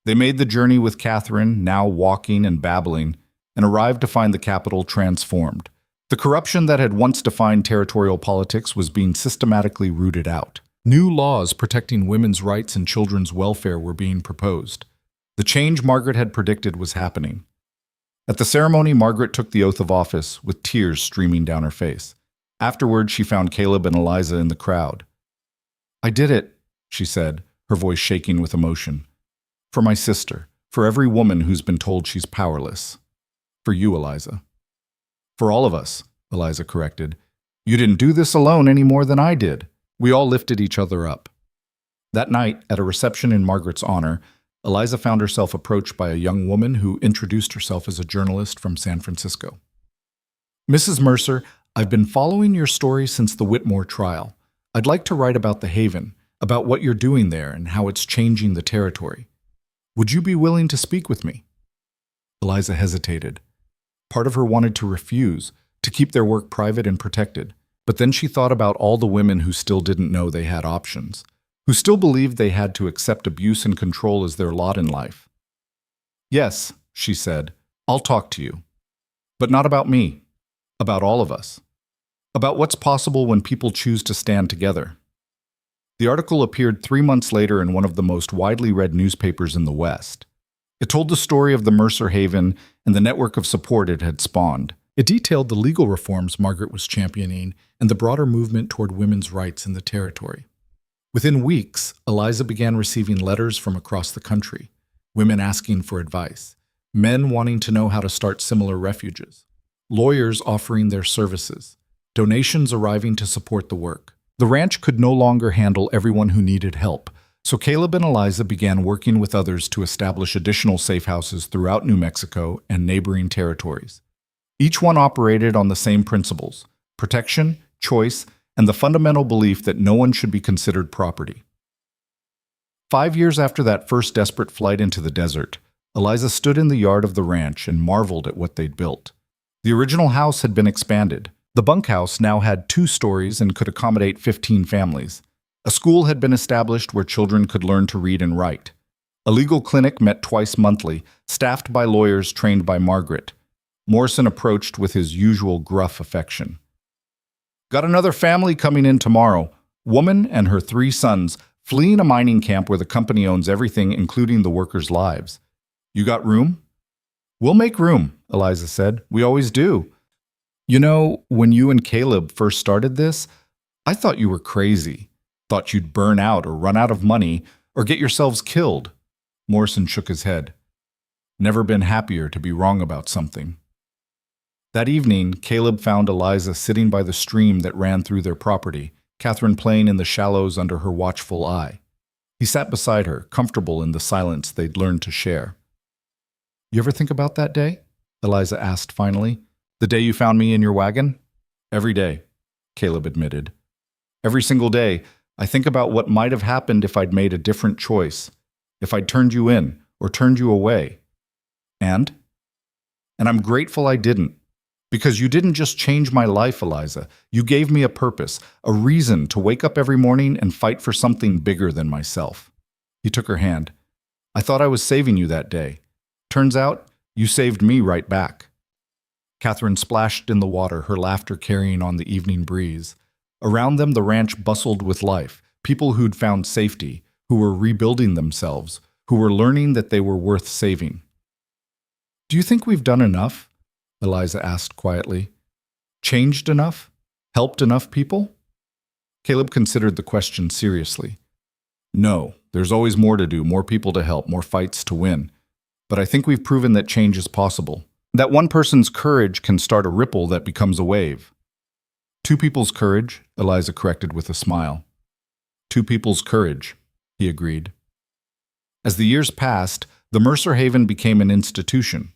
They made the journey with Catherine, now walking and babbling, and arrived to find the capital transformed. The corruption that had once defined territorial politics was being systematically rooted out. New laws protecting women's rights and children's welfare were being proposed. The change Margaret had predicted was happening. At the ceremony, Margaret took the oath of office, with tears streaming down her face. Afterward, she found Caleb and Eliza in the crowd. "I did it," she said, her voice shaking with emotion. "For my sister, for every woman who's been told she's powerless. For you, Eliza." "For all of us," Eliza corrected. "You didn't do this alone any more than I did. We all lifted each other up." That night, at a reception in Margaret's honor, Eliza found herself approached by a young woman who introduced herself as a journalist from San Francisco. "Mrs. Mercer, I've been following your story since the Whitmore trial. I'd like to write about the Haven, about what you're doing there and how it's changing the territory. Would you be willing to speak with me?" Eliza hesitated. Part of her wanted to refuse, to keep their work private and protected. But then she thought about all the women who still didn't know they had options, who still believed they had to accept abuse and control as their lot in life. "Yes," she said, "I'll talk to you. But not about me. About all of us. About what's possible when people choose to stand together." The article appeared 3 months later in one of the most widely read newspapers in the West. It told the story of the Mercer Haven and the network of support it had spawned. It detailed the legal reforms Margaret was championing and the broader movement toward women's rights in the territory. Within weeks, Eliza began receiving letters from across the country, women asking for advice, men wanting to know how to start similar refuges, lawyers offering their services, donations arriving to support the work. The ranch could no longer handle everyone who needed help, so Caleb and Eliza began working with others to establish additional safe houses throughout New Mexico and neighboring territories. Each one operated on the same principles: protection, choice, and the fundamental belief that no one should be considered property. 5 years after that first desperate flight into the desert, Eliza stood in the yard of the ranch and marveled at what they'd built. The original house had been expanded. The bunkhouse now had 2 stories and could accommodate 15 families. A school had been established where children could learn to read and write. A legal clinic met twice monthly, staffed by lawyers trained by Margaret. Morrison approached with his usual gruff affection. Got another family coming in tomorrow. Woman and her 3 sons, fleeing a mining camp where the company owns everything, including the workers' lives. You got room? We'll make room, Eliza said. We always do. You know, when you and Caleb first started this, I thought you were crazy. Thought you'd burn out or run out of money or get yourselves killed. Morrison shook his head. Never been happier to be wrong about something. That evening, Caleb found Eliza sitting by the stream that ran through their property, Catherine playing in the shallows under her watchful eye. He sat beside her, comfortable in the silence they'd learned to share. You ever think about that day? Eliza asked finally. The day you found me in your wagon? Every day, Caleb admitted. Every single day, I think about what might have happened if I'd made a different choice, if I'd turned you in or turned you away. And I'm grateful I didn't. Because you didn't just change my life, Eliza. You gave me a purpose, a reason to wake up every morning and fight for something bigger than myself. He took her hand. I thought I was saving you that day. Turns out, you saved me right back. Catherine splashed in the water, her laughter carrying on the evening breeze. Around them, the ranch bustled with life, people who'd found safety, who were rebuilding themselves, who were learning that they were worth saving. Do you think we've done enough? Eliza asked quietly. Changed enough? Helped enough people? Caleb considered the question seriously. No, there's always more to do, more people to help, more fights to win. But I think we've proven that change is possible. That one person's courage can start a ripple that becomes a wave. 2 people's courage, Eliza corrected with a smile. 2 people's courage, he agreed. As the years passed, the Mercer Haven became an institution.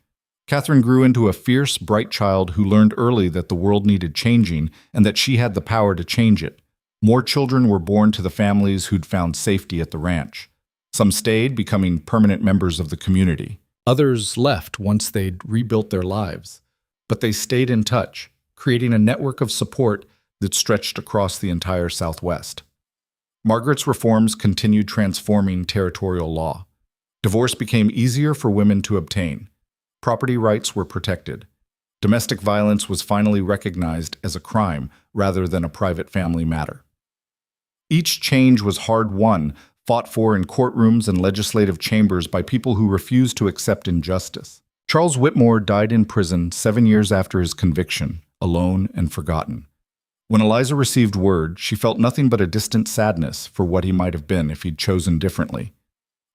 Catherine grew into a fierce, bright child who learned early that the world needed changing and that she had the power to change it. More children were born to the families who'd found safety at the ranch. Some stayed, becoming permanent members of the community. Others left once they'd rebuilt their lives. But they stayed in touch, creating a network of support that stretched across the entire Southwest. Margaret's reforms continued transforming territorial law. Divorce became easier for women to obtain. Property rights were protected. Domestic violence was finally recognized as a crime rather than a private family matter. Each change was hard-won, fought for in courtrooms and legislative chambers by people who refused to accept injustice. Charles Whitmore died in prison 7 years after his conviction, alone and forgotten. When Eliza received word, she felt nothing but a distant sadness for what he might have been if he'd chosen differently.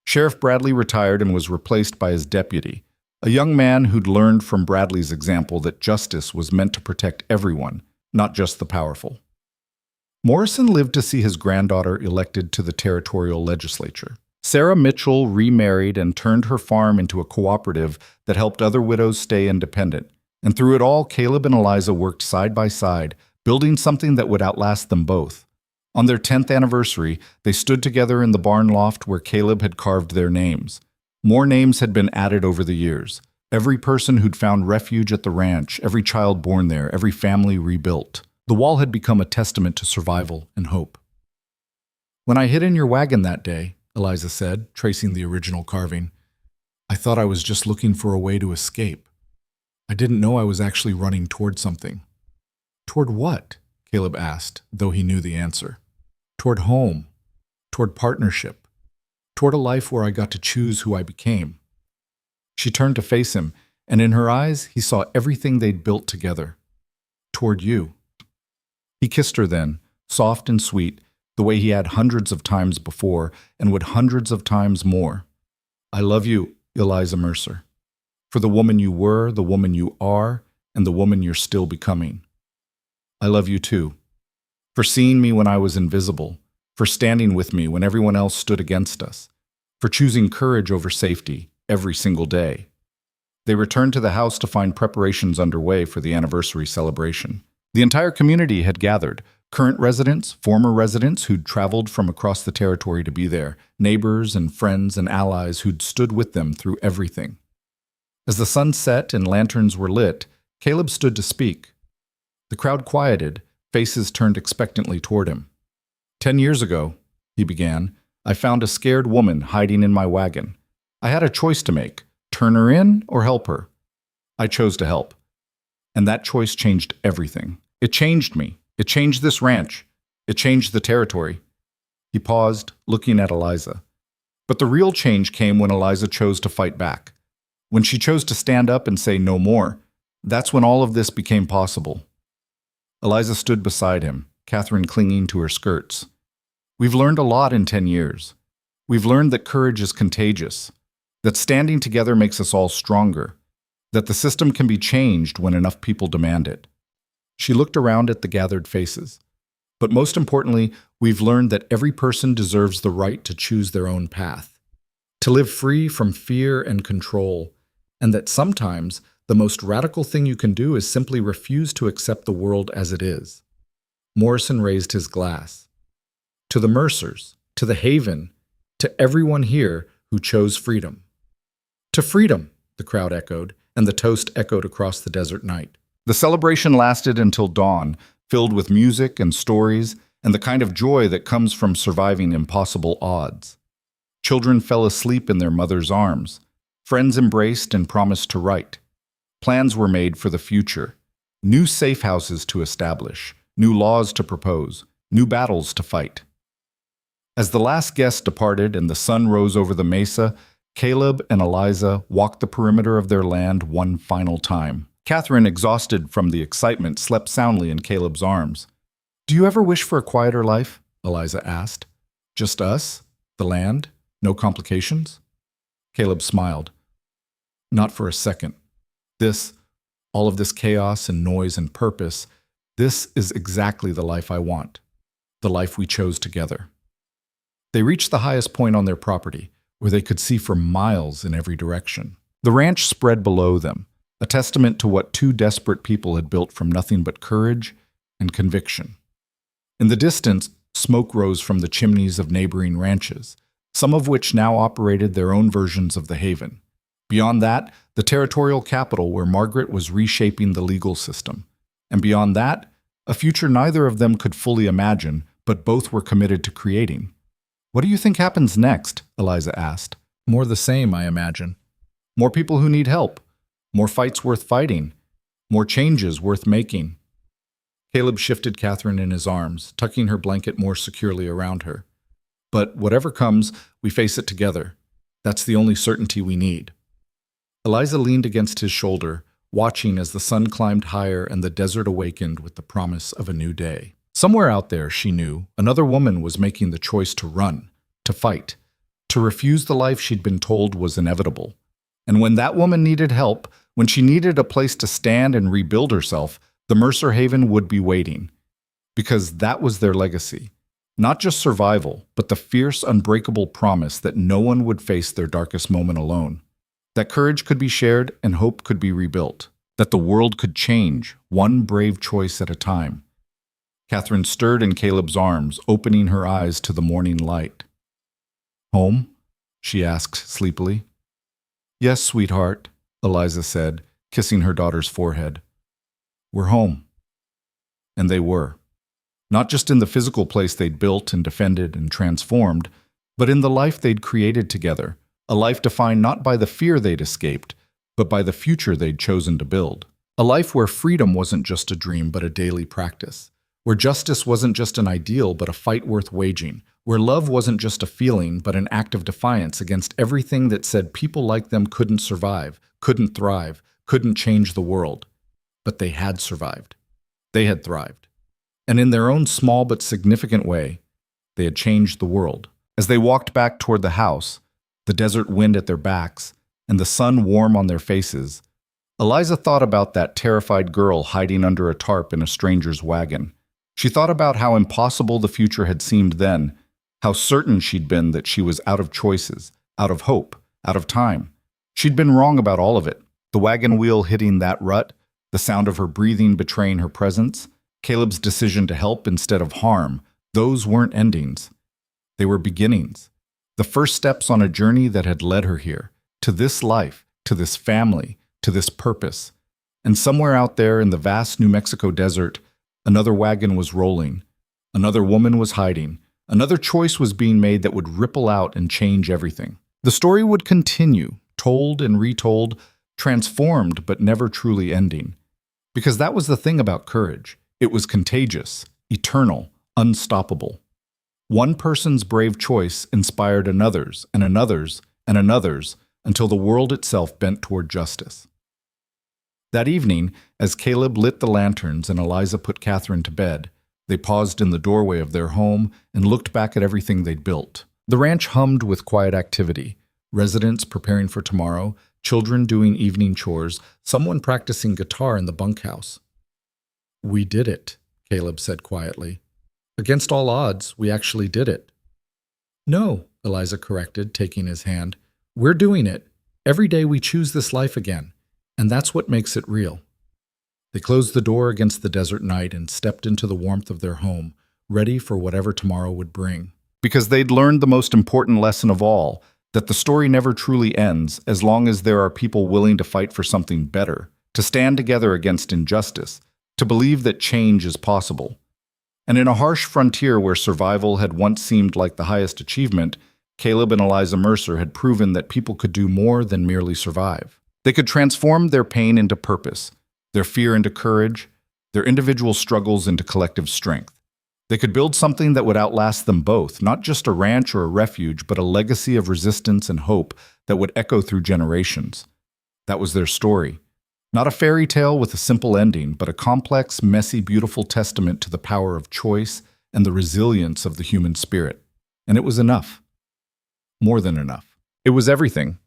Sheriff Bradley retired and was replaced by his deputy, a young man who'd learned from Bradley's example that justice was meant to protect everyone, not just the powerful. Morrison lived to see his granddaughter elected to the territorial legislature. Sarah Mitchell remarried and turned her farm into a cooperative that helped other widows stay independent. And through it all, Caleb and Eliza worked side by side, building something that would outlast them both. On their 10th anniversary, they stood together in the barn loft where Caleb had carved their names. More names had been added over the years. Every person who'd found refuge at the ranch, every child born there, every family rebuilt. The wall had become a testament to survival and hope. When I hid in your wagon that day, Eliza said, tracing the original carving, I thought I was just looking for a way to escape. I didn't know I was actually running toward something. Toward what? Caleb asked, though he knew the answer. Toward home. Toward partnership. Toward a life where I got to choose who I became. She turned to face him, and in her eyes he saw everything they'd built together. Toward you. He kissed her then, soft and sweet, the way he had hundreds of times before, and would hundreds of times more. I love you, Eliza Mercer, for the woman you were, the woman you are, and the woman you're still becoming. I love you too, for seeing me when I was invisible, for standing with me when everyone else stood against us, for choosing courage over safety every single day. They returned to the house to find preparations underway for the anniversary celebration. The entire community had gathered, current residents, former residents who'd traveled from across the territory to be there, neighbors and friends and allies who'd stood with them through everything. As the sun set and lanterns were lit, Caleb stood to speak. The crowd quieted, faces turned expectantly toward him. 10 years ago, he began, I found a scared woman hiding in my wagon. I had a choice to make, turn her in or help her. I chose to help. And that choice changed everything. It changed me. It changed this ranch. It changed the territory. He paused, looking at Eliza. But the real change came when Eliza chose to fight back. When she chose to stand up and say no more, that's when all of this became possible. Eliza stood beside him, Catherine clinging to her skirts. We've learned a lot in 10 years. We've learned that courage is contagious, that standing together makes us all stronger, that the system can be changed when enough people demand it. She looked around at the gathered faces. But most importantly, we've learned that every person deserves the right to choose their own path, to live free from fear and control, and that sometimes the most radical thing you can do is simply refuse to accept the world as it is. Morrison raised his glass. To the Mercers, to the Haven, to everyone here who chose freedom. To freedom, the crowd echoed, and the toast echoed across the desert night. The celebration lasted until dawn, filled with music and stories and the kind of joy that comes from surviving impossible odds. Children fell asleep in their mothers' arms. Friends embraced and promised to write. Plans were made for the future. New safe houses to establish, new laws to propose, new battles to fight. As the last guest departed and the sun rose over the mesa, Caleb and Eliza walked the perimeter of their land one final time. Catherine, exhausted from the excitement, slept soundly in Caleb's arms. "Do you ever wish for a quieter life?" Eliza asked. "Just us? The land? No complications?" Caleb smiled. "Not for a second. All of this chaos and noise and purpose, this is exactly the life I want. The life we chose together." They reached the highest point on their property, where they could see for miles in every direction. The ranch spread below them, a testament to what two desperate people had built from nothing but courage and conviction. In the distance, smoke rose from the chimneys of neighboring ranches, some of which now operated their own versions of the Haven. Beyond that, the territorial capital where Margaret was reshaping the legal system. And beyond that, a future neither of them could fully imagine, but both were committed to creating. "What do you think happens next?" Eliza asked. "More the same, I imagine. More people who need help. More fights worth fighting. More changes worth making." Caleb shifted Catherine in his arms, tucking her blanket more securely around her. "But whatever comes, we face it together. That's the only certainty we need." Eliza leaned against his shoulder, watching as the sun climbed higher and the desert awakened with the promise of a new day. Somewhere out there, she knew, another woman was making the choice to run, to fight, to refuse the life she'd been told was inevitable. And when that woman needed help, when she needed a place to stand and rebuild herself, the Mercer Haven would be waiting. Because that was their legacy. Not just survival, but the fierce, unbreakable promise that no one would face their darkest moment alone. That courage could be shared and hope could be rebuilt. That the world could change, one brave choice at a time. Catherine stirred in Caleb's arms, opening her eyes to the morning light. "Home?" she asked sleepily. "Yes, sweetheart," Eliza said, kissing her daughter's forehead. "We're home." And they were. Not just in the physical place they'd built and defended and transformed, but in the life they'd created together, a life defined not by the fear they'd escaped, but by the future they'd chosen to build. A life where freedom wasn't just a dream but a daily practice, where justice wasn't just an ideal but a fight worth waging, where love wasn't just a feeling but an act of defiance against everything that said people like them couldn't survive, couldn't thrive, couldn't change the world. But they had survived. They had thrived. And in their own small but significant way, they had changed the world. As they walked back toward the house, the desert wind at their backs, and the sun warm on their faces, Eliza thought about that terrified girl hiding under a tarp in a stranger's wagon. She thought about how impossible the future had seemed then, how certain she'd been that she was out of choices, out of hope, out of time. She'd been wrong about all of it. The wagon wheel hitting that rut, the sound of her breathing betraying her presence, Caleb's decision to help instead of harm, those weren't endings. They were beginnings. The first steps on a journey that had led her here, to this life, to this family, to this purpose. And somewhere out there in the vast New Mexico desert, another wagon was rolling. Another woman was hiding. Another choice was being made that would ripple out and change everything. The story would continue, told and retold, transformed but never truly ending. Because that was the thing about courage. It was contagious, eternal, unstoppable. One person's brave choice inspired another's, and another's, and another's, until the world itself bent toward justice. That evening, as Caleb lit the lanterns and Eliza put Catherine to bed, they paused in the doorway of their home and looked back at everything they'd built. The ranch hummed with quiet activity, residents preparing for tomorrow, children doing evening chores, someone practicing guitar in the bunkhouse. "We did it," Caleb said quietly. "Against all odds, we actually did it." "No," Eliza corrected, taking his hand. "We're doing it. Every day we choose this life again, and that's what makes it real." They closed the door against the desert night and stepped into the warmth of their home, ready for whatever tomorrow would bring. Because they'd learned the most important lesson of all, that the story never truly ends as long as there are people willing to fight for something better, to stand together against injustice, to believe that change is possible. And in a harsh frontier where survival had once seemed like the highest achievement, Caleb and Eliza Mercer had proven that people could do more than merely survive. They could transform their pain into purpose, their fear into courage, their individual struggles into collective strength. They could build something that would outlast them both, not just a ranch or a refuge, but a legacy of resistance and hope that would echo through generations. That was their story. Not a fairy tale with a simple ending, but a complex, messy, beautiful testament to the power of choice and the resilience of the human spirit. And it was enough. More than enough. It was everything.